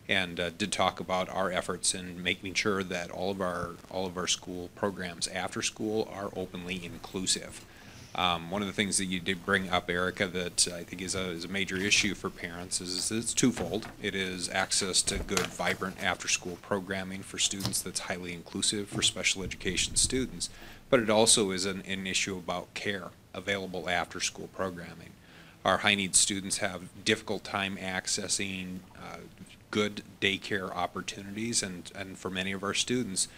N: and did talk about our efforts in making sure that all of our school programs after school are openly inclusive. One of the things that you did bring up, Erica, that I think is a major issue for parents is it's twofold. It is access to good, vibrant after-school programming for students that's highly inclusive for special education students, but it also is an issue about care, available after-school programming. Our high-need students have difficult time accessing good daycare opportunities, and for many of our students,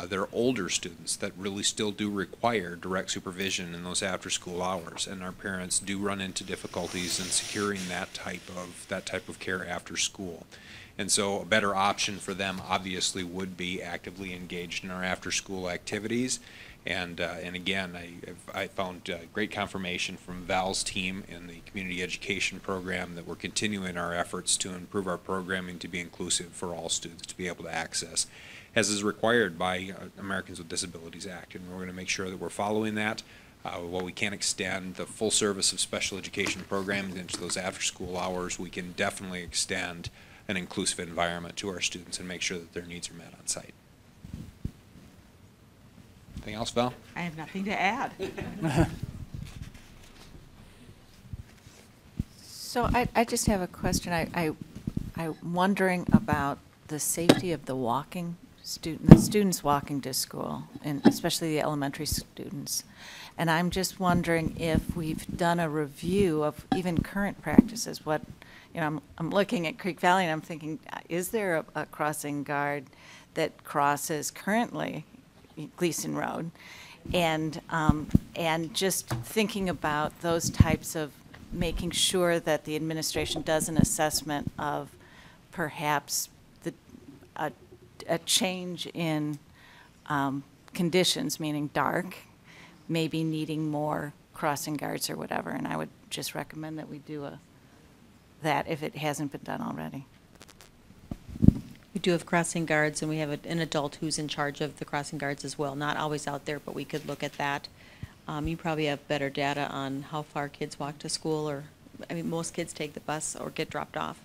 N: they're older students that really still do require direct supervision in those after-school hours, and our parents do run into difficulties in securing that type of care after school. And so a better option for them obviously would be actively engaged in our after-school activities. And again, I found great confirmation from Val's team in the community education program that we're continuing our efforts to improve our programming to be inclusive for all students to be able to access, as is required by Americans with Disabilities Act. And we're going to make sure that we're following that. While we can't extend the full service of special education programs into those after-school hours, we can definitely extend an inclusive environment to our students and make sure that their needs are met on site. Anything else, Val?
I: I have nothing to add. So I just have a question. I'm wondering about the safety of the students walking to school, and especially the elementary students. And I'm just wondering if we've done a review of even current practices. What, you know, I'm looking at Creek Valley and I'm thinking, is there a crossing guard that crosses currently Gleason Road? And just thinking about those types of making sure that the administration does an assessment of perhaps a change in conditions, meaning dark, maybe needing more crossing guards or whatever. And I would just recommend that we do that if it hasn't been done already.
J: We do have crossing guards, and we have an adult who's in charge of the crossing guards as well. Not always out there, but we could look at that. You probably have better data on how far kids walk to school, or, I mean, most kids take the bus or get dropped off.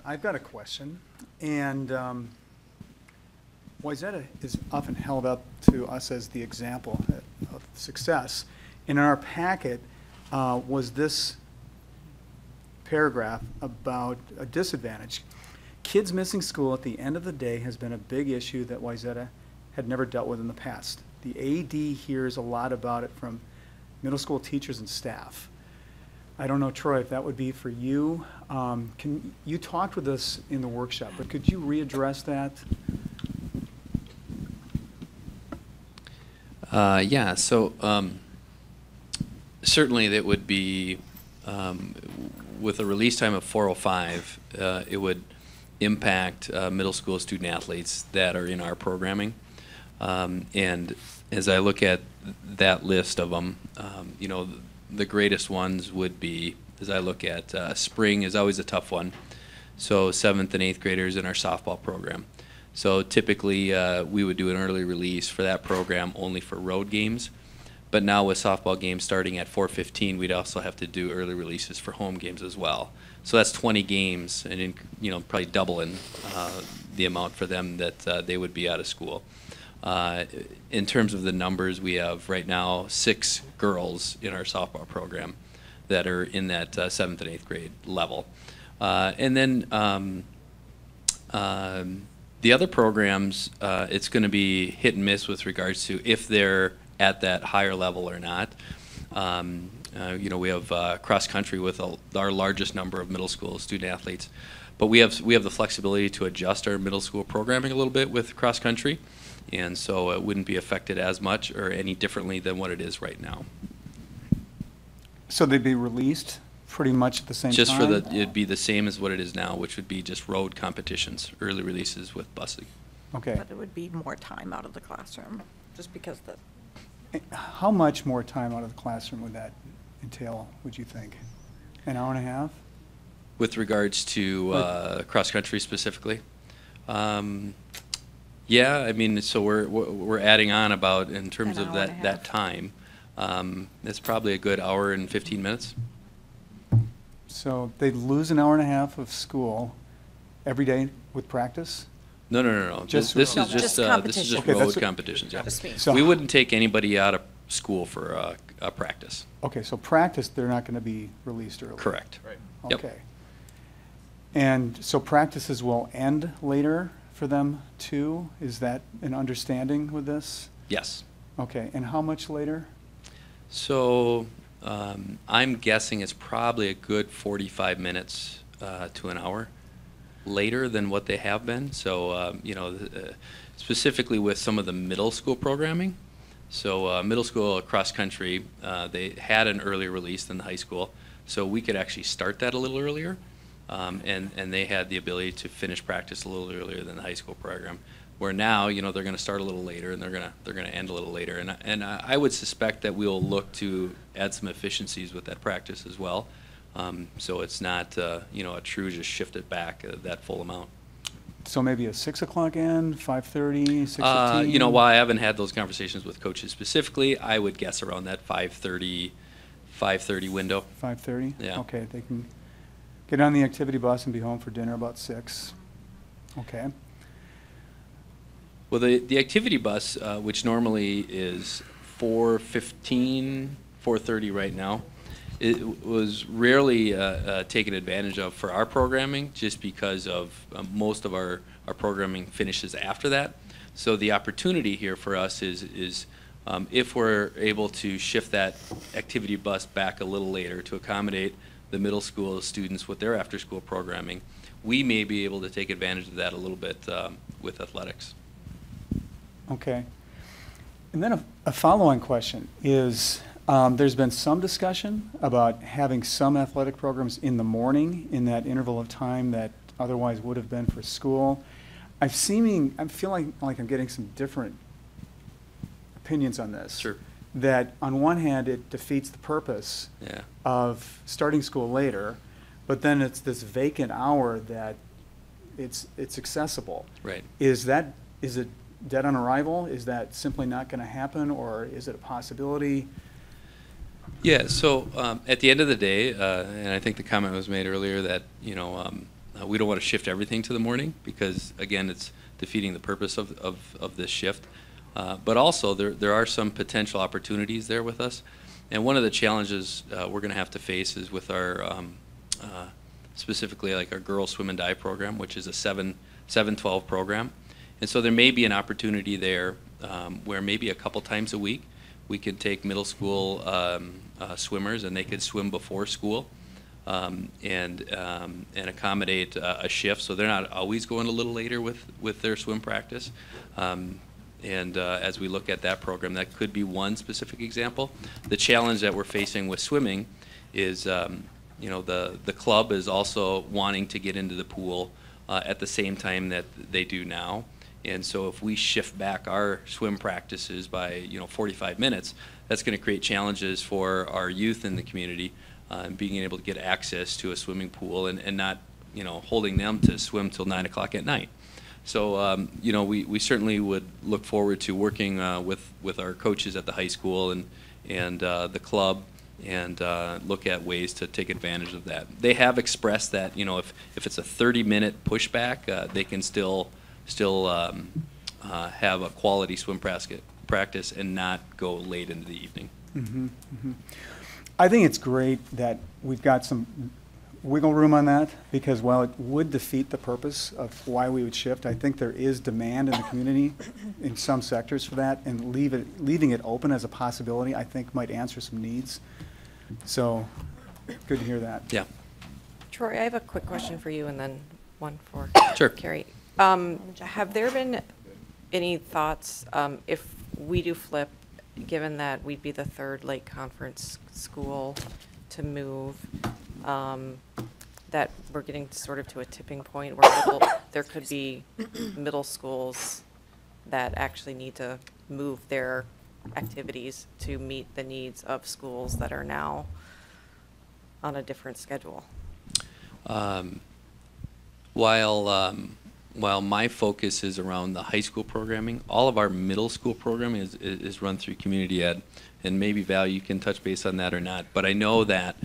L: I've got a question, and Wayzata is often held up to us as the example of success. In our packet was this paragraph about a disadvantage. Kids missing school at the end of the day has been a big issue that Wayzata had never dealt with in the past. The AD hears a lot about it from middle school teachers and staff. I don't know, Troy, if that would be for you. You talked with us in the workshop, but could you readdress that?
T: Yeah, so certainly that would be, with a release time of 4:05, it would impact middle school student athletes that are in our programming. And as I look at that list of them, you know, the greatest ones would be, as I look at spring is always a tough one. So 7th and 8th graders in our softball program. So typically we would do an early release for that program only for road games. But now with softball games starting at 4:15, we'd also have to do early releases for home games as well. So that's 20 games, and you know, probably doubling the amount for them that they would be out of school. In terms of the numbers, we have right now 6 girls in our softball program that are in that 7th and 8th grade level. And then the other programs, it's going to be hit and miss with regards to if they're at that higher level or not. You know, we have cross country with our largest number of middle school student athletes, but we have the flexibility to adjust our middle school programming a little bit with cross country, and so it wouldn't be affected as much or any differently than what it is right now.
L: So they'd be released pretty much at the same
T: Just
L: time?
T: it'd be the same as what it is now, which would be just road competitions, early releases with busing.
L: Okay.
C: But it would be more time out of the classroom, just because the.
L: How much more time out of the classroom would that entail, would you think? An hour and a half?
T: With regards to cross country specifically, yeah, I mean, so we're adding on about in terms of that time. It's probably a good hour and 15 minutes.
L: So they'd lose an hour and a half of school every day with practice?
T: No. This is just road competitions. Yeah.
L: So
T: we wouldn't take anybody out of school for a practice.
L: Okay, so practice, they're not going to be released early?
T: Correct.
L: Right.
T: Yep.
L: Okay. And so practices will end later for them too? Is that an understanding with this?
T: Yes.
L: Okay, and how much later?
T: So I'm guessing it's probably a good 45 minutes to an hour later than what they have been. So, specifically with some of the middle school programming. So middle school cross country, they had an earlier release than the high school. So we could actually start that a little earlier. And they had the ability to finish practice a little earlier than the high school program. Where now, they're going to start a little later and they're going to end a little later. And I would suspect that we'll look to add some efficiencies with that practice as well. So it's not, a true just shift it back that full amount.
L: So maybe a 6 o'clock end, 5:30, 6:15?
T: While I haven't had those conversations with coaches specifically, I would guess around that 5:30 window.
L: 5:30?
T: Yeah.
L: Okay, they can get on the activity bus and be home for dinner about 6. Okay.
T: Well, the activity bus, which normally is 4:15, 4:30 right now, it was rarely taken advantage of for our programming just because of most of our programming finishes after that. So the opportunity here for us is if we're able to shift that activity bus back a little later to accommodate the middle school students with their after-school programming, we may be able to take advantage of that a little bit with athletics.
L: Okay. And then a follow-on question is, there's been some discussion about having some athletic programs in the morning in that interval of time that otherwise would have been for school. I feel like I'm getting some different opinions on this.
T: Sure.
L: That on one hand, it defeats the purpose of starting school later, but then it's this vacant hour that it's accessible.
T: Right.
L: Is it dead on arrival? Is that simply not going to happen, or is it a possibility?
T: Yeah, so at the end of the day, and I think the comment was made earlier that, we don't want to shift everything to the morning because, again, it's defeating the purpose of this shift. But also, there are some potential opportunities there with us. And one of the challenges we're going to have to face is with our, specifically like our girls swim and dive program, which is a 7-12 program. And so there may be an opportunity there where maybe a couple times a week we could take middle school swimmers and they could swim before school and accommodate a shift so they're not always going a little later with their swim practice. And as we look at that program, that could be one specific example. The challenge that we're facing with swimming is, the club is also wanting to get into the pool at the same time that they do now. And so if we shift back our swim practices by 45 minutes, that's going to create challenges for our youth in the community, being able to get access to a swimming pool and not holding them to swim till 9 o'clock at night. So we certainly would look forward to working with our coaches at the high school and the club and look at ways to take advantage of that. They have expressed that if it's a 30-minute pushback, they can still have a quality swim practice and not go late into the evening.
L: Mm-hmm, mm-hmm. I think it's great that we've got some wiggle room on that because while it would defeat the purpose of why we would shift, I think there is demand in the community in some sectors for that, and leaving it open as a possibility I think might answer some needs. So good to hear that.
T: Yeah.
F: Troy, I have a quick question for you and then one for
T: Sure.
F: Carrie. Have there been any thoughts, if we do flip, given that we'd be the third Lake Conference school to move, that we're getting sort of to a tipping point where there could be middle schools that actually need to move their activities to meet the needs of schools that are now on a different schedule?
T: While my focus is around the high school programming, all of our middle school programming is run through community ed, and maybe Val, you can touch base on that or not. But I know that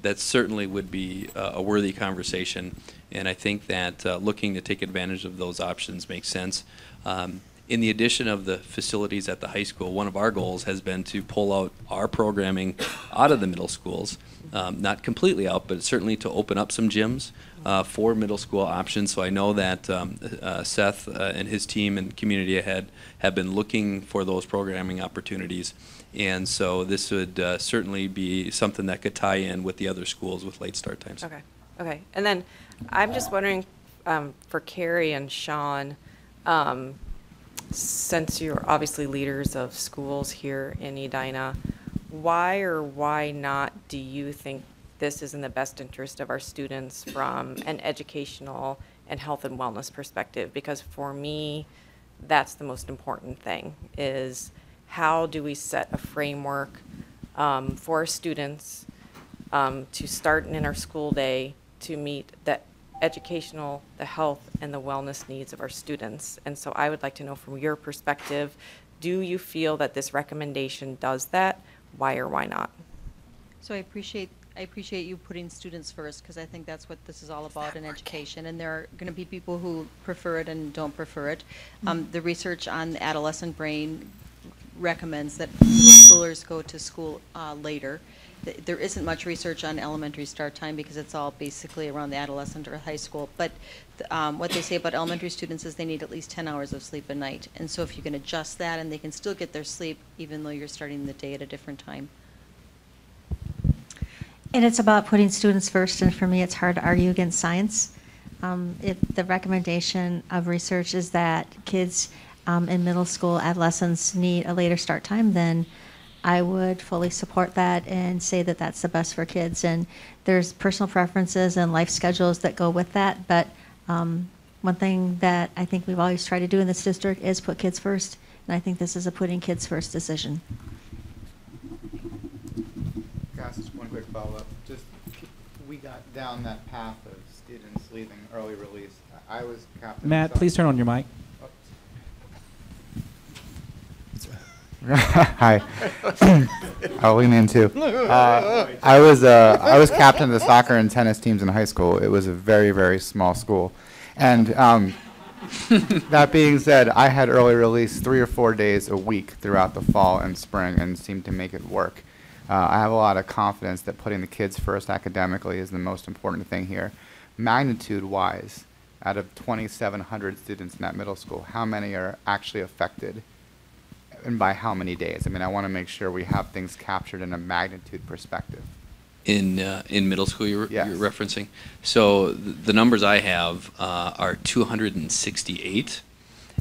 T: that certainly would be a worthy conversation, and I think that looking to take advantage of those options makes sense. In the addition of the facilities at the high school, one of our goals has been to pull out our programming out of the middle schools, not completely out, but certainly to open up some gyms for middle school options. So I know that Seth and his team and Community Ahead have been looking for those programming opportunities. And so this would certainly be something that could tie in with the other schools with late start times.
F: Okay, okay. And then I'm just wondering, for Carrie and Sean, since you're obviously leaders of schools here in Edina, why or why not do you think this is in the best interest of our students from an educational and health and wellness perspective? Because for me, that's the most important thing, is how do we set a framework for our students to start in our school day to meet the educational, the health, and the wellness needs of our students. And so I would like to know from your perspective, do you feel that this recommendation does that? Why or why not?
J: So I appreciate you putting students first, because I think that's what this is all about in education. And there are going to be people who prefer it and don't prefer it. The research on the adolescent brain recommends that middle schoolers go to school later. There isn't much research on elementary start time because it's all basically around the adolescent or high school. But what they say about elementary students is they need at least 10 hours of sleep a night. And so if you can adjust that, and they can still get their sleep even though you're starting the day at a different time.
M: And it's about putting students first, and for me it's hard to argue against science. If the recommendation of research is that kids in middle school, adolescents need a later start time, then I would fully support that and say that that's the best for kids. And there's personal preferences and life schedules that go with that, but one thing that I think we've always tried to do in this district is put kids first, and I think this is a putting kids first decision.
H: Just one quick follow-up. Just, we got down that path of students leaving early release. I was captain.
R: Matt, please turn on your mic.
H: Hi. I'll lean in too. I was captain of the soccer and tennis teams in high school. It was a very, very small school. And that being said, I had early release 3 or 4 days a week throughout the fall and spring and seemed to make it work. I have a lot of confidence that putting the kids first academically is the most important thing here. Magnitude-wise, out of 2,700 students in that middle school, how many are actually affected? And by how many days? I mean, I want to make sure we have things captured in a magnitude perspective.
T: In middle school, you're referencing? So the numbers I have are 268,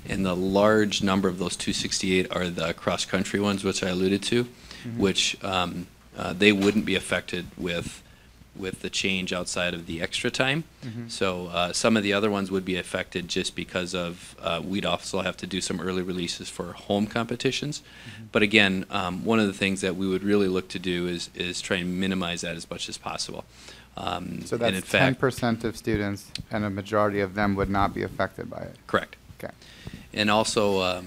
T: and the large number of those 268 are the cross-country ones, which I alluded to, which they wouldn't be affected with the change outside of the extra time. So some of the other ones would be affected just because of we'd also have to do some early releases for home competitions. But again, one of the things that we would really look to do is try and minimize that as much as possible.
H: So that's 10% of students, and a majority of them would not be affected by it.
T: Correct.
H: Okay.
T: And also,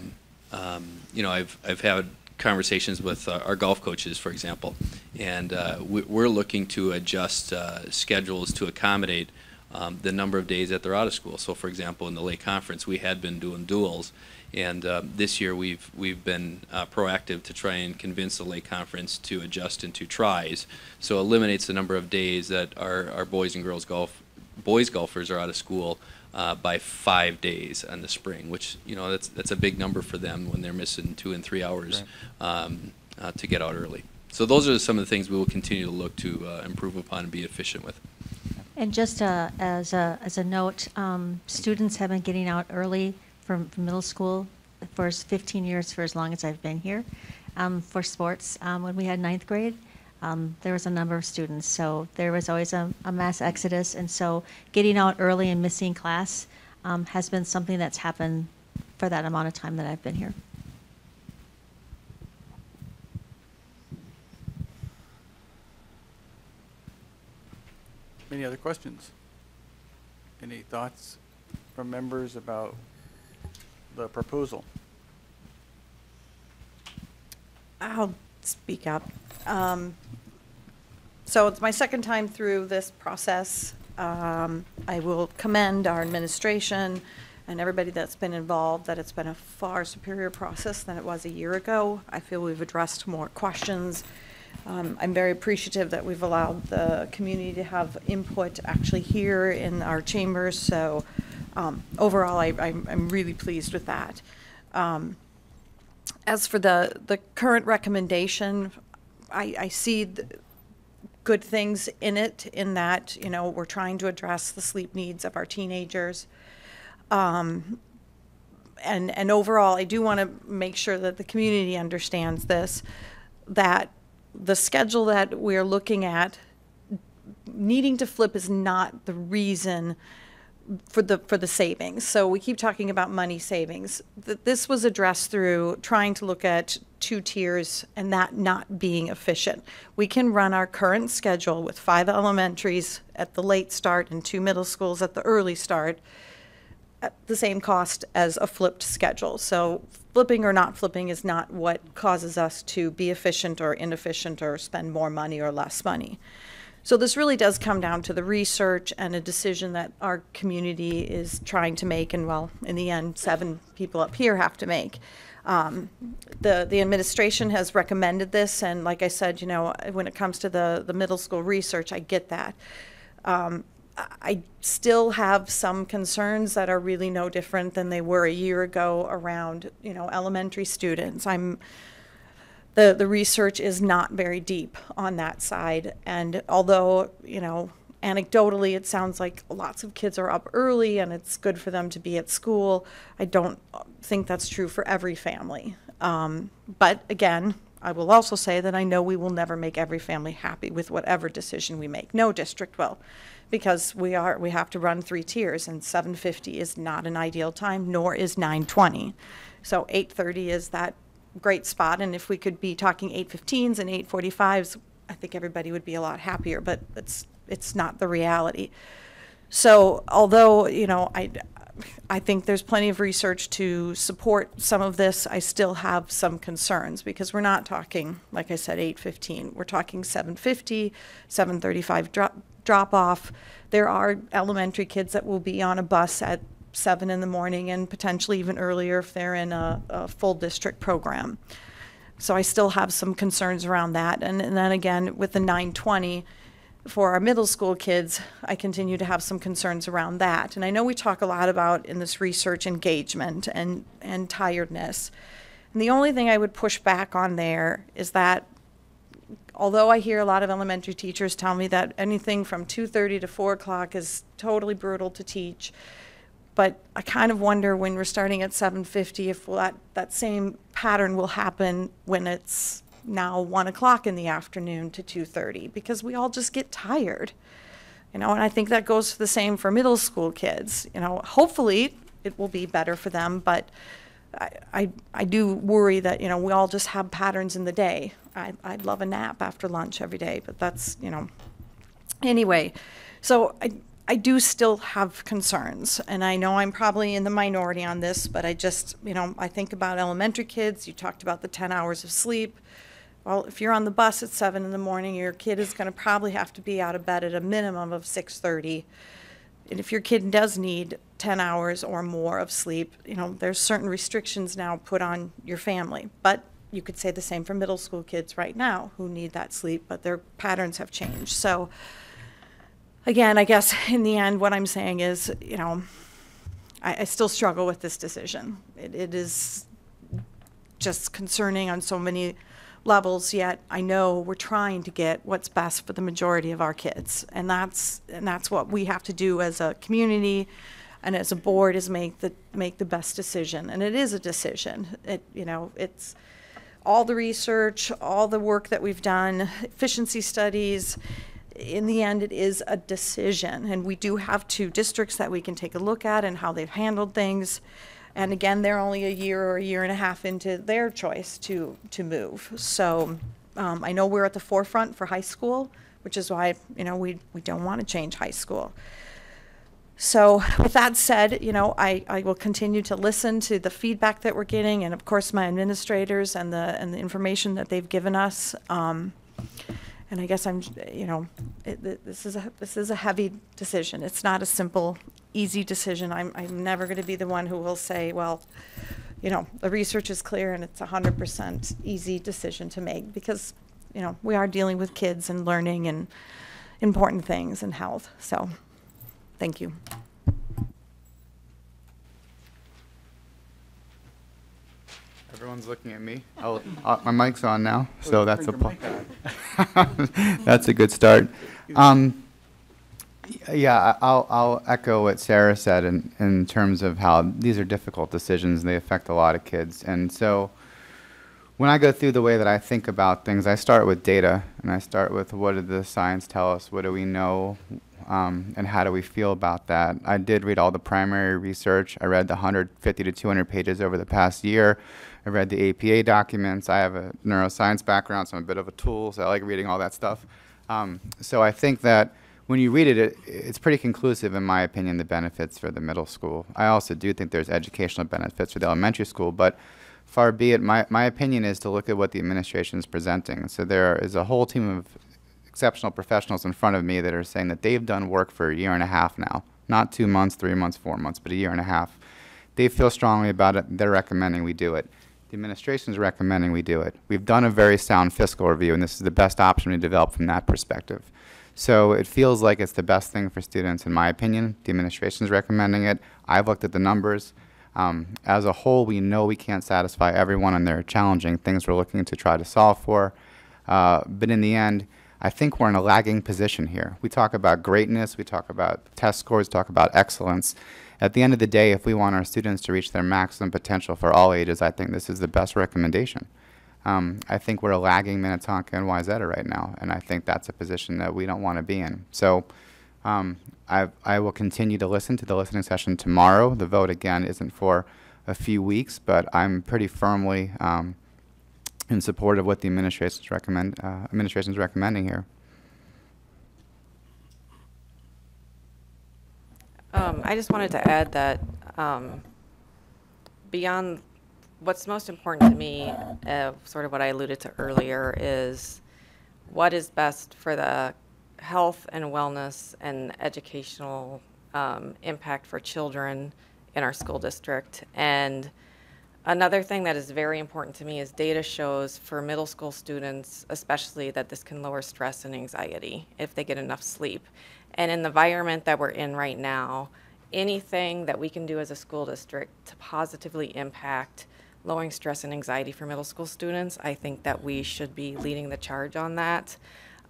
T: you know, I've had conversations with our golf coaches, for example, and we're looking to adjust schedules to accommodate the number of days that they're out of school. So, for example, in the Lake Conference, we had been doing duals, and this year we've been proactive to try and convince the Lake Conference to adjust into tries, so it eliminates the number of days that our boys and girls golfers are out of school by 5 days in the spring, which, you know, that's a big number for them when they're missing 2 and 3 hours to get out early. So those are some of the things we will continue to look to improve upon and be efficient with.
M: And just as a note, students have been getting out early from middle school for 15 years, for as long as I've been here, for sports. When we had 9th grade, there was a number of students, so there was always a mass exodus, and so getting out early and missing class has been something that's happened for that amount of time that I've been here.
D: Any other questions? Any thoughts from members about the proposal?
C: I'll speak up. So it's my second time through this process. I will commend our administration, and everybody that's been involved, that it's been a far superior process than it was a year ago. I feel we've addressed more questions. I'm very appreciative that we've allowed the community to have input actually here in our chambers. So overall, I'm really pleased with that. As for the current recommendation, I see good things in it, in that, you know, we're trying to address the sleep needs of our teenagers. And overall, I do want to make sure that the community understands this, that the schedule that we're looking at, needing to flip is not the reason for the savings. So we keep talking about money savings. This was addressed through trying to look at 2 tiers and that not being efficient. We can run our current schedule with 5 elementaries at the late start and 2 middle schools at the early start at the same cost as a flipped schedule. So flipping or not flipping is not what causes us to be efficient or inefficient or spend more money or less money. So this really does come down to the research and a decision that our community is trying to make, and well, in the end, 7 people up here have to make. The administration has recommended this, and like I said, you know, when it comes to the middle school research, I get that. I still have some concerns that are really no different than they were a year ago around, you know, elementary students. The research is not very deep on that side, and although, you know, anecdotally it sounds like lots of kids are up early and it's good for them to be at school, I don't think that's true for every family. But again, I will also say that I know we will never make every family happy with whatever decision we make. No district will, because we have to run 3 tiers, and 7:50 is not an ideal time, nor is 9:20. So 8:30 is that great spot, and if we could be talking 8:15s and 8:45s, I think everybody would be a lot happier, but it's not the reality. So although, you know, I think there's plenty of research to support some of this, I still have some concerns, because we're not talking, like I said, 8:15. We're talking 7:50, 7:35 drop off. There are elementary kids that will be on a bus at 7 in the morning, and potentially even earlier if they're in a full district program. So I still have some concerns around that. And then again, with the 9:20, for our middle school kids, I continue to have some concerns around that. And I know we talk a lot about in this research engagement and tiredness. And the only thing I would push back on there is that although I hear a lot of elementary teachers tell me that anything from 2:30 to 4 o'clock is totally brutal to teach, but I kind of wonder when we're starting at 7:50 if that same pattern will happen when it's now 1 o'clock in the afternoon to 2:30, because we all just get tired, you know. And I think that goes the same for middle school kids. You know, hopefully it will be better for them, but I do worry that, you know, we all just have patterns in the day. I'd love a nap after lunch every day, but that's, you know, anyway. So I do still have concerns, and I know I'm probably in the minority on this, but I just, you know, I think about elementary kids. You talked about the 10 hours of sleep. Well, if you're on the bus at 7 in the morning, your kid is going to probably have to be out of bed at a minimum of 6:30. And if your kid does need 10 hours or more of sleep, you know, there's certain restrictions now put on your family. But you could say the same for middle school kids right now who need that sleep, but their patterns have changed. So again, I guess in the end, what I'm saying is, you know, I still struggle with this decision. It is just concerning on so many levels, yet I know we're trying to get what's best for the majority of our kids. And that's what we have to do as a community and as a board, is make the best decision. And it is a decision. You know, it's all the research, all the work that we've done, efficiency studies. In the end, it is a decision. And we do have 2 districts that we can take a look at and how they've handled things. And again, they're only a year or a year and a half into their choice to move. So I know we're at the forefront for high school, which is why, you know, we don't want to change high school. So with that said, you know, I will continue to listen to the feedback that we're getting, and of course my administrators and the information that they've given us. And I guess I'm, you know, this is a heavy decision. It's not a simple easy decision. I'm never going to be the one who will say, well, you know, the research is clear and it's 100% easy decision to make, because, you know, we are dealing with kids and learning and important things and health. So, thank you.
H: Everyone's looking at me. My mic's on now, so that's that's a good start. Yeah, I'll echo what Sarah said in terms of how these are difficult decisions. They affect a lot of kids. And so when I go through the way that I think about things, I start with data, and I start with what did the science tell us, what do we know, and how do we feel about that. I did read all the primary research. I read the 150 to 200 pages over the past year. I read the APA documents. I have a neuroscience background, so I'm a bit of a tool, so I like reading all that stuff. So I think that when you read it, it's pretty conclusive, in my opinion, the benefits for the middle school. I also do think there's educational benefits for the elementary school, but far be it, my opinion is to look at what the administration is presenting. So there is a whole team of exceptional professionals in front of me that are saying that they've done work for a year and a half now. Not 2 months, 3 months, 4 months, but a year and a half. They feel strongly about it. They're recommending we do it. The administration is recommending we do it. We've done a very sound fiscal review, and this is the best option we develop from that perspective. So it feels like it's the best thing for students, in my opinion. The administration is recommending it. I've looked at the numbers. As a whole, we know we can't satisfy everyone, and there are challenging things we're looking to try to solve for. But in the end, I think we're in a lagging position here. We talk about greatness, we talk about test scores, talk about excellence. At the end of the day, if we want our students to reach their maximum potential for all ages, I think this is the best recommendation. I think we're a lagging Minnetonka and Wayzata right now, and I think that's a position that we don't want to be in. So I will continue to listen to the listening session tomorrow. The vote, again, isn't for a few weeks, but I'm pretty firmly in support of what the administration's recommending here.
F: I just wanted to add that beyond what's most important to me, sort of what I alluded to earlier, is what is best for the health and wellness and educational impact for children in our school district. And another thing that is very important to me is data shows for middle school students, especially, that this can lower stress and anxiety if they get enough sleep. And in the environment that we're in right now, anything that we can do as a school district to positively impact lowering stress and anxiety for middle school students, I think that we should be leading the charge on that.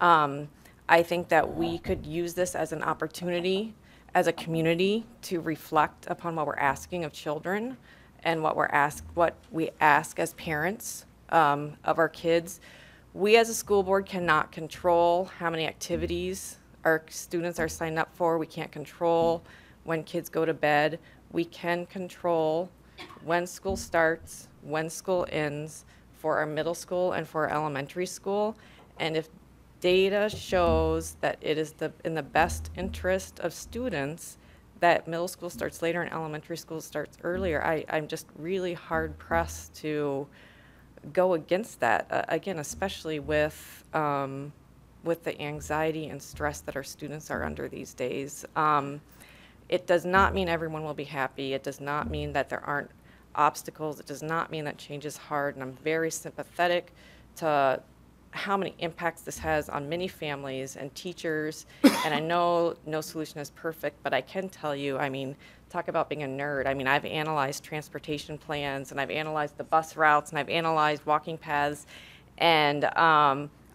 F: I think that we could use this as an opportunity as a community to reflect upon what we're asking of children and what we ask as parents of our kids. We as a school board cannot control how many activities our students are signed up for. We can't control when kids go to bed. We can control when school starts, when school ends for our middle school and for our elementary school. And if data shows that it is in the best interest of students that middle school starts later and elementary school starts earlier, I'm just really hard pressed to go against that, again, especially with the anxiety and stress that our students are under these days. It does not mean everyone will be happy. It does not mean that there aren't obstacles. It does not mean that change is hard, and I'm very sympathetic to how many impacts this has on many families and teachers. And I know no solution is perfect, but I can tell you, I mean, talk about being a nerd. I mean, I've analyzed transportation plans, and I've analyzed the bus routes, and I've analyzed walking paths, and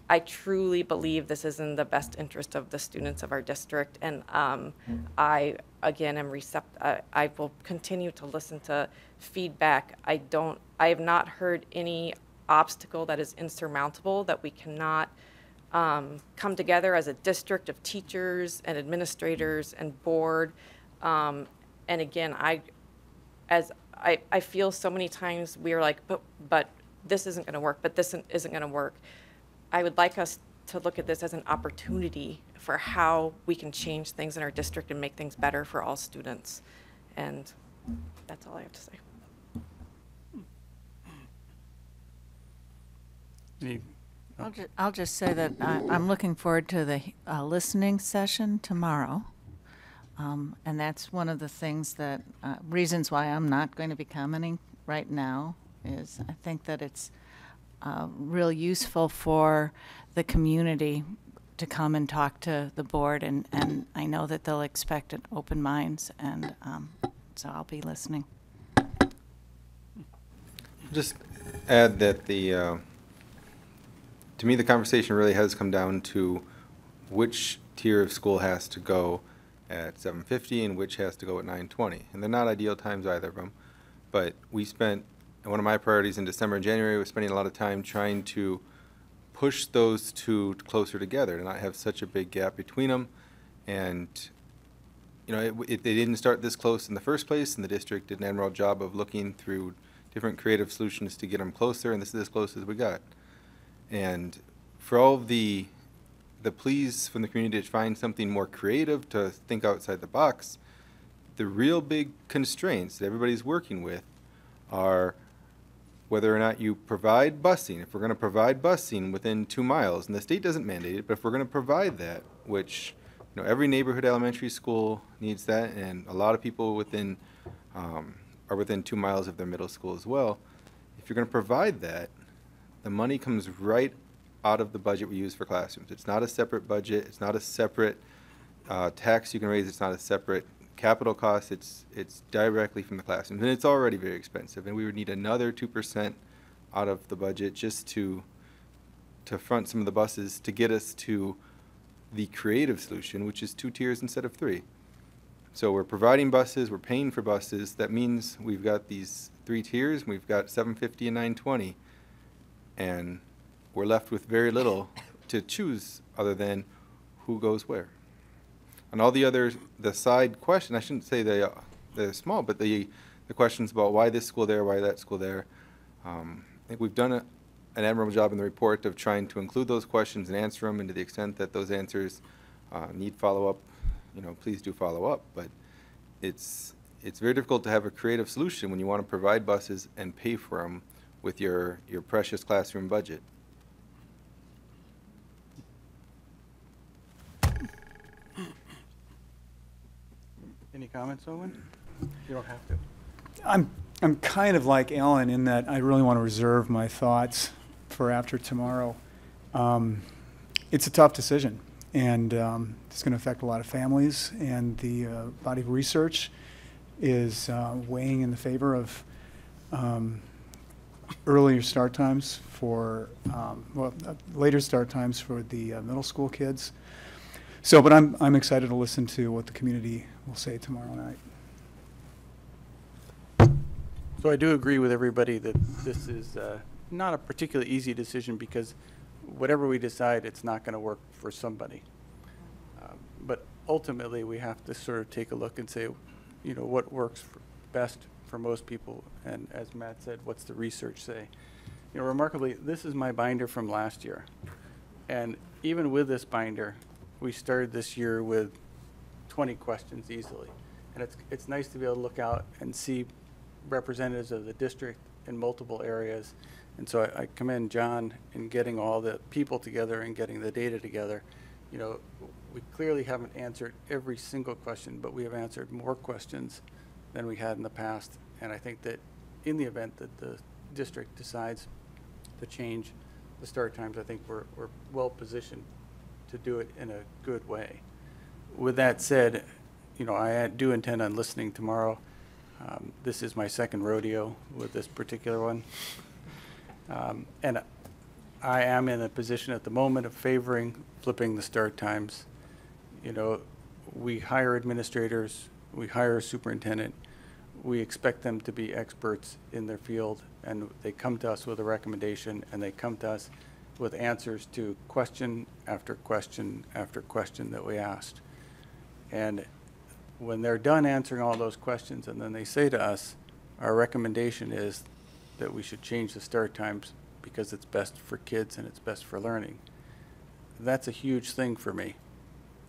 F: I truly believe this is in the best interest of the students of our district. And I, again, am I will continue to listen to feedback. I have not heard any obstacle that is insurmountable that we cannot come together as a district of teachers and administrators and board. And again, I feel so many times we are like, but this isn't going to work, but this isn't going to work. I would like us to look at this as an opportunity for how we can change things in our district and make things better for all students. And that's all I have to say.
I: I'll just say that I'm looking forward to the listening session tomorrow. And that's one of the things that, reasons why I'm not going to be commenting right now, is I think that it's real useful for the community to come and talk to the board, and I know that they'll expect open minds, and so I'll be listening.
K: Just add that to me, the conversation really has come down to which tier of school has to go at 7:50 and which has to go at 9:20. And they're not ideal times, either of them. But we spent, one of my priorities in December and January was spending a lot of time trying to push those two closer together, to not have such a big gap between them. And, you know, they didn't start this close in the first place, and the district did an admirable job of looking through different creative solutions to get them closer, and this is as close as we got. And for all of the pleas from the community to find something more creative, to think outside the box, the real big constraints that everybody's working with are whether or not you provide busing. If we're going to provide busing within 2 miles, and the state doesn't mandate it, but if we're going to provide that, which, you know, every neighborhood elementary school needs that, and a lot of people within are within 2 miles of their middle school as well. If you're going to provide that, the money comes right out of the budget we use for classrooms. It's not a separate budget. It's not a separate tax you can raise. It's not a separate capital cost. It's directly from the classrooms, and it's already very expensive. And we would need another 2% out of the budget just to front some of the buses to get us to the creative solution, which is 2 tiers instead of 3. So we're providing buses, we're paying for buses. That means we've got these 3 tiers, and we've got 750 and 920, and we're left with very little to choose other than who goes where. And all the other, the side question, I shouldn't say they're small, but the questions about why this school there, why that school there, I think we've done an admirable job in the report of trying to include those questions and answer them, and to the extent that those answers need follow-up, you know, please do follow up. But it's very difficult to have a creative solution when you want to provide buses and pay for them with your precious classroom budget.
D: Any comments, Owen? You don't have to.
L: I'm kind of like Alan in that I really want to reserve my thoughts for after tomorrow. It's a tough decision, and it's going to affect a lot of families, and the body of research is weighing in the favor of earlier start times for, later start times for the middle school kids. So, but I'm excited to listen to what the community will say tomorrow night.
D: So I do agree with everybody that this is not a particularly easy decision, because whatever we decide, it's not going to work for somebody. But ultimately, we have to sort of take a look and say, you know, what works best for most people. And as Matt said, what's the research say? You know, remarkably, this is my binder from last year. And even with this binder, we started this year with 20 questions easily. And it's nice to be able to look out and see representatives of the district in multiple areas. And so I commend John in getting all the people together and getting the data together. You know, we clearly haven't answered every single question, but we have answered more questions than we had in the past. And I think that in the event that the district decides to change the start times, I think we're well positioned to do it in a good way. With that said, you know, I do intend on listening tomorrow. This is my second rodeo with this particular one. And I am in a position at the moment of favoring flipping the start times. You know, we hire administrators, we hire a superintendent, we expect them to be experts in their field, and they come to us with a recommendation, and they come to us with answers to question after question after question that we asked. And when they're done answering all those questions, and then they say to us, our recommendation is that we should change the start times because it's best for kids and it's best for learning. That's a huge thing for me.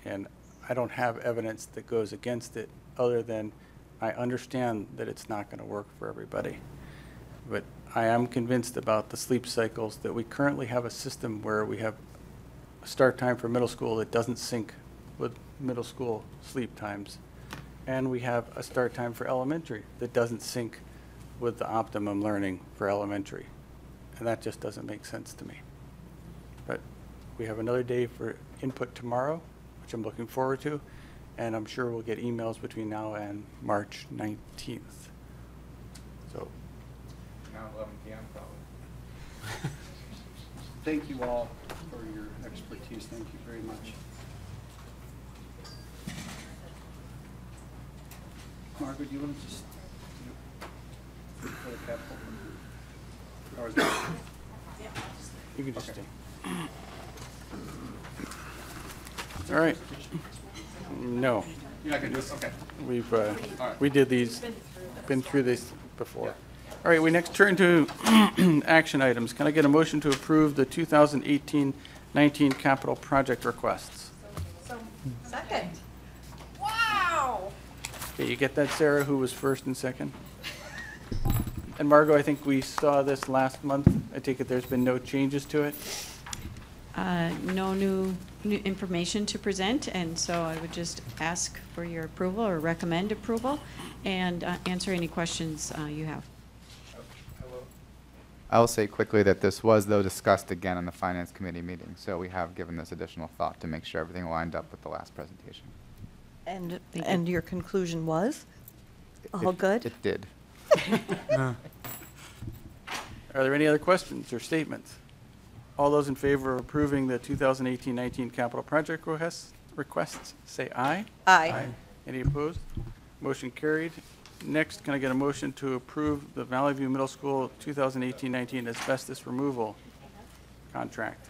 D: And I don't have evidence that goes against it, other than I understand that it's not going to work for everybody. But I am convinced about the sleep cycles, that we currently have a system where we have a start time for middle school that doesn't sync with middle school sleep times. and we have a start time for elementary that doesn't sync with the optimum learning for elementary. And that just doesn't make sense to me. But we have another day for input tomorrow, which I'm looking forward to, and I'm sure we'll get emails between now and March 19th. So.
H: Now 11 p.m. probably.
B: Thank you all for your expertise. Thank you very much. Margaret, do you want to just for the capital? Or is that?
D: You can just stay. All right. No.
B: You're not going to do this? Okay.
D: We've,
B: right.
D: we did these, been through this before. All right, we next turn to action items. Can I get a motion to approve the 2018-19 capital project requests?
C: Second. Wow.
D: Okay, you get that, Sarah, who was first and second? And Margot, I think we saw this last month. I take it there's been no changes to it?
R: No new information to present, and so I would just ask for your approval or recommend approval and answer any questions you have.
H: I will say quickly that this was, though, discussed again in the Finance Committee meeting, so we have given this additional thought to make sure everything lined up with the last presentation.
C: And your conclusion was? All good?
H: It did.
D: Are there any other questions or statements? All those in favor of approving the 2018-19 capital project requests, say aye.
C: Aye.
D: Any opposed? Motion carried. Next, can I get a motion to approve the Valley View Middle School 2018-19 asbestos removal contract?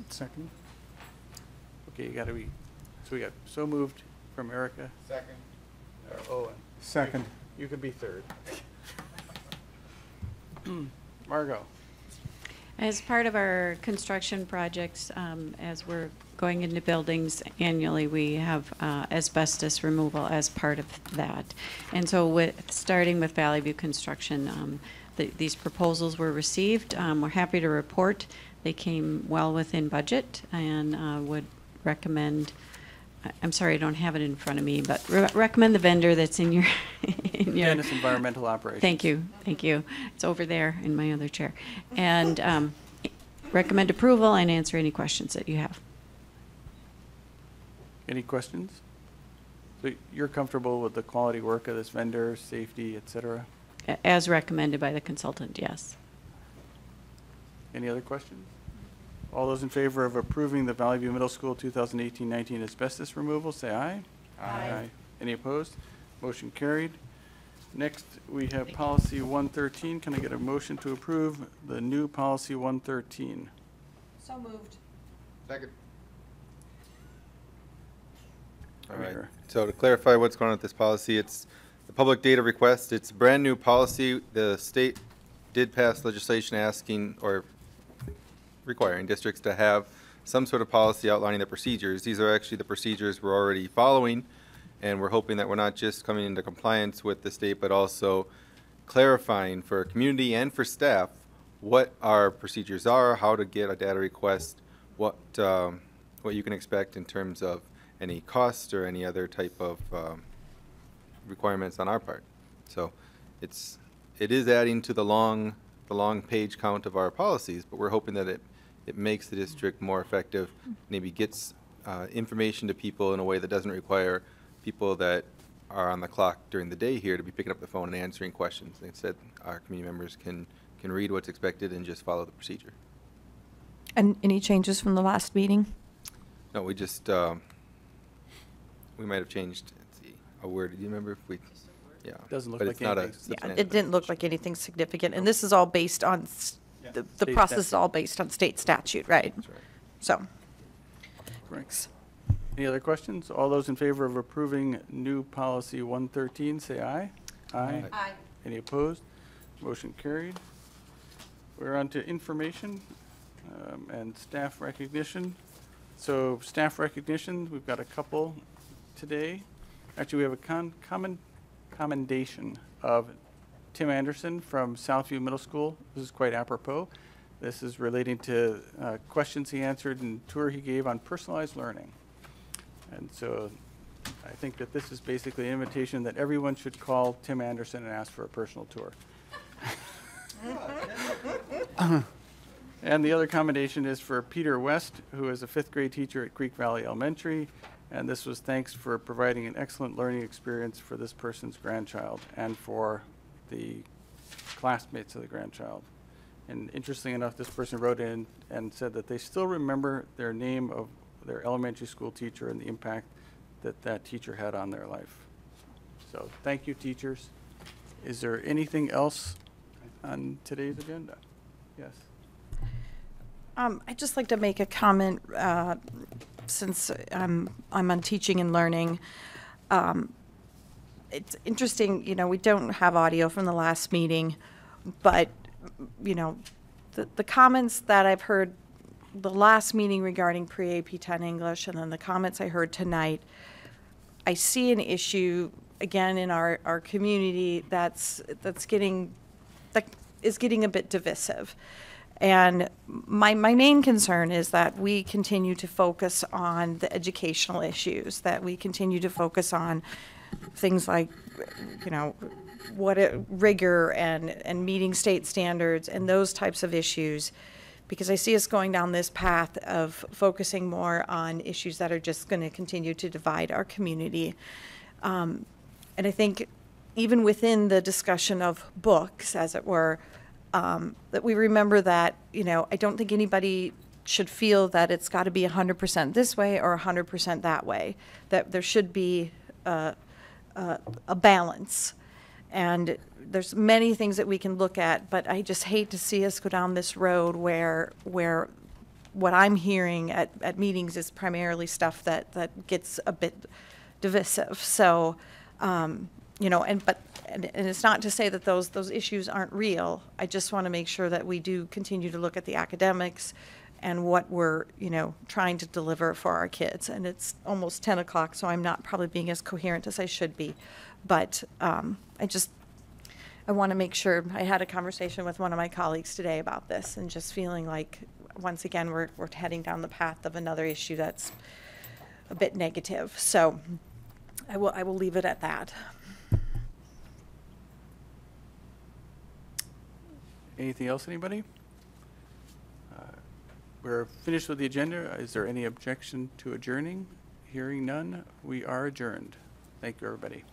L: Second.
D: Okay, you got to be, so we got so moved from Erica.
H: Second.
D: Owen.
L: Second.
D: You could be third. Margot.
R: As part of our construction projects, as we're going into buildings annually, we have asbestos removal as part of that. And so starting with Valley View Construction, these proposals were received. We're happy to report they came well within budget and would recommend, I'm sorry, I don't have it in front of me, but recommend the vendor that's in your,
D: Dennis Environmental Operations.
R: Thank you, thank you. It's over there in my other chair. And recommend approval and answer any questions that you have.
D: Any questions? So you're comfortable with the quality work of this vendor, safety, et cetera?
R: As recommended by the consultant, yes.
D: Any other questions? All those in favor of approving the Valley View Middle School 2018-19 asbestos removal, say aye. Aye. Any opposed? Motion carried. Next, we have policy 113. Can I get a motion to approve the new policy 113?
C: So moved.
H: Second.
K: All right.
D: Amir.
K: So to clarify what's going on with this policy, it's the public data request. It's a brand new policy. The state did pass legislation asking or requiring districts to have some sort of policy outlining the procedures. These are actually the procedures we're already following, and we're hoping that we're not just coming into compliance with the state, but also clarifying for community and for staff what our procedures are, how to get a data request, what you can expect in terms of any cost or any other type of requirements on our part. So it is adding to the long page count of our policies, but we're hoping that it makes the district more effective, maybe gets information to people in a way that doesn't require people that are on the clock during the day here to be picking up the phone and answering questions. Instead, our community members can read what's expected and just follow the procedure.
C: And any changes from the last meeting?
K: No, we just, we might have changed, let's see, a word. Do you remember if we, yeah.
D: Doesn't look
K: but
D: like
K: it's not
D: anything.
K: a
C: Yeah,
K: substantive
C: it didn't look like anything significant, and this is all based on, the
D: State
C: process is
D: statute.
C: all based on state statute, right?
K: That's right.
C: So.
D: Correct. Any other questions? All those in favor of approving new policy 113, say aye. Aye.
C: Aye.
D: Any opposed? Motion carried. We're on to information and staff recognition. So staff recognition, we've got a couple today. Actually, we have a commendation of Tim Anderson from Southview Middle School. This is quite apropos. This is relating to questions he answered and tour he gave on personalized learning. And so I think that this is basically an invitation that everyone should call Tim Anderson and ask for a personal tour. And the other commendation is for Peter West, who is a 5th grade teacher at Creek Valley Elementary. And this was thanks for providing an excellent learning experience for this person's grandchild and for the classmates of the grandchild. And interestingly enough, this person wrote in and said that they still remember their name of their elementary school teacher and the impact that that teacher had on their life. So thank you, teachers. Is there anything else on today's agenda? Yes.
C: I'd just like to make a comment since I'm on teaching and learning. It's interesting, you know, we don't have audio from the last meeting, but, you know, the comments that I've heard the last meeting regarding pre-AP 10 English and then the comments I heard tonight, I see an issue again in our community that is getting a bit divisive. And my main concern is that we continue to focus on the educational issues, that we continue to focus on things like, you know, rigor and meeting state standards and those types of issues, because I see us going down this path of focusing more on issues that are just going to continue to divide our community. And I think even within the discussion of books, as it were, that we remember that, you know, I don't think anybody should feel that it's got to be 100% this way or 100% that way, that there should be a balance. And there's many things that we can look at, but I just hate to see us go down this road where what I'm hearing at meetings is primarily stuff that gets a bit divisive. So, you know, and it's not to say that those issues aren't real. I just want to make sure that we do continue to look at the academics and what we're, you know, trying to deliver for our kids. And it's almost 10 o'clock, so I'm not probably being as coherent as I should be. But I want to make sure. I had a conversation with one of my colleagues today about this and just feeling like, once again, we're heading down the path of another issue that's a bit negative. So I will leave it at that.
D: Anything else, anybody? We're finished with the agenda. Is there any objection to adjourning? Hearing none, we are adjourned. Thank you, everybody.